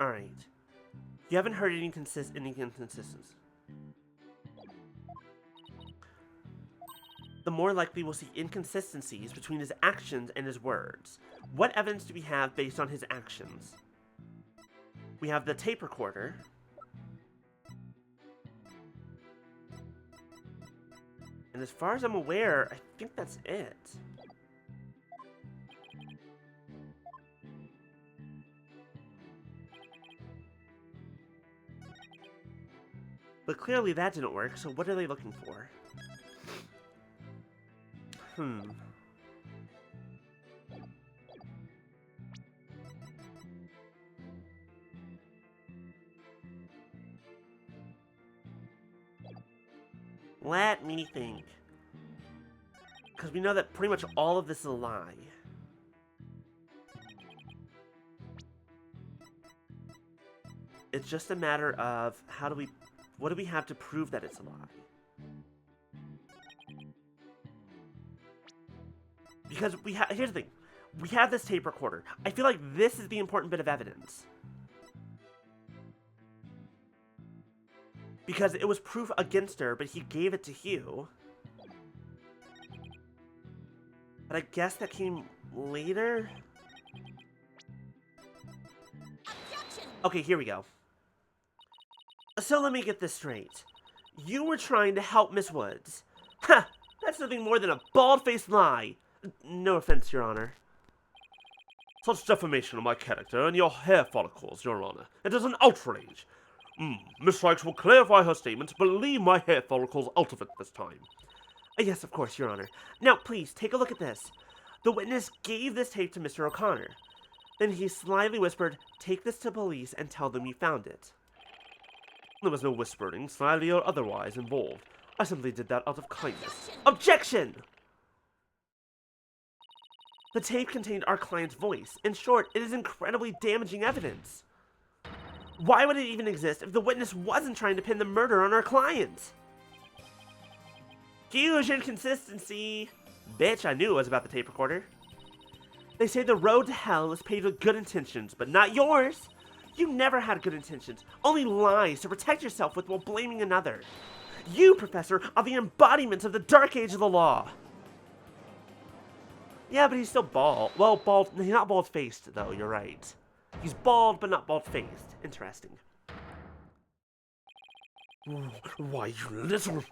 Alright. You haven't heard any inconsistencies. The more likely we'll see inconsistencies between his actions and his words. What evidence do we have based on his actions? We have the tape recorder. And as far as I'm aware, I think that's it. But clearly that didn't work, so what are they looking for? Let me think. Because we know that pretty much all of this is a lie. It's just a matter of what do we have to prove that it's a lie? Because here's the thing. We have this tape recorder. I feel like this is the important bit of evidence. Because it was proof against her, but he gave it to Hugh. But I guess that came later? Okay, here we go. So let me get this straight. You were trying to help Miss Woods. Ha! That's nothing more than a bald-faced lie. No offense, Your Honor. Such defamation of my character and your hair follicles, Your Honor. It is an outrage. Miss Sykes will clarify her statements, but leave my hair follicles out of it this time. Yes, of course, Your Honor. Now, please, take a look at this. The witness gave this tape to Mr. O'Connor. Then he slyly whispered, "Take this to police and tell them you found it." There was no whispering, slyly or otherwise, involved. I simply did that out of kindness. Objection! The tape contained our client's voice. In short, it is incredibly damaging evidence. Why would it even exist if the witness wasn't trying to pin the murder on our client? Huge inconsistency. Bitch, I knew it was about the tape recorder. They say the road to hell is paved with good intentions, but not yours. You never had good intentions, only lies to protect yourself with while blaming another. You, Professor, are the embodiment of the dark age of the law. Yeah, but he's still bald. Well, bald. He's not bald-faced, though. You're right. He's bald, but not bald-faced. Interesting. Why, you little...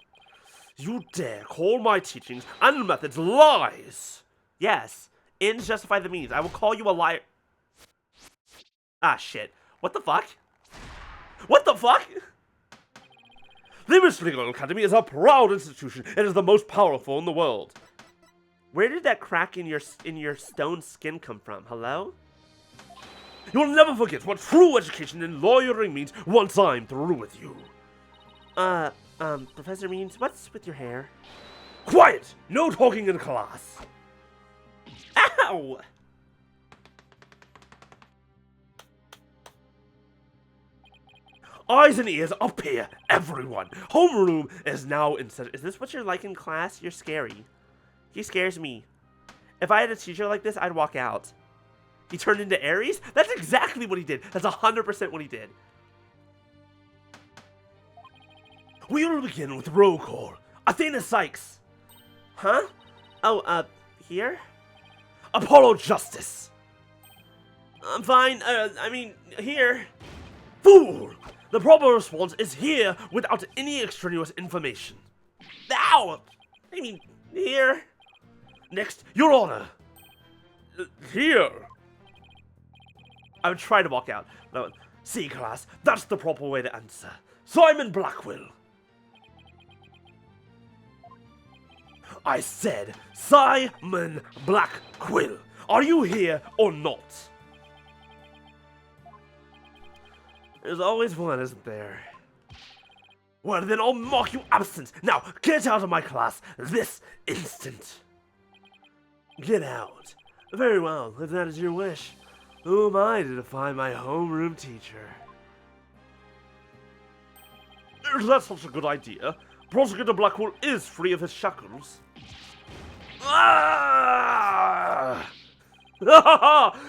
You dare call my teachings and methods lies! Yes, ends justify the means. I will call you a liar. Ah, shit. What the fuck? What the fuck? The Miss Legal Academy is a proud institution. It is the most powerful in the world. Where did that crack in your stone skin come from? Hello? You'll never forget what true education in lawyering means once I'm through with you. Professor Means, what's with your hair? Quiet! No talking in class. Ow! Eyes and ears up here, everyone. Homeroom is now in session. Is this what you're like in class? You're scary. He scares me. If I had a teacher like this, I'd walk out. He turned into Aries? That's exactly what he did. That's 100% what he did. We will begin with roll call. Athena Sykes. Huh? Oh, here? Apollo Justice. I'm fine. I mean, here. Fool! The proper response is here without any extraneous information. Ow! I mean, here. Next, Your Honor. Here. I would try to walk out. No. See, class, that's the proper way to answer. Simon Blackwell. I said Simon Blackwell. Are you here or not? There's always one, isn't there? Well, then I'll mark you absent. Now, get out of my class this instant. Get out. Very well, if that is your wish. Who am I to defy my homeroom teacher? Is that such a good idea? Prosecutor Blackwell is free of his shackles. Ah!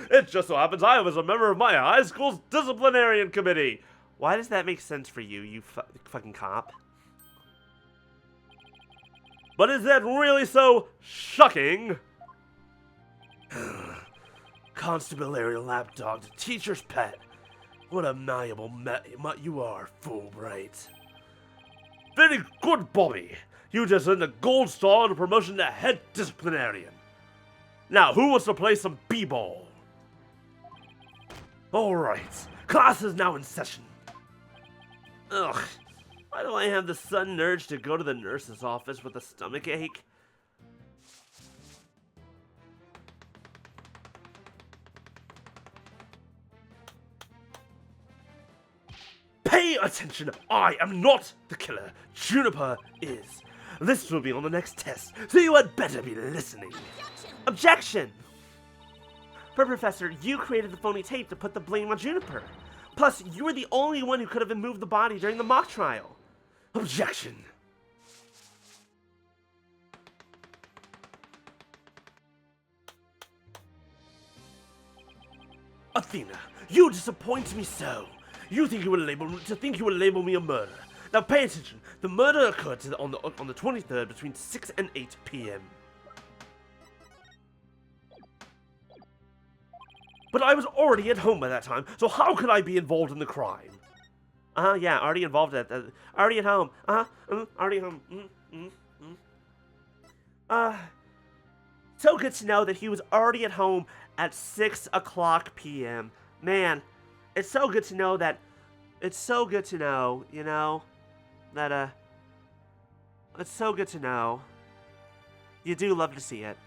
It just so happens I was a member of my high school's disciplinarian committee. Why does that make sense for you, you fucking cop? But is that really so shocking? Constable Ariel Lapdog, the teacher's pet. What a malleable mutt you are, Fulbright. Very good, Bobby. You just earned a gold star and a promotion to head disciplinarian. Now, who wants to play some b-ball? Alright, class is now in session. Ugh, why do I have the sudden urge to go to the nurse's office with a stomach ache? Pay attention, I am not the killer. Juniper is. This will be on the next test, so you had better be listening. Objection! Professor, you created the phony tape to put the blame on Juniper. Plus, you were the only one who could have moved the body during the mock trial. Objection! Athena, you disappoint me so. You think you would label me a murderer. Now pay attention. The murder occurred on the 23rd between 6 and 8 p.m. But I was already at home by that time, so how could I be involved in the crime? Yeah, already involved already at home. Already home. So good to know that he was already at home at 6 o'clock p.m. Man, it's so good to know that, it's so good to know, you know, that, it's so good to know. You do love to see it.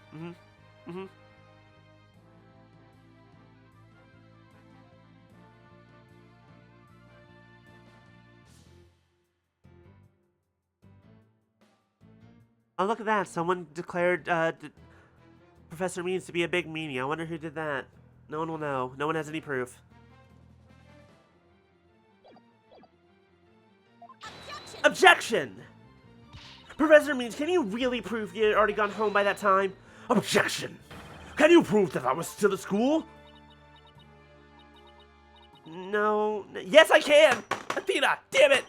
Oh, look at that. Someone declared Professor Means to be a big meanie. I wonder who did that. No one will know. No one has any proof. Objection! Professor Means, can you really prove you had already gone home by that time? Objection! Can you prove that I was still at school? No. Yes, I can! Athena, damn it!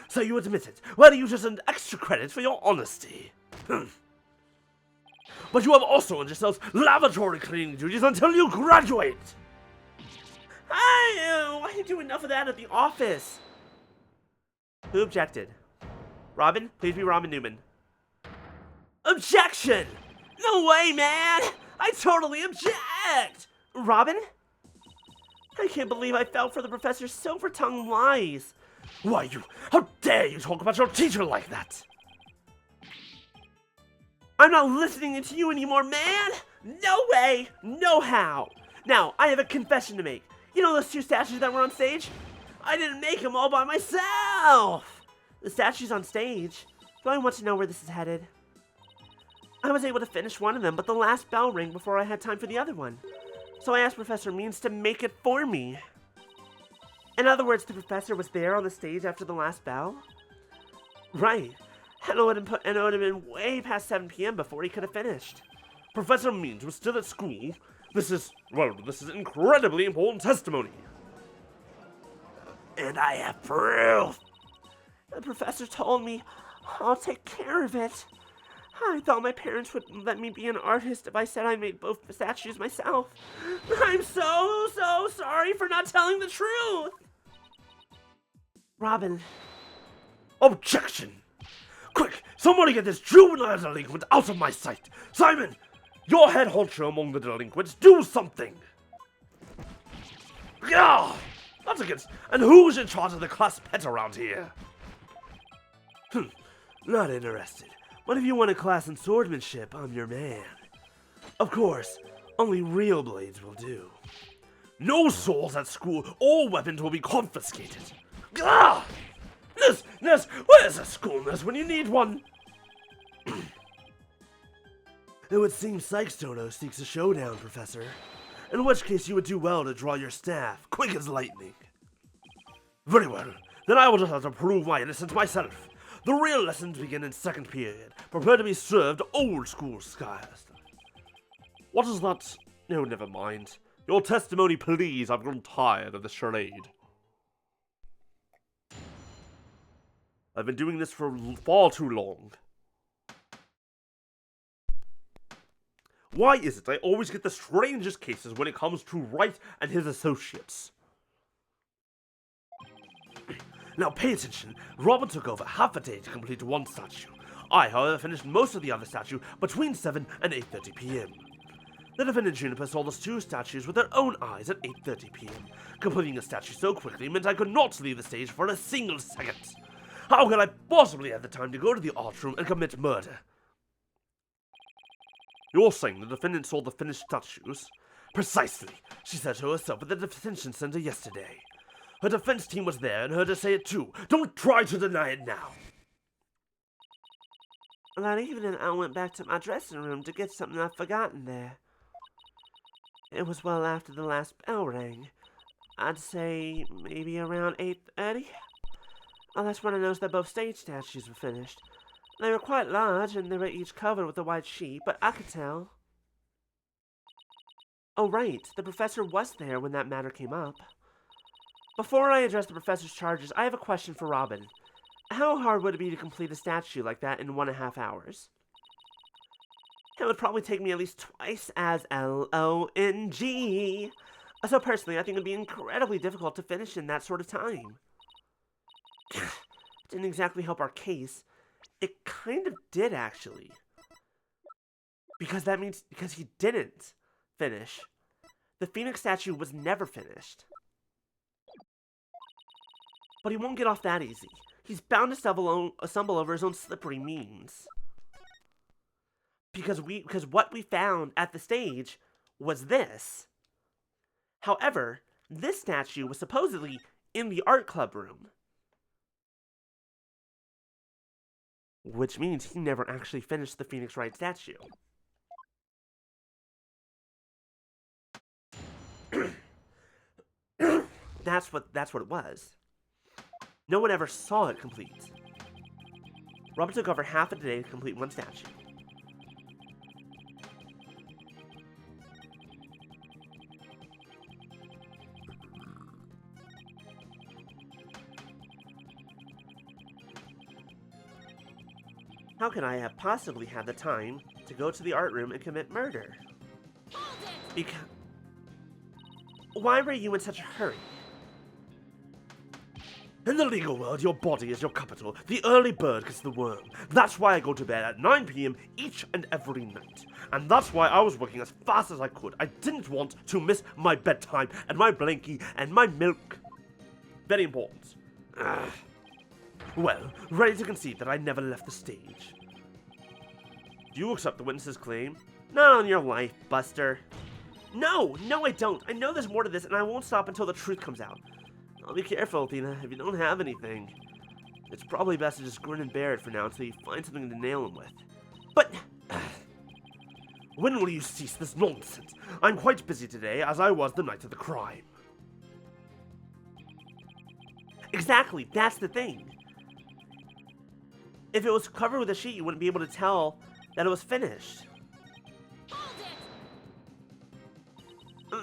So you admit it. Well, you just earned extra credit for your honesty. But you have also earned yourselves lavatory cleaning duties until you graduate! I didn't do enough of that at the office. Who objected? Robin? Please be Robin Newman. Objection! No way, man! I totally object! Robin? I can't believe I fell for the professor's silver-tongued lies. Why, how dare you talk about your teacher like that? I'm not listening to you anymore, man! No way! No how! Now, I have a confession to make. You know those two statues that were on stage? I didn't make them all by myself! The statues on stage. Do I want to know where this is headed? I was able to finish one of them, but the last bell rang before I had time for the other one. So I asked Professor Means to make it for me. In other words, the professor was there on the stage after the last bell? Right. And it would have been way past 7 p.m. before he could have finished. Professor Means was still at school. This is incredibly important testimony. And I have proof. The professor told me I'll take care of it. I thought my parents would let me be an artist if I said I made both the statues myself. I'm so sorry for not telling the truth. Robin. Objection! Quick, somebody get this juvenile delinquent out of my sight. Simon, your head honcho among the delinquents, do something. Yeah, that's against. And who's in charge of the class pet around here? Not interested. What if you want a class in swordsmanship? I'm your man. Of course, only real blades will do. No swords at school. All weapons will be confiscated. Ah! Nurse, where's a school nurse when you need one? It would seem Sykes-Dono seeks a showdown, Professor. In which case you would do well to draw your staff, quick as lightning. Very well. Then I will just have to prove my innocence myself. The real lessons begin in second period. Prepare to be served old school skies. What is that? No, never mind. Your testimony, please. I've grown tired of the charade. I've been doing this for far too long. Why is it I always get the strangest cases when it comes to Wright and his associates? Now pay attention. Robin took over half a day to complete one statue. I, however, finished most of the other statue between 7 and 8:30 p.m. The defendant Juniper saw those two statues with their own eyes at 8:30 p.m. Completing a statue so quickly meant I could not leave the stage for a single second. How could I possibly have the time to go to the art room and commit murder? You're saying the defendant saw the finished statues? Precisely. She said so herself at the detention center yesterday. Her defense team was there and heard her say it too. Don't try to deny it now. That evening, I went back to my dressing room to get something I'd forgotten there. It was well after the last bell rang. I'd say maybe around 8:30. Oh, that's when I noticed that both stage statues were finished. They were quite large, and they were each covered with a white sheet, but I could tell. Oh, right. The professor was there when that matter came up. Before I address the professor's charges, I have a question for Robin. How hard would it be to complete a statue like that in 1.5 hours? It would probably take me at least twice as long. So personally, I think it would be incredibly difficult to finish in that sort of time. Didn't exactly help our case. It kind of did, actually. Because he didn't finish. The Phoenix statue was never finished. But he won't get off that easy. He's bound to stumble over his own slippery means. Because what we found at the stage was this. However, this statue was supposedly in the art club room. Which means he never actually finished the Phoenix Wright statue. That's what it was. No one ever saw it complete. Robert took over half a day to complete one statue. How can I have possibly had the time to go to the art room and commit murder? Because... Why were you in such a hurry? In the legal world, your body is your capital. The early bird gets the worm. That's why I go to bed at 9 p.m. each and every night. And that's why I was working as fast as I could. I didn't want to miss my bedtime and my blankie and my milk. Very important. Well, ready to concede that I never left the stage. Do you accept the witness's claim? Not on your life, Buster. No, I don't. I know there's more to this, and I won't stop until the truth comes out. I'll be careful, Tina, if you don't have anything. It's probably best to just grin and bear it for now until you find something to nail him with. But... When will you cease this nonsense? I'm quite busy today, as I was the night of the crime. Exactly, that's the thing. If it was covered with a sheet, you wouldn't be able to tell that it was finished.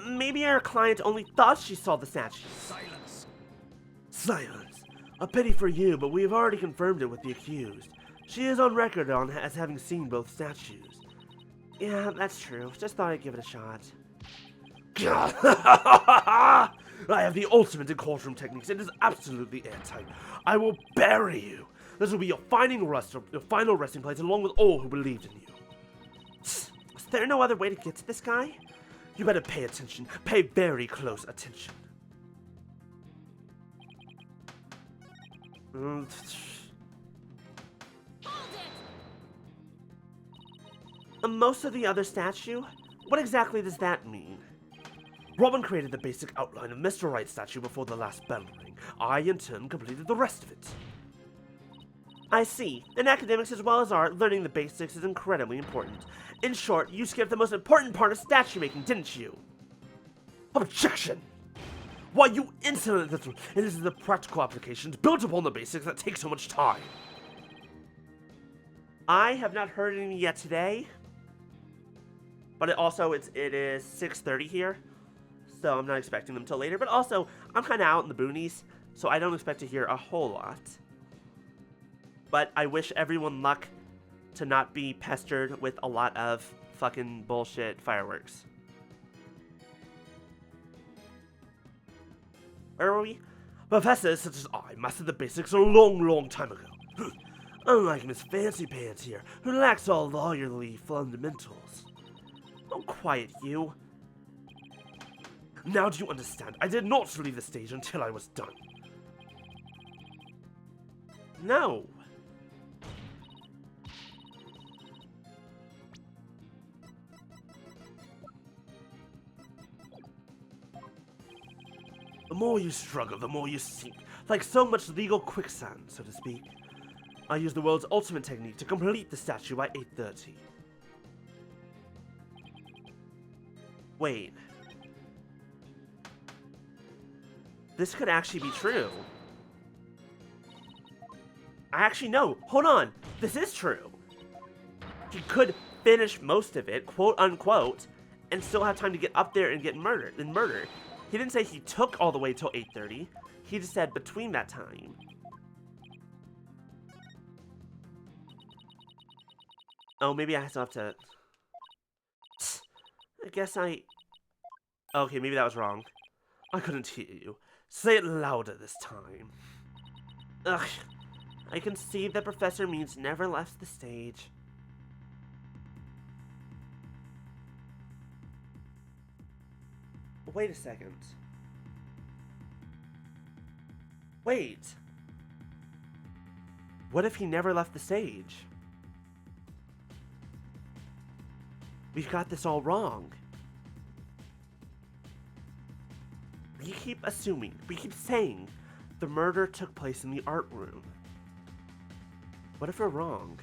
Maybe our client only thought she saw the statue. Silence. A pity for you, but we have already confirmed it with the accused. She is on record as having seen both statues. Yeah, that's true. Just thought I'd give it a shot. I have the ultimate in courtroom techniques. It is absolutely airtight. I will bury you. This will be your final resting place, along with all who believed in you. Is there no other way to get to this guy? You better pay attention. Pay very close attention. Most of the other statue? What exactly does that mean? Robin created the basic outline of Mr. Wright's statue before the last bell rang. I, in turn, completed the rest of it. I see. In academics as well as art, learning the basics is incredibly important. In short, you skipped the most important part of statue making, didn't you? Objection! Why, you insolent little... It is the practical applications built upon the basics that take so much time. I have not heard any yet today. But it is 6:30 here. So I'm not expecting them till later. But also, I'm kind of out in the boonies, so I don't expect to hear a whole lot. But I wish everyone luck to not be pestered with a lot of fucking bullshit fireworks. Where were we? Professors such as I mastered the basics a long time ago. Unlike Miss Fancy Pants here, who lacks all lawyerly fundamentals. Oh, quiet you. Now do you understand? I did not leave the stage until I was done. No. The more you struggle, the more you sink, like so much legal quicksand, so to speak. I used the world's ultimate technique to complete the statue by 8:30. Wait. This could actually be true. No, hold on. This is true. He could finish most of it, quote unquote, and still have time to get up there and get murdered. He didn't say he took all the way till 8:30. He just said between that time. Oh, maybe I still have to... I guess I... Okay, maybe that was wrong. I couldn't hear you. Say it louder this time. Ugh. I can see that Professor Means never left the stage. Wait a second. Wait. What if he never left the stage? We've got this all wrong. We keep assuming, we keep saying the murder took place in the art room. What if we're wrong?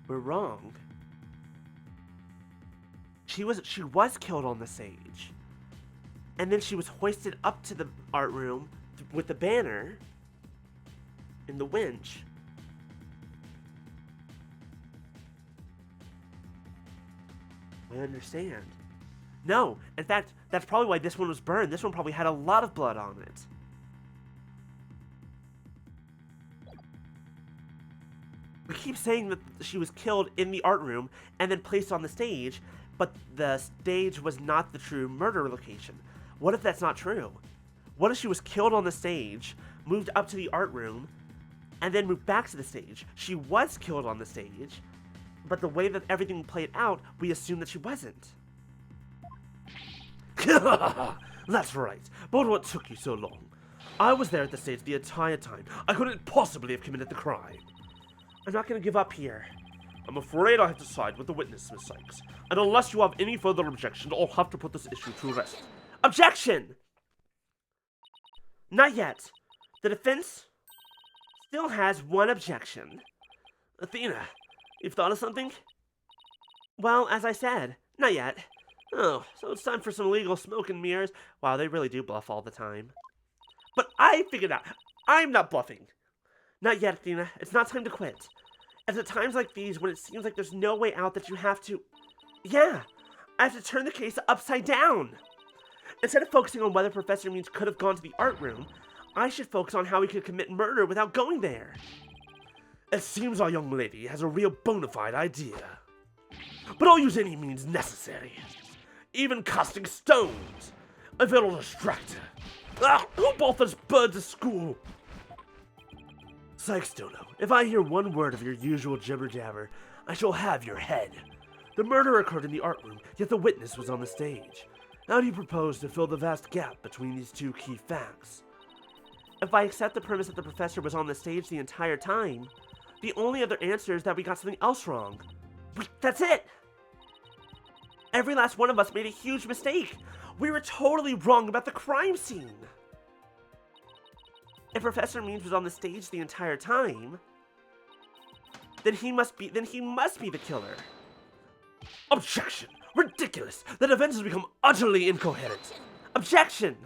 We're wrong. She was killed on the stage. And then she was hoisted up to the art room with the banner in the winch. I understand. No, in fact, that's probably why this one was burned. This one probably had a lot of blood on it. We keep saying that she was killed in the art room and then placed on the stage, but the stage was not the true murder location. What if that's not true? What if she was killed on the stage, moved up to the art room, and then moved back to the stage? She was killed on the stage, but the way that everything played out, we assume that she wasn't. That's right. But what took you so long? I was there at the stage the entire time. I couldn't possibly have committed the crime. I'm not gonna give up here. I'm afraid I have to side with the witness, Miss Sykes. And unless you have any further objections, I'll have to put this issue to rest. Objection! Not yet. The defense still has one objection. Athena, you've thought of something? Well, as I said, not yet. Oh, so it's time for some legal smoke and mirrors. Wow, they really do bluff all the time. But I figured out. I'm not bluffing. Not yet, Athena. It's not time to quit. It's at times like these when it seems like there's no way out that you have to... Yeah, I have to turn the case upside down. Instead of focusing on whether Professor Means could have gone to the art room, I should focus on how he could commit murder without going there. It seems our young lady has a real bona fide idea. But I'll use any means necessary. Even casting stones, if it'll distract her. Ah, who brought this bird to school? Sykes, Dono, if I hear one word of your usual jibber-jabber, I shall have your head. The murder occurred in the art room, yet the witness was on the stage. How do you propose to fill the vast gap between these two key facts? If I accept the premise that the professor was on the stage the entire time, the only other answer is that we got something else wrong. That's it! Every last one of us made a huge mistake. We were totally wrong about the crime scene. If Professor Means was on the stage the entire time, then he must be the killer. Objection! Ridiculous! The defense has become utterly incoherent. Objection!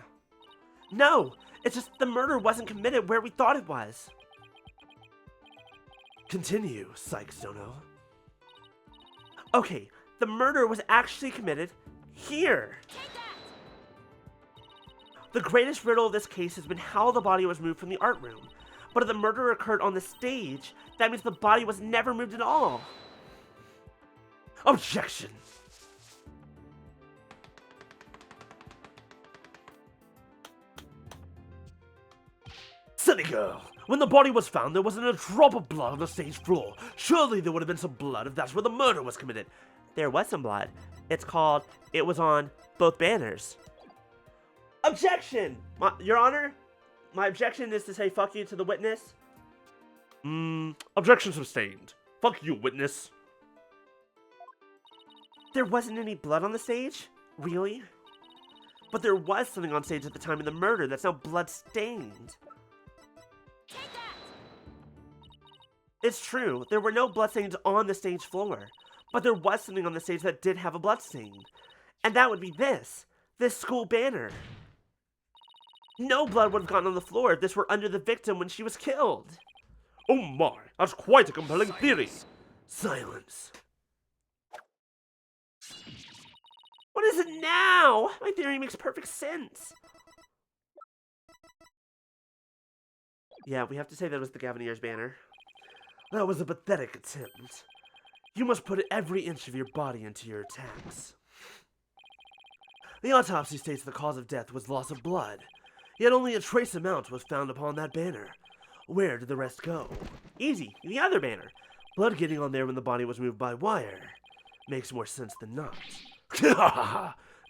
No, it's just the murder wasn't committed where we thought it was. Continue, Sykes Dono. Okay, the murder was actually committed here. The greatest riddle of this case has been how the body was moved from the art room. But if the murder occurred on the stage, that means the body was never moved at all. Objection! Silly girl! When the body was found, there wasn't a drop of blood on the stage floor. Surely there would have been some blood if that's where the murder was committed. There was some blood. It was on both banners. Objection! Your Honor, my objection is to say fuck you to the witness. Objection sustained. Fuck you, witness. There wasn't any blood on the stage? Really? But there was something on stage at the time of the murder that's now blood-stained. It's true, there were no bloodstains on the stage floor, but there was something on the stage that did have a bloodstain. And that would be this school banner. No blood would have gotten on the floor if this were under the victim when she was killed. Oh my, that's quite a compelling theory. Silence. What is it now? My theory makes perfect sense. Yeah, we have to say that was the Gaviniers banner. That was a pathetic attempt. You must put every inch of your body into your attacks. The autopsy states the cause of death was loss of blood, yet only a trace amount was found upon that banner. Where did the rest go? Easy, the other banner. Blood getting on there when the body was moved by wire. Makes more sense than not.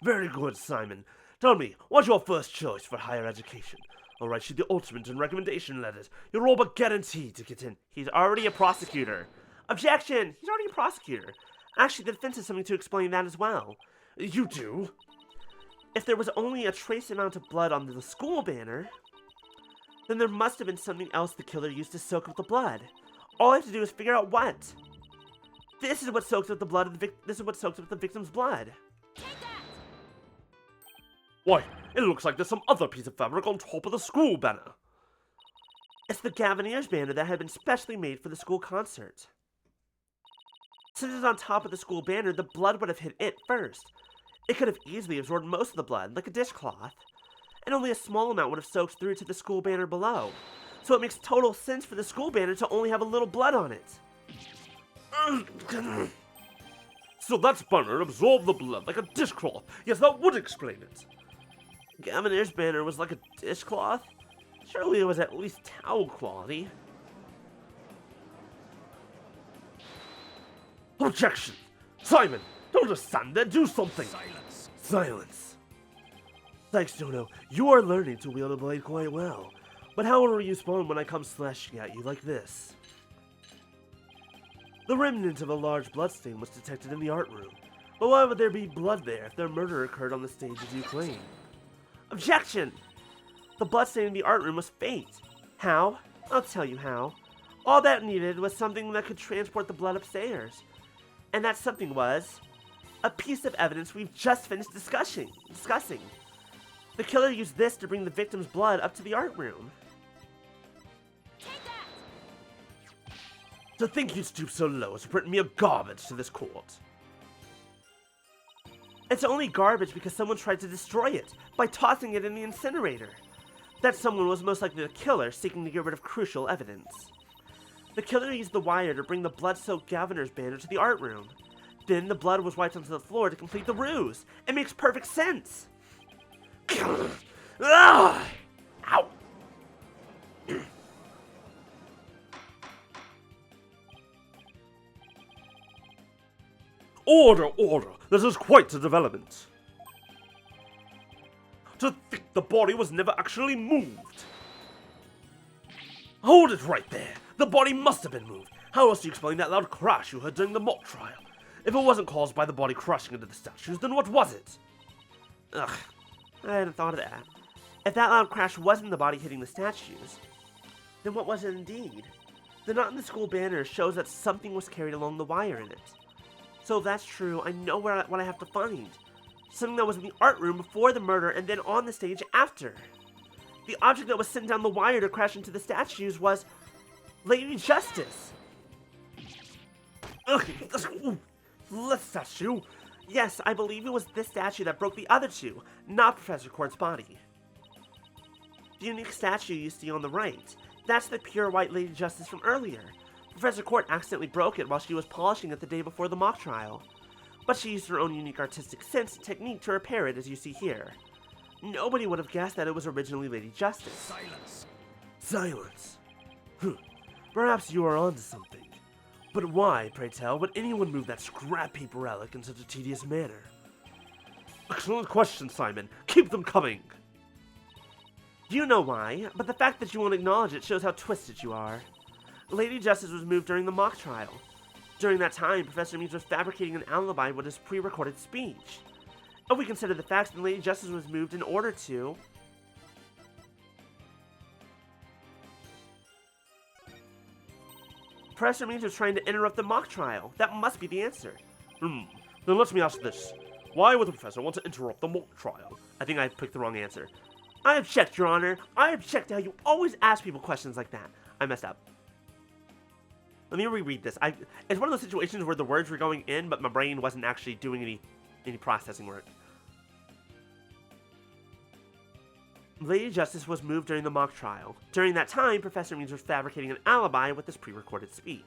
Very good, Simon. Tell me, what's your first choice for higher education? I'll write you the ultimate in recommendation letters. You're all but guaranteed to get in. He's already a prosecutor. Objection! He's already a prosecutor. Actually, the defense has something to explain that as well. You do? If there was only a trace amount of blood on the school banner, then there must have been something else the killer used to soak up the blood. All I have to do is figure out what. This is what soaks up the blood of this is what soaks up the victim's blood. Why, it looks like there's some other piece of fabric on top of the school banner. It's the Gaviniers banner that had been specially made for the school concert. Since it's on top of the school banner, the blood would have hit it first. It could have easily absorbed most of the blood, like a dishcloth, and only a small amount would have soaked through to the school banner below. So it makes total sense for the school banner to only have a little blood on it. So that banner absorbed the blood like a dishcloth. Yes, that would explain it. Gavinier's banner was like a dishcloth? Surely it was at least towel quality. Objection! Simon, don't just stand there, do something! Silence. Silence. Thanks, Dono. You are learning to wield a blade quite well. But how will you respond when I come slashing at you like this? The remnant of a large bloodstain was detected in the art room. But why would there be blood there if their murder occurred on the stage as you claim? Objection! The bloodstain in the art room was fake. How? I'll tell you how. All that needed was something that could transport the blood upstairs. And that something was a piece of evidence we've just finished discussing. The killer used this to bring the victim's blood up to the art room. To think you'd stoop so low as to bring mere garbage to this court. It's only garbage because someone tried to destroy it by tossing it in the incinerator. That someone was most likely the killer seeking to get rid of crucial evidence. The killer used the wire to bring the blood-soaked Gavinier's banner to the art room. Then the blood was wiped onto the floor to complete the ruse. It makes perfect sense. Ow! Order, order! This is quite a development. To think the body was never actually moved. Hold it right there! The body must have been moved. How else do you explain that loud crash you heard during the mock trial? If it wasn't caused by the body crashing into the statues, then what was it? Ugh, I hadn't thought of that. If that loud crash wasn't the body hitting the statues, then what was it indeed? The knot in the school banner shows that something was carried along the wire in it. So if that's true, I know what I have to find. Something that was in the art room before the murder and then on the stage after. The object that was sent down the wire to crash into the statues was Lady Justice. Ugh, this statue. Yes, I believe it was this statue that broke the other two, not Professor Courte's body. The unique statue you see on the right, that's the pure white Lady Justice from earlier. Professor Courte accidentally broke it while she was polishing it the day before the mock trial. But she used her own unique artistic sense and technique to repair it, as you see here. Nobody would have guessed that it was originally Lady Justice. Silence. Silence. Perhaps you are onto something. But why, pray tell, would anyone move that scrap paper relic in such a tedious manner? Excellent question, Simon. Keep them coming. You know why, but the fact that you won't acknowledge it shows how twisted you are. Lady Justice was moved during the mock trial. During that time, Professor Means was fabricating an alibi with his pre-recorded speech. If we consider the facts, then Lady Justice was moved in order to... Professor Means was trying to interrupt the mock trial. That must be the answer. Then let me ask this. Why would the professor want to interrupt the mock trial? I think I picked the wrong answer. I object, Your Honor. I object to how you always ask people questions like that. I messed up. Let me reread this. It's one of those situations where the words were going in, but my brain wasn't actually doing any processing work. Lady Justice was moved during the mock trial. During that time, Professor Means was fabricating an alibi with his pre-recorded speech.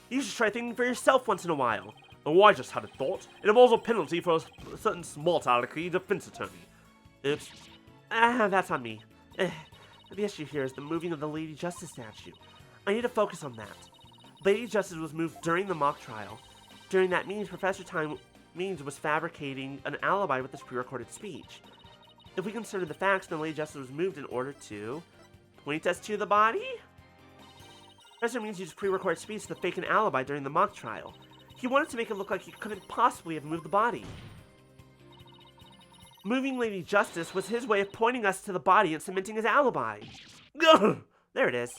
You should try thinking for yourself once in a while. Oh, I just had a thought. It involves a penalty for a certain smart-alecky defense attorney. Oops. That's on me. The issue here is the moving of the Lady Justice statue. I need to focus on that. Lady Justice was moved during the mock trial. During that means, Professor Means was fabricating an alibi with his pre-recorded speech. If we consider the facts, then Lady Justice was moved in order to point us to the body? Professor Means used pre-recorded speech to fake an alibi during the mock trial. He He wanted to make it look like he couldn't possibly have moved the body. Moving Lady Justice was his way of pointing us to the body and cementing his alibi. Ugh! There it is.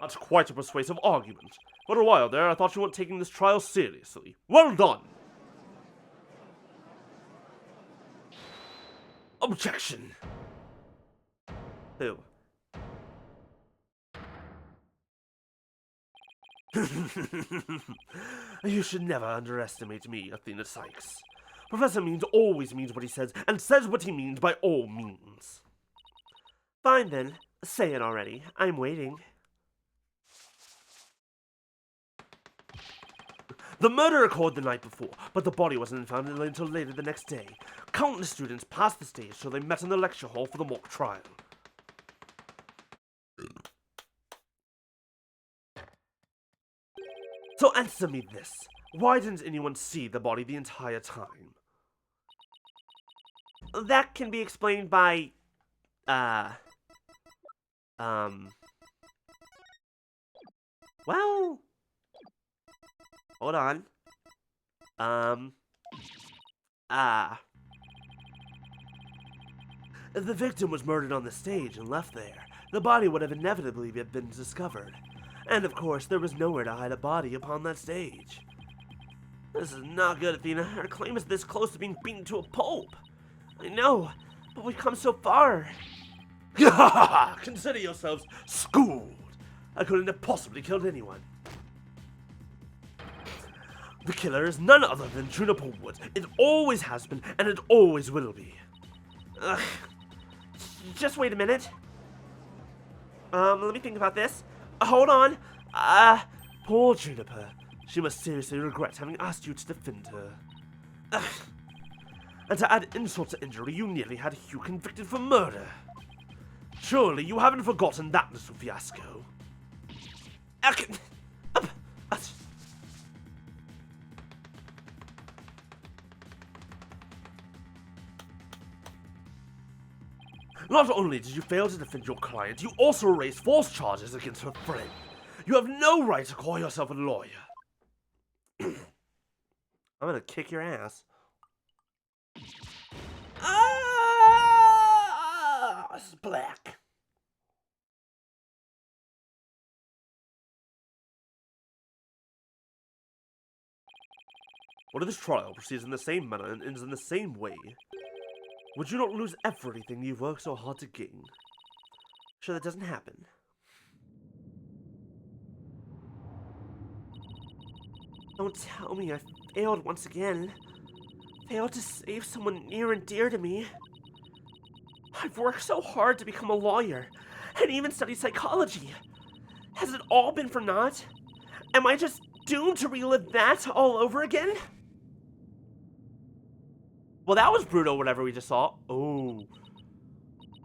That's quite a persuasive argument. For a while there, I thought you weren't taking this trial seriously. Well done! Objection! Who? You should never underestimate me, Athena Sykes. Professor Means always means what he says, and says what he means by all means. Fine then. Say it already. I'm waiting. The murder occurred the night before, but the body wasn't found until later the next day. Countless students passed the stage till they met in the lecture hall for the mock trial. So answer me this. Why didn't anyone see the body the entire time? That can be explained by, well, hold on. If the victim was murdered on the stage and left there, the body would have inevitably been discovered. And of course, there was nowhere to hide a body upon that stage. This is not good, Athena. Her claim is this close to being beaten to a pulp. I know, but we've come so far. Consider yourselves schooled. I couldn't have possibly killed anyone. The killer is none other than Juniper Wood. It always has been, and it always will be. Ugh. Just wait a minute. Let me think about this. Hold on. Poor Juniper. She must seriously regret having asked you to defend her. Ugh. And to add insult to injury, you nearly had Hugh convicted for murder. Surely you haven't forgotten that little fiasco. Not only did you fail to defend your client, you also raised false charges against her friend. You have no right to call yourself a lawyer. I'm gonna kick your ass. Splack. What if this trial proceeds in the same manner and ends in the same way? Would you not lose everything you've worked so hard to gain? Sure that doesn't happen. Don't tell me I failed once again. Failed to save someone near and dear to me. I've worked so hard to become a lawyer, and even studied psychology. Has it all been for naught? Am I just doomed to relive that all over again? Well, that was brutal, whatever we just saw. Oh.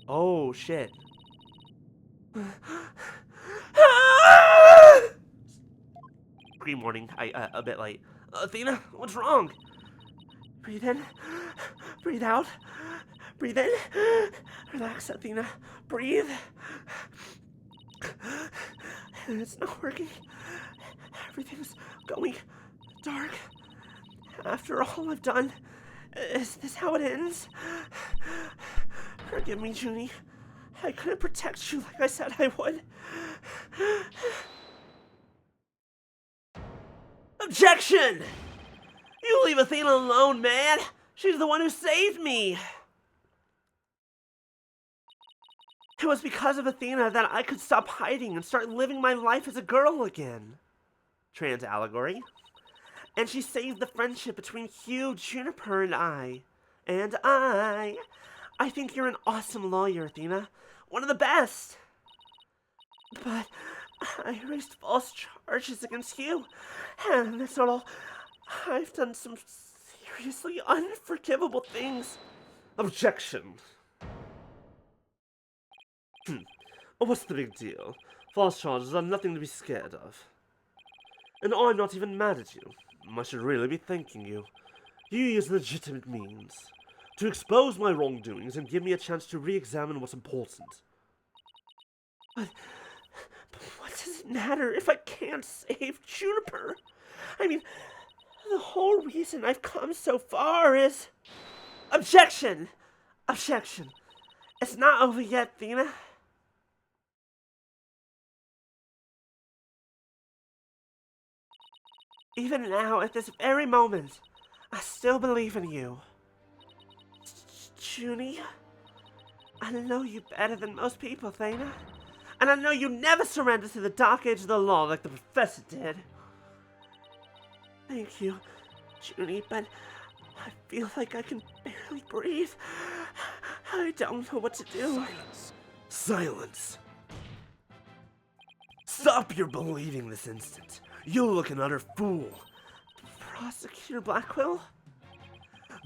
Oh, shit. Pre-morning. A bit late. Athena, what's wrong? Breathe in. Breathe out. Breathe in. Relax, Athena. Breathe. It's not working. Everything's going dark. After all I've done, is this how it ends? Forgive me, Junie. I couldn't protect you like I said I would. Objection! You leave Athena alone, man! She's the one who saved me! It was because of Athena that I could stop hiding and start living my life as a girl again. Trans allegory. And she saved the friendship between Hugh, Juniper, and I. I think you're an awesome lawyer, Athena. One of the best. But I raised false charges against you. And that's not all. I've done some seriously unforgivable things. Objection. What's the big deal? False charges are nothing to be scared of. And I'm not even mad at you. I should really be thanking you. You used legitimate means to expose my wrongdoings and give me a chance to re-examine what's important. But what does it matter if I can't save Juniper? I mean, The whole reason I've come so far is... Objection! Objection. It's not over yet, Athena. Even now, at this very moment, I still believe in you. Junie, I know you better than most people, Thana. And I know you never surrender to the dark age of the law like the professor did. Thank you, Junie, but I feel like I can barely breathe. I don't know what to do. Silence. Silence. Stop your believing this instant. You look an utter fool. Prosecutor Blackwell?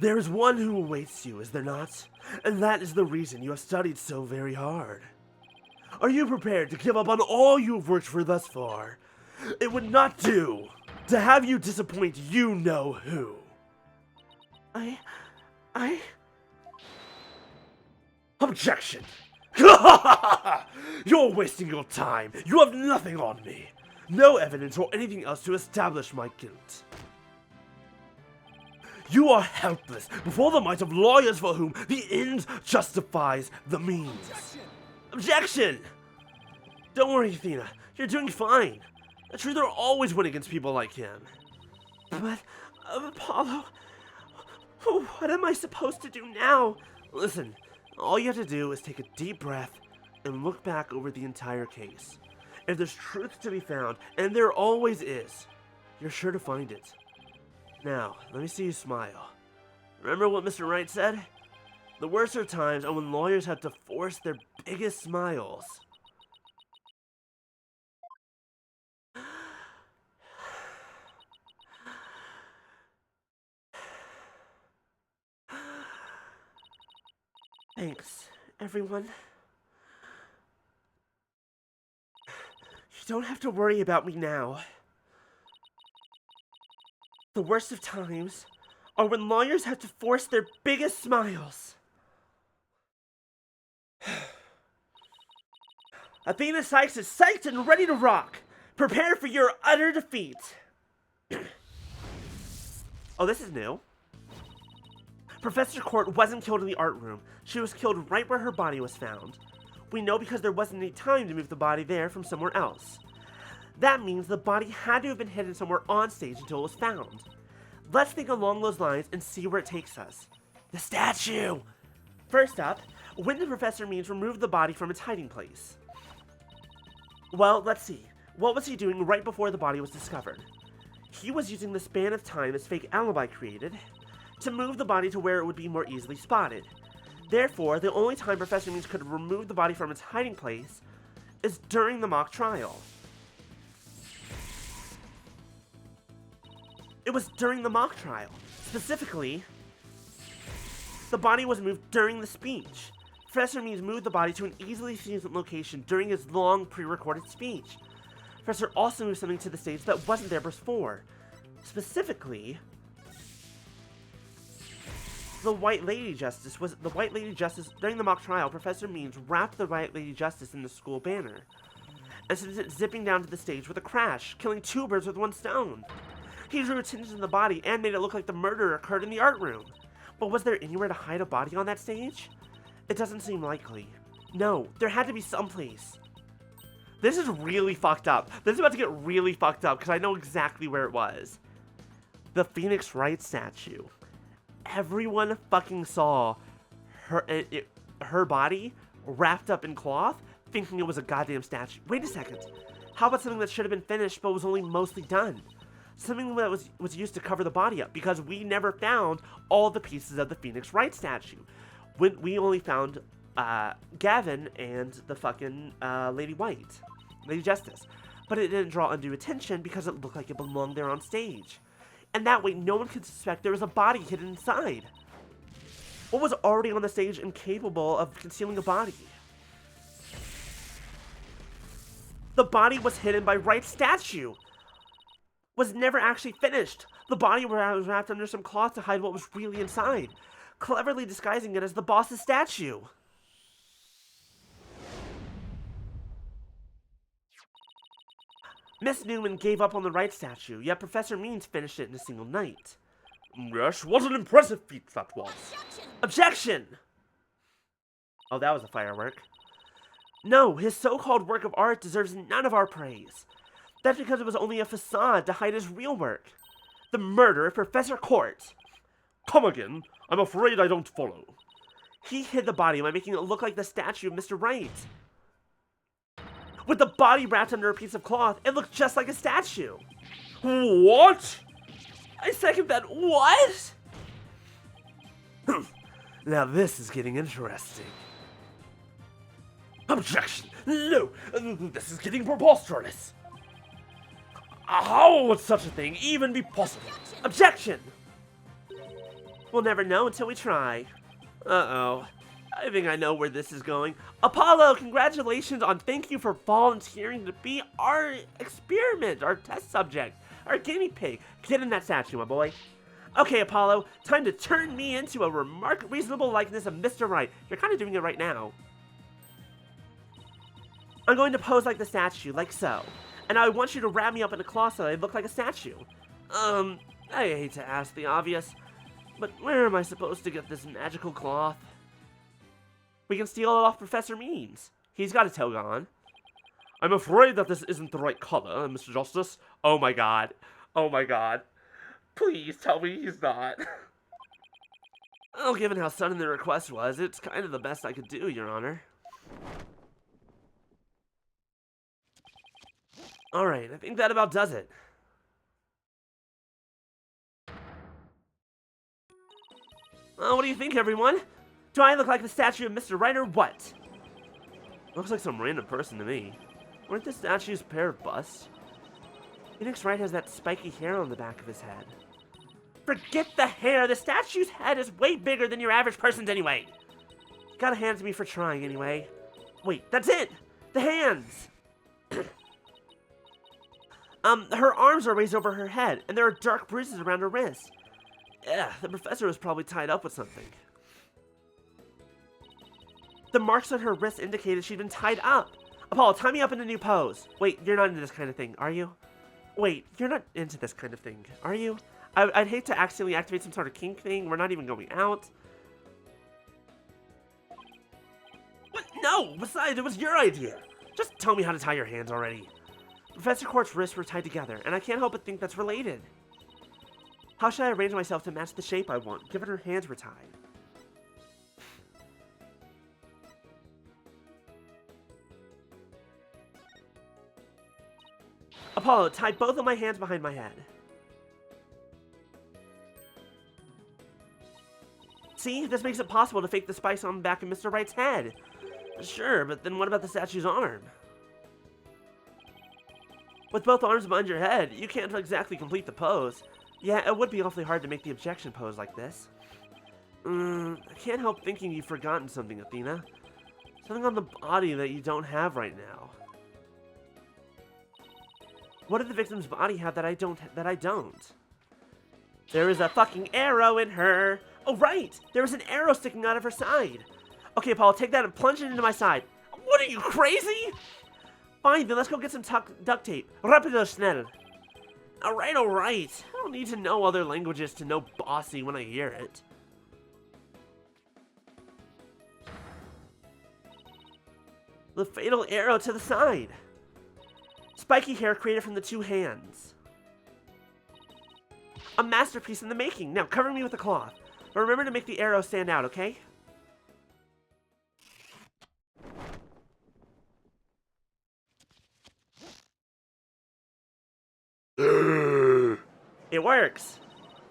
There is one who awaits you, is there not? And that is the reason you have studied so very hard. Are you prepared to give up on all you have worked for thus far? It would not do to have you disappoint you know who. I... Objection! You're wasting your time. You have nothing on me. No evidence or anything else to establish my guilt. You are helpless before the might of lawyers for whom the end justifies the means. Objection! Don't worry, Athena. You're doing fine. The truth will always win against people like him. But, Apollo... What am I supposed to do now? Listen, all you have to do is take a deep breath and look back over the entire case. If there's truth to be found, and there always is, you're sure to find it. Now, let me see you smile. Remember what Mr. Wright said? The worst of times are when lawyers have to force their biggest smiles. Thanks, everyone. You don't have to worry about me now. The worst of times are when lawyers have to force their biggest smiles. Athena Sykes is psyched and ready to rock. Prepare for your utter defeat. Oh, this is new. Professor Courte wasn't killed in the art room. She was killed right where her body was found. We know because there wasn't any time to move the body there from somewhere else. That means the body had to have been hidden somewhere on stage until it was found. Let's think along those lines and see where it takes us. The statue! First up, when the professor means remove the body from its hiding place. Well, let's see. What was he doing right before the body was discovered? He was using the span of time his fake alibi created to move the body to where it would be more easily spotted. Therefore, the only time Professor Means could remove the body from its hiding place is during the mock trial. It was during the mock trial. Specifically, the body was moved during the speech. Professor Means moved the body to an easily seen location during his long pre-recorded speech. Professor also moved something to the stage that wasn't there before. Specifically, the White Lady Justice during the mock trial. Professor Means wrapped the White Lady Justice in the school banner and sent it zipping down to the stage with a crash, killing two birds with one stone. He drew attention to the body and made it look like the murder occurred in the art room. But was there anywhere to hide a body on that stage? It doesn't seem likely. No, there had to be someplace. This is really fucked up. This is about to get really fucked up because I know exactly where it was. The Phoenix Wright statue. Everyone fucking saw her body wrapped up in cloth, thinking it was a goddamn statue. Wait a second. How about something that should have been finished but was only mostly done? Something that was used to cover the body up, because we never found all the pieces of the Phoenix Wright statue. We only found Gavin and the fucking Lady Justice. But it didn't draw undue attention because it looked like it belonged there on stage. And that way, no one could suspect there was a body hidden inside. What was already on the stage incapable of concealing a body? The body was hidden by Wright's statue. Was never actually finished. The body was wrapped under some cloth to hide what was really inside, cleverly disguising it as the boss's statue. Miss Newman gave up on the right statue, yet Professor Means finished it in a single night. Yes, what an impressive feat that was. Objection! Oh, that was a firework. No, his so-called work of art deserves none of our praise. That's because it was only a facade to hide his real work. The murder of Professor Courte. Come again. I'm afraid I don't follow. He hid the body by making it look like the statue of Mr. Wright. With the body wrapped under a piece of cloth, it looked just like a statue. What? I second that. What? Now this is getting interesting. Objection! No! This is getting preposterous! How would such a thing even be possible? Objection! We'll never know until we try. Uh-oh. I think I know where this is going. Apollo, congratulations on thank you for volunteering to be our experiment, our test subject, our guinea pig. Get in that statue, my boy. Okay, Apollo, time to turn me into a reasonable likeness of Mr. Wright. You're kind of doing it right now. I'm going to pose like the statue, like so. And I want you to wrap me up in a cloth so I look like a statue. I hate to ask the obvious, but where am I supposed to get this magical cloth? We can steal it off Professor Means. He's got a toga on. I'm afraid that this isn't the right color, Mr. Justice. Oh my god. Oh my god. Please tell me he's not. Well, given how sudden the request was, it's kind of the best I could do, Your Honor. Alright, I think that about does it. Well, what do you think, everyone? Do I look like the statue of Mr. Wright or what? Looks like some random person to me. Weren't the statue's pair of busts? Phoenix Wright has that spiky hair on the back of his head. Forget the hair! The statue's head is way bigger than your average person's anyway! You gotta hand it to me for trying anyway. Wait, that's it! The hands! Her arms are raised over her head, and there are dark bruises around her wrists. Yeah, the professor was probably tied up with something. The marks on her wrist indicated she'd been tied up. Apollo, tie me up in a new pose. Wait, you're not into this kind of thing, are you? Wait, you're not into this kind of thing, are you? I'd hate to accidentally activate some sort of kink thing. We're not even going out. What? No! Besides, it was your idea. Just tell me how to tie your hands already. Professor Courte's wrists were tied together, and I can't help but think that's related. How should I arrange myself to match the shape I want, given her hands were tied? Apollo, tie both of my hands behind my head. See, this makes it possible to fake the spice on the back of Mr. Wright's head. Sure, but then what about the statue's arm? With both arms behind your head, you can't exactly complete the pose. Yeah, it would be awfully hard to make the objection pose like this. I can't help thinking you've forgotten something, Athena. Something on the body that you don't have right now. What did the victim's body have that I don't? There is a fucking arrow in her. Oh, right! There was an arrow sticking out of her side. Okay, Paul, take that and plunge it into my side. What are you, crazy? Fine, then let's go get some duct tape. Rapido schnell. Alright. I don't need to know other languages to know bossy when I hear it. The fatal arrow to the side. Spiky hair created from the two hands. A masterpiece in the making. Now, cover me with a cloth. But remember to make the arrow stand out, okay? It works.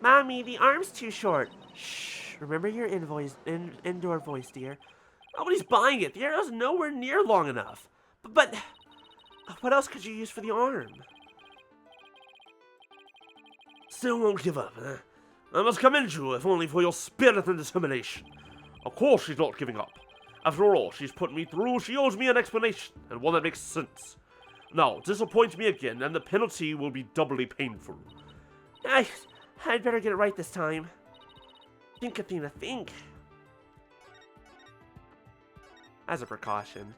Mommy, the arm's too short. Shh. Remember your indoor voice, dear. Nobody's buying it. The arrow's nowhere near long enough. But what else could you use for the arm? Still won't give up, huh? I must commend you, if only for your spirit and determination. Of course she's not giving up. After all she's put me through, she owes me an explanation, and one that makes sense. Now, disappoint me again, and the penalty will be doubly painful. I'd better get it right this time. Think, Athena, think. As a precaution.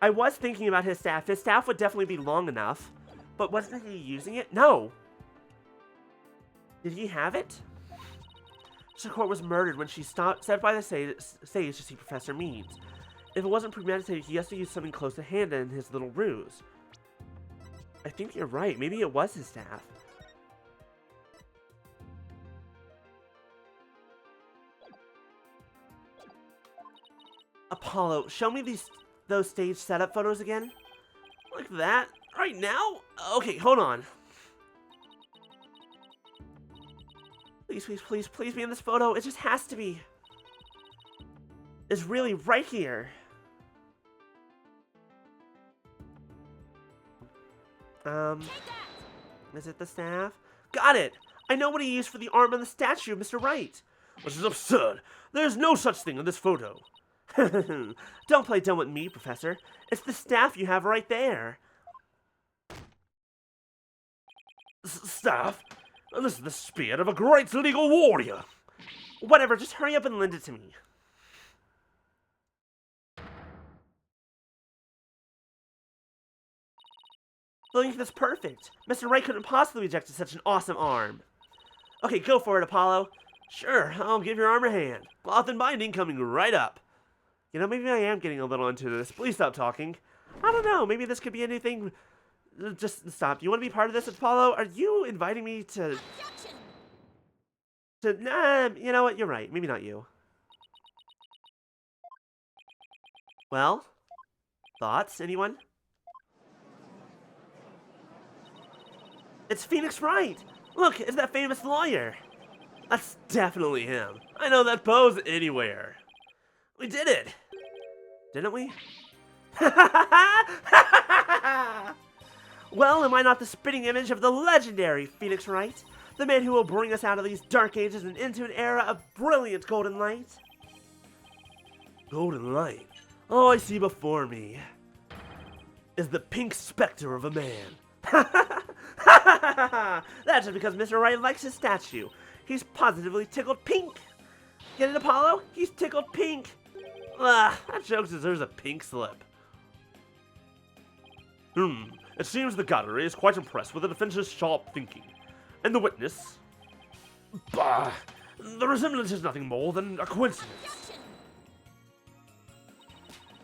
I was thinking about his staff. His staff would definitely be long enough. But wasn't he using it? No. Did he have it? Prof Courte was murdered when she stepped by the stage to see Professor Means. If it wasn't premeditated, he has to use something close to hand in his little ruse. I think you're right. Maybe it was his staff. Apollo, show me those stage setup photos again. Like that? Right now? Okay, hold on. Please, please, please, please be in this photo. It just has to be. It's really right here. Is it the staff? Got it! I know what he used for the arm on the statue of Mr. Wright. This is absurd. There's no such thing in this photo. Don't play dumb with me, Professor. It's the staff you have right there. Staff? This is the spear of a great legal warrior. Whatever, just hurry up and lend it to me. I think that's perfect. Mr. Wright couldn't possibly reject such an awesome arm. Okay, go for it, Apollo. Sure, I'll give your arm a hand. Cloth and binding coming right up. You know, maybe I am getting a little into this. Please stop talking. I don't know, maybe this could be a new thing. Just stop. You want to be part of this, Apollo? Are you inviting me to... Nah, you know what? You're right. Maybe not you. Well? Thoughts? Anyone? It's Phoenix Wright! Look, it's that famous lawyer! That's definitely him. I know that pose anywhere. We did it! Didn't we? Well, am I not the spitting image of the legendary Phoenix Wright? The man who will bring us out of these dark ages and into an era of brilliant golden light? Golden light? All I see before me is the pink specter of a man. That's just because Mr. Wright likes his statue. He's positively tickled pink. Get it, Apollo? He's tickled pink. That joke deserves a pink slip. It seems the gallery is quite impressed with the defense's sharp thinking. And the witness... Bah! The resemblance is nothing more than a coincidence.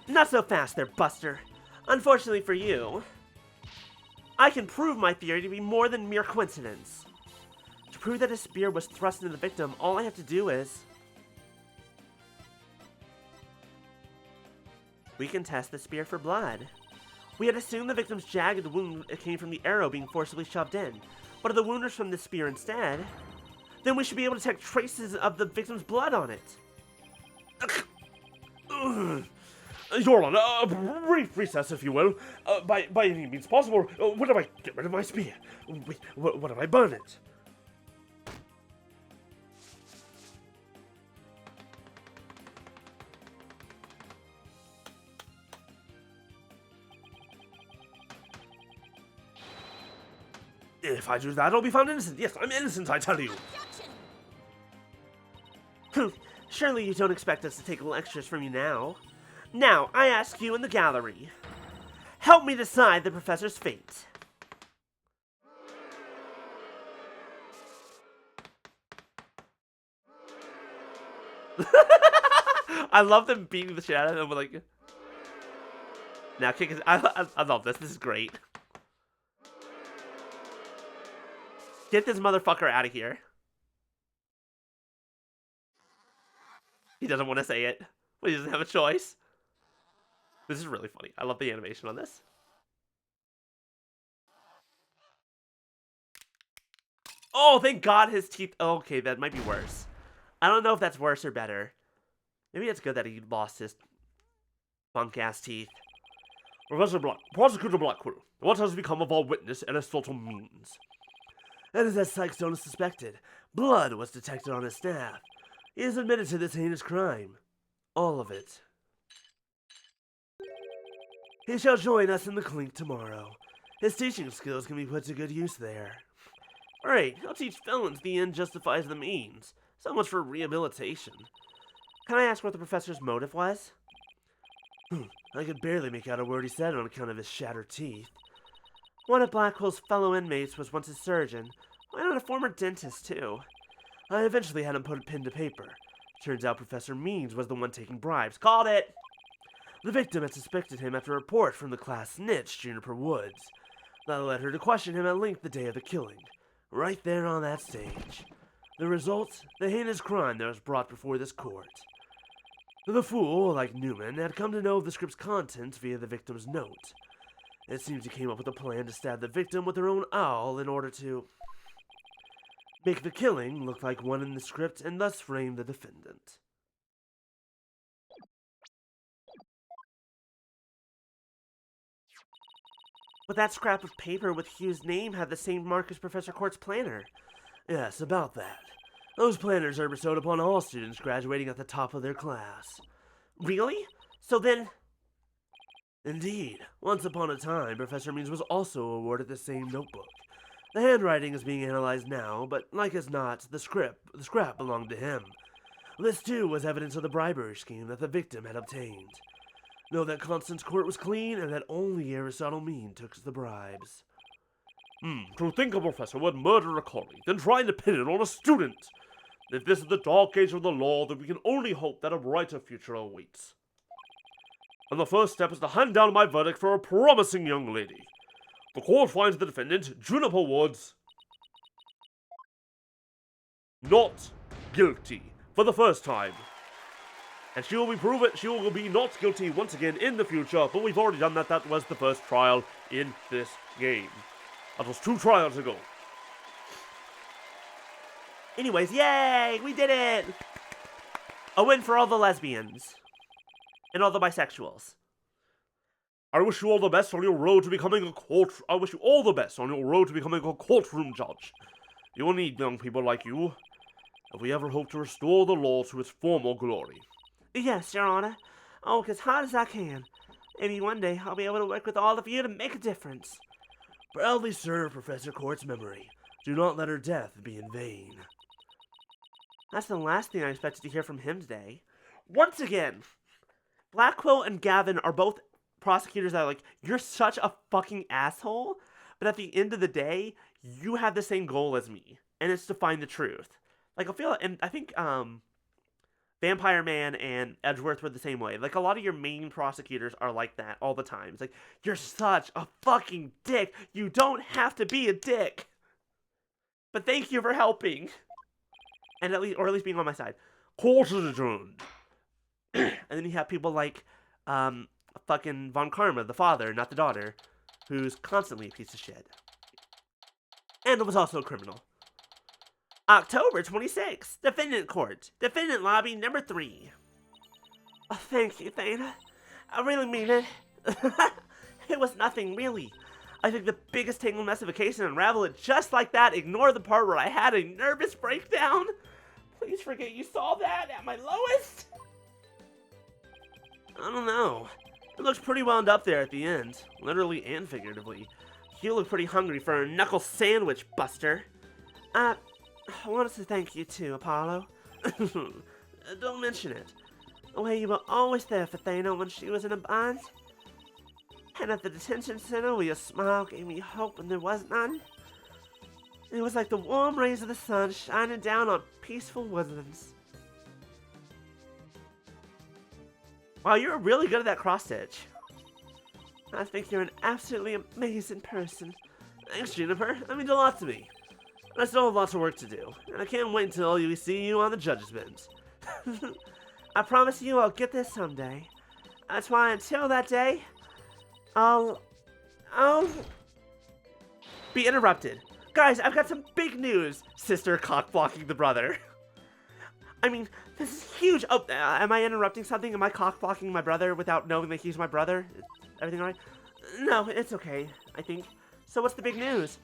Not so fast there, Buster. Unfortunately for you, I can prove my theory to be more than mere coincidence. To prove that a spear was thrust into the victim, all I have to do is... we can test the spear for blood. We had assumed the victim's jagged wound came from the arrow being forcibly shoved in, but if the wound was from the spear instead, then we should be able to detect traces of the victim's blood on it. Your Honor, a brief recess, if you will. By any means possible, what if I get rid of my spear? Wait, what if I burn it? If I do that, I'll be found innocent. Yes, I'm innocent, I tell you. Surely you don't expect us to take lectures from you now. Now, I ask you in the gallery. Help me decide the professor's fate. I love them beating the shit out of him with like... Now, kick his... I love this. This is great. Get this motherfucker out of here. He doesn't want to say it, but he doesn't have a choice. This is really funny. I love the animation on this. Oh, thank God his teeth... Okay, that might be worse. I don't know if that's worse or better. Maybe it's good that he lost his bunk-ass teeth. Professor Black, Prosecutor Blackwell, what has become of our witness, Aristotle Means? It is as Sykestone suspected. Blood was detected on his staff. He has admitted to this heinous crime. All of it. He shall join us in the clink tomorrow. His teaching skills can be put to good use there. Right, he'll teach felons the end justifies the means. So much for rehabilitation. Can I ask what the professor's motive was? I could barely make out a word he said on account of his shattered teeth. One of Blackwell's fellow inmates was once a surgeon, and a former dentist, too. I eventually had him put pen to paper. Turns out Professor Means was the one taking bribes. Called it! The victim had suspected him after a report from the class snitch, Juniper Woods. That led her to question him at length the day of the killing, right there on that stage. The result? The heinous crime that was brought before this court. The fool, like Newman, had come to know of the script's contents via the victim's note. It seems he came up with a plan to stab the victim with her own owl in order to make the killing look like one in the script and thus frame the defendant. But that scrap of paper with Hugh's name had the same mark as Professor Courte's planner. Yes, about that. Those planners are bestowed upon all students graduating at the top of their class. Really? So then... Indeed. Once upon a time, Professor Means was also awarded the same notebook. The handwriting is being analyzed now, but like as not, the scrap belonged to him. This, too, was evidence of the bribery scheme that the victim had obtained. Know that Constance Court was clean, and that only Aristotle Mean took the bribes. To think a professor would murder a colleague, then trying to pin it on a student! If this is the dark age of the law, then we can only hope that a brighter future awaits. And the first step is to hand down my verdict for a promising young lady. The court finds the defendant, Juniper Woods, not guilty for the first time. And she will be not guilty once again in the future, but we've already done that. That was the first trial in this game. That was 2 trials ago. Anyways, yay! We did it! A win for all the lesbians. And all the bisexuals. I wish you all the best on your road to becoming a courtroom judge. You will need young people like you, if we ever hope to restore the law to its former glory. Yes, Your Honor. I'll work as hard as I can. Maybe one day I'll be able to work with all of you to make a difference. Proudly serve Professor Courte's memory. Do not let her death be in vain. That's the last thing I expected to hear from him today. Once again, Blackwell and Gavin are both prosecutors that are like, you're such a fucking asshole, but at the end of the day, you have the same goal as me, and it's to find the truth. Like, I think Vampire Man and Edgeworth were the same way. Like, a lot of your main prosecutors are like that all the time. It's like, you're such a fucking dick. You don't have to be a dick. But thank you for helping. And at least being on my side. Court is adjourned. And then you have people like, fucking Von Karma, the father, not the daughter, who's constantly a piece of shit. And was also a criminal. October 26th, Defendant Court. Defendant Lobby number 3. Oh, thank you, Thana. I really mean it. It was nothing, really. I think the biggest tangled mess of a case and unravel it just like that. Ignore the part where I had a nervous breakdown. Please forget you saw that at my lowest. I don't know. It looks pretty wound up there at the end. Literally and figuratively. You look pretty hungry for a knuckle sandwich, Buster. I wanted to thank you too, Apollo. Don't mention it. The way you were always there for Thana when she was in a bind. And at the detention center where your smile gave me hope when there was none. It was like the warm rays of the sun shining down on peaceful woodlands. Wow, you're really good at that cross-stitch. I think you're an absolutely amazing person. Thanks, Juniper. That means a lot to me. But I still have lots of work to do, and I can't wait until we see you on the judge's bench. I promise you I'll get there someday. That's why until that day, I'll be interrupted. Guys, I've got some big news. Sister cock-blocking the brother. I mean, this is huge. Oh, am I interrupting something? Am I cock-blocking my brother without knowing that he's my brother? Is everything alright? No, it's okay, I think. So what's the big news?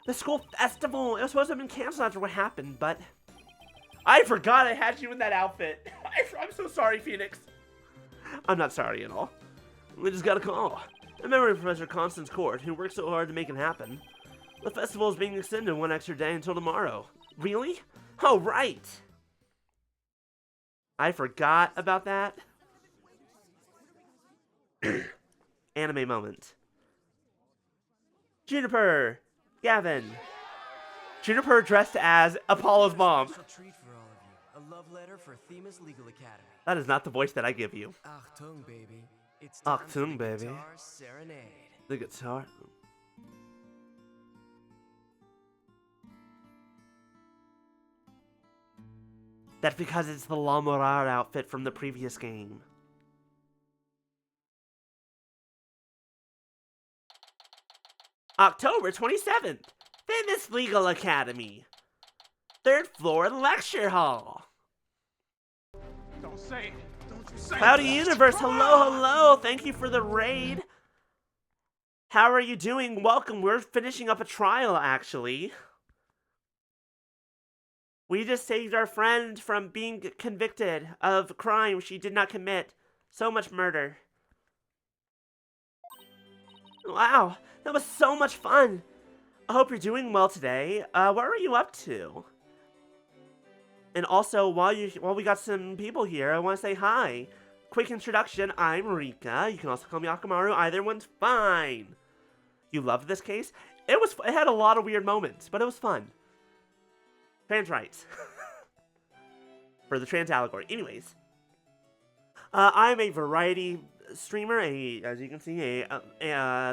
The school festival. It was supposed to have been canceled after what happened, but I forgot I had you in that outfit. I'm so sorry, Phoenix. I'm not sorry at all. We just got a call. A member of Professor Constance Court, who worked so hard to make it happen. The festival is being extended 1 extra day until tomorrow. Really? Oh, right. I forgot about that. Anime moment. Juniper! Gavin! Juniper dressed as Apollo's mom. Special treat for all of you. A love letter for Themis Legal Academy. That is not the voice that I give you. Achtung, baby. It's time for Achtung, the baby. guitar serenade. The guitar. That's because it's the Lamorar outfit from the previous game. October 27th, Themis Legal Academy. 3rd floor lecture hall. Don't say it. Don't you say Cloudy it. Universe, hello, hello. Thank you for the raid. How are you doing? Welcome. We're finishing up a trial, actually. We just saved our friend from being convicted of crime she did not commit. So much murder. Wow, that was so much fun. I hope you're doing well today. What were you up to? And also, while we got some people here, I want to say hi. Quick introduction, I'm Rika. You can also call me Akamaru. Either one's fine. You loved this case? It had a lot of weird moments, but it was fun. Trans rights. For the trans allegory. Anyways. I'm a variety streamer, as you can see, a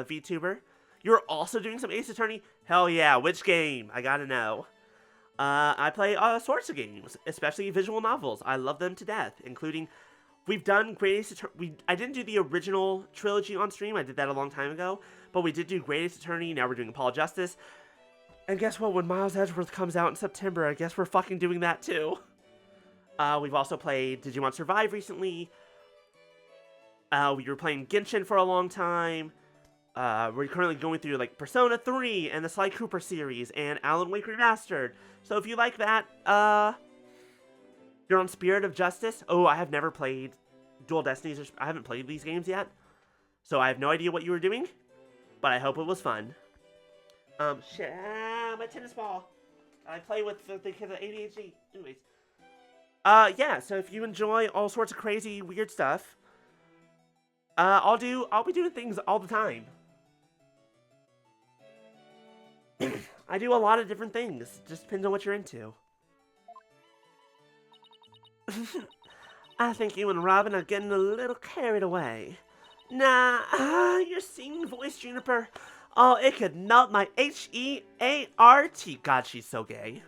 VTuber. You're also doing some Ace Attorney? Hell yeah, which game? I gotta know. I play all sorts of games, especially visual novels. I love them to death, including... We've done Great Ace Attorney... I didn't do the original trilogy on stream, I did that a long time ago, but we did do Great Ace Attorney, now we're doing Apollo Justice. And guess what, when Miles Edgeworth comes out in September, I guess we're fucking doing that too. We've also played Digimon Survive recently. We were playing Genshin for a long time. We're currently going through like Persona 3 and the Sly Cooper series and Alan Wake Remastered. So if you like that, you're on Spirit of Justice. Oh, I have never played Dual Destinies. I haven't played these games yet. So I have no idea what you were doing, but I hope it was fun. Shit, my tennis ball. I play with the kids at ADHD. Anyways. Yeah, so if you enjoy all sorts of crazy, weird stuff, I'll be doing things all the time. I do a lot of different things. Just depends on what you're into. I think you and Robin are getting a little carried away. Nah, your singing voice, Juniper. Oh, it could melt my H-E-A-R-T. God, she's so gay.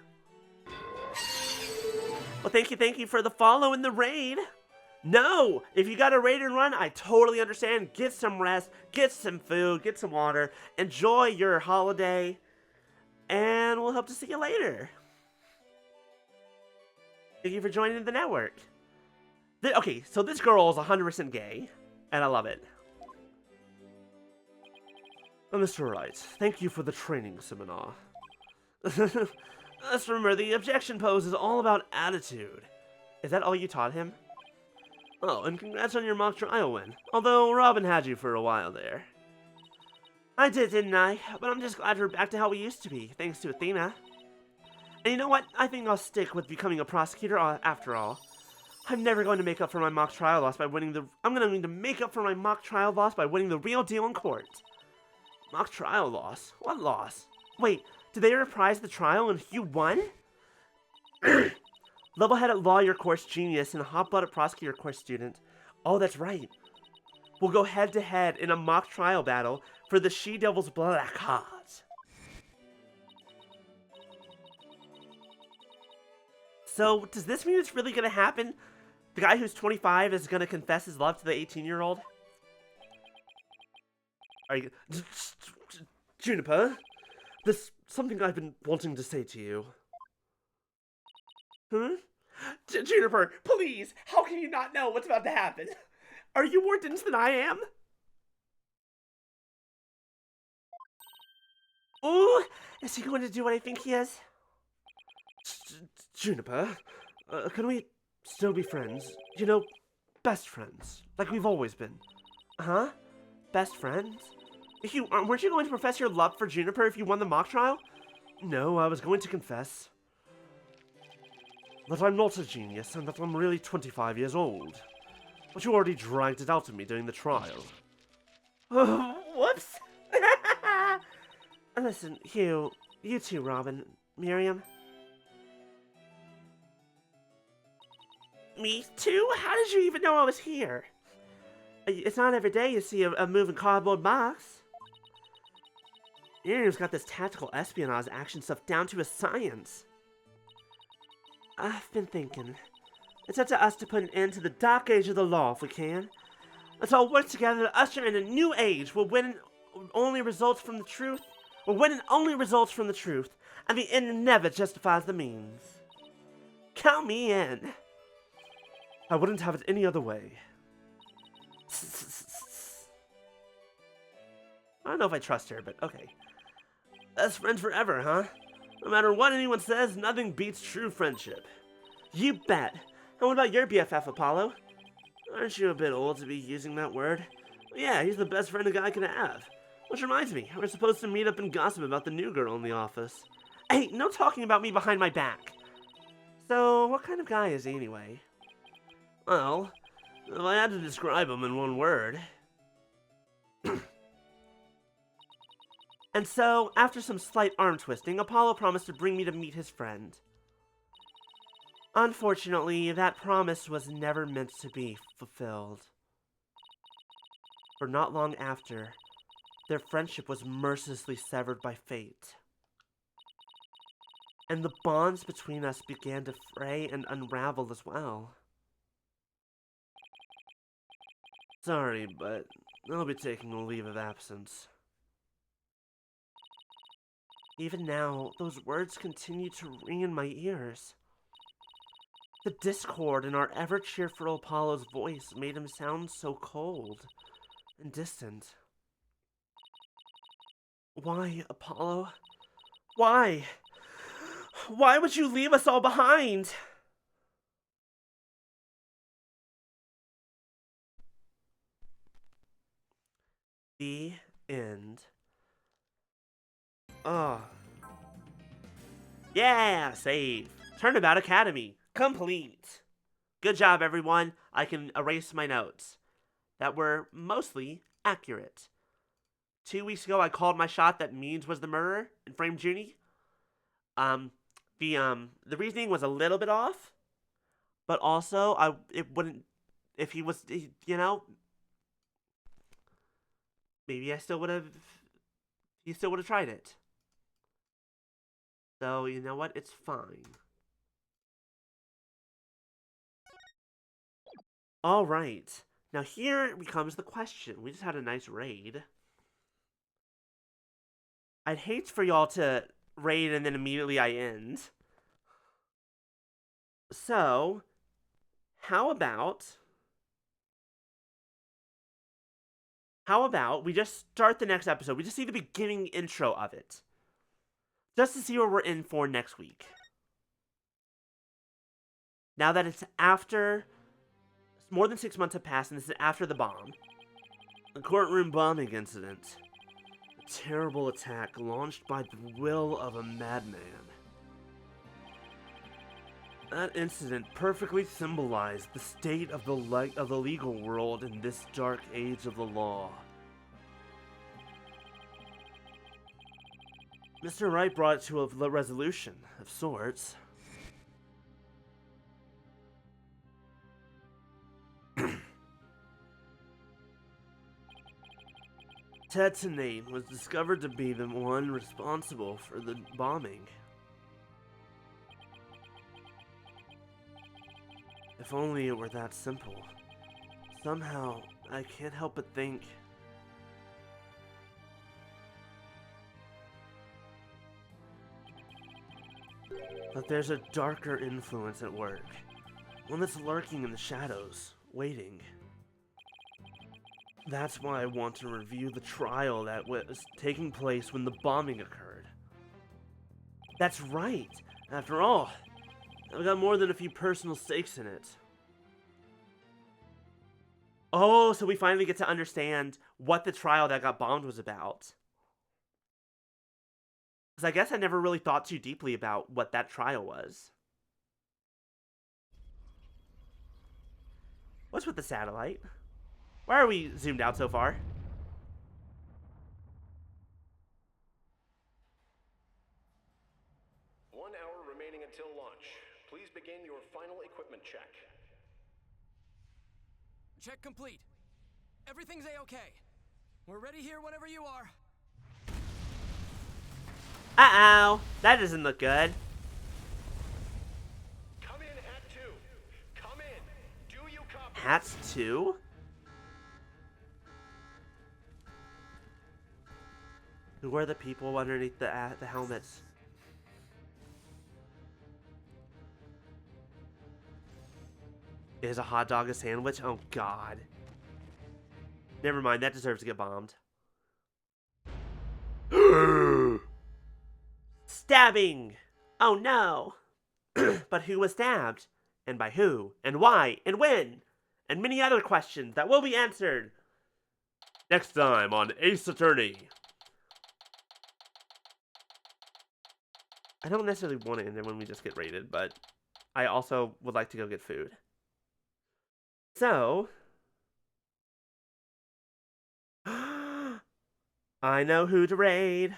Well, thank you for the follow and the raid. No, if you got a raid and run, I totally understand. Get some rest, get some food, get some water, enjoy your holiday, and we'll hope to see you later. Thank you for joining the network. Okay, so this girl is 100% gay, and I love it. Mr. Wright, thank you for the training seminar. Let's remember, the objection pose is all about attitude. Is that all you taught him? Oh, and congrats on your mock trial win. Although Robin had you for a while there. I did, didn't I? But I'm just glad we're back to how we used to be, thanks to Athena. And you know what? I think I'll stick with becoming a prosecutor after all. I'm never going to make up for my mock trial loss by winning the... I'm going to need to make up for my mock trial loss by winning the real deal in court. Mock trial loss? What loss? Wait, did they reprise the trial and you won? Level-headed lawyer course genius and a hot-blooded prosecutor course student. Oh, that's right. We'll go head-to-head in a mock trial battle for the She-Devil's Black Heart. So, does this mean it's really gonna happen? The guy who's 25 is gonna confess his love to the 18-year-old? Are you... Juniper, there's something I've been wanting to say to you. Hmm? Juniper, please! How can you not know what's about to happen? Are you more dense than I am? Ooh! Is he going to do what I think he is? Juniper, can we still be friends? You know, best friends, like we've always been. Huh? Best friends? Weren't you going to profess your love for Juniper if you won the mock trial? No, I was going to confess that I'm not a genius and that I'm really 25 years old. But you already dragged it out of me during the trial. Whoops! Listen, Hugh, you too, Robin. Miriam? Me too? How did you even know I was here? It's not every day you see a moving cardboard box. Miriam's got this tactical espionage action stuff down to a science. I've been thinking. It's up to us to put an end to the dark age of the law if we can. Let's all work together to usher in a new age where winning only results from the truth. Where winning only results from the truth, and the end never justifies the means. Count me in. I wouldn't have it any other way. I don't know if I trust her, but okay. Best friends forever, huh? No matter what anyone says, nothing beats true friendship. You bet. And what about your BFF, Apollo? Aren't you a bit old to be using that word? Well, yeah, he's the best friend a guy can have. Which reminds me, we're supposed to meet up and gossip about the new girl in the office. Hey, no talking about me behind my back. So, what kind of guy is he anyway? Well, if I had to describe him in one word. And so, after some slight arm twisting, Apollo promised to bring me to meet his friend. Unfortunately, that promise was never meant to be fulfilled. For not long after, their friendship was mercilessly severed by fate. And the bonds between us began to fray and unravel as well. Sorry, but I'll be taking a leave of absence. Even now, those words continue to ring in my ears. The discord in our ever-cheerful Apollo's voice made him sound so cold and distant. Why, Apollo? Why? Why would you leave us all behind? The end. Oh. Yeah, save. Turnabout Academy. Complete. Good job, everyone. I can erase my notes. That were mostly accurate. 2 weeks ago, I called my shot that Means was the murderer and framed Junie. The reasoning was a little bit off, but also it wouldn't, if he was, you know, maybe he still would have tried it. So, you know what? It's fine. Alright. Now here becomes the question. We just had a nice raid. I'd hate for y'all to raid and then immediately I end. So, how about we just start the next episode? We just see the beginning intro of it. Just to see what we're in for next week. Now that it's more than 6 months have passed, and this is after the bomb. The courtroom bombing incident. A terrible attack launched by the will of a madman. That incident perfectly symbolized the state of the legal world in this dark age of the law. Mr. Wright brought it to a resolution of sorts. Ted Tenane was discovered to be the one responsible for the bombing. If only it were that simple. Somehow, I can't help but think that there's a darker influence at work. One that's lurking in the shadows, waiting. That's why I want to review the trial that was taking place when the bombing occurred. That's right! After all, I've got more than a few personal stakes in it. Oh, so we finally get to understand what the trial that got bombed was about. Because I guess I never really thought too deeply about what that trial was. What's with the satellite? Why are we zoomed out so far? begin your final equipment check. Check complete. Everything's A-okay. We're ready here whenever you are. Uh-oh. That doesn't look good. Come in, Hat 2. Come in. Do you copy? Hats 2? Who are the people underneath the helmets? Is a hot dog a sandwich? Oh, God. Never mind, that deserves to get bombed. Stabbing! Oh, no! But who was stabbed? And by who? And why? And when? And many other questions that will be answered Next time on Ace Attorney. I don't necessarily want to end it when we just get raided, but I also would like to go get food. So, I know who to raid.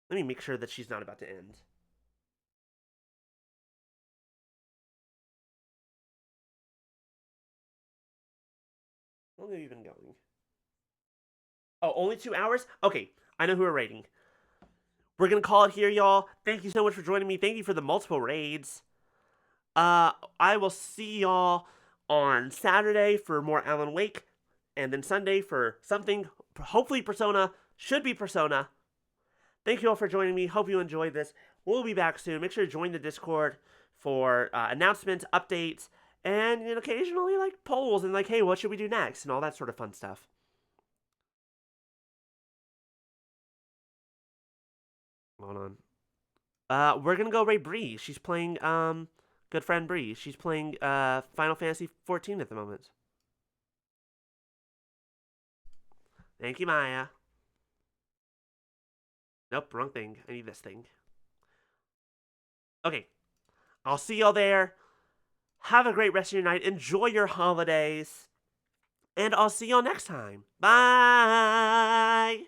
Let me make sure that she's not about to end. How long have you been going? Oh, only 2 hours? Okay, I know who we're raiding. We're gonna call it here, y'all. Thank you so much for joining me. Thank you for the multiple raids. I will see y'all on Saturday for more Alan Wake, and then Sunday for something, hopefully Persona, should be Persona. Thank you all for joining me. Hope you enjoyed this. We'll be back soon. Make sure to join the Discord for announcements, updates, and occasionally like polls and like, hey, what should we do next, and all that sort of fun stuff. Hold on. We're gonna go raid Bree. She's playing good friend Bree. She's playing Final Fantasy 14 at the moment. Thank you, Maya. Nope, wrong thing. I need this thing. Okay. I'll see y'all there. Have a great rest of your night. Enjoy your holidays. And I'll see y'all next time. Bye!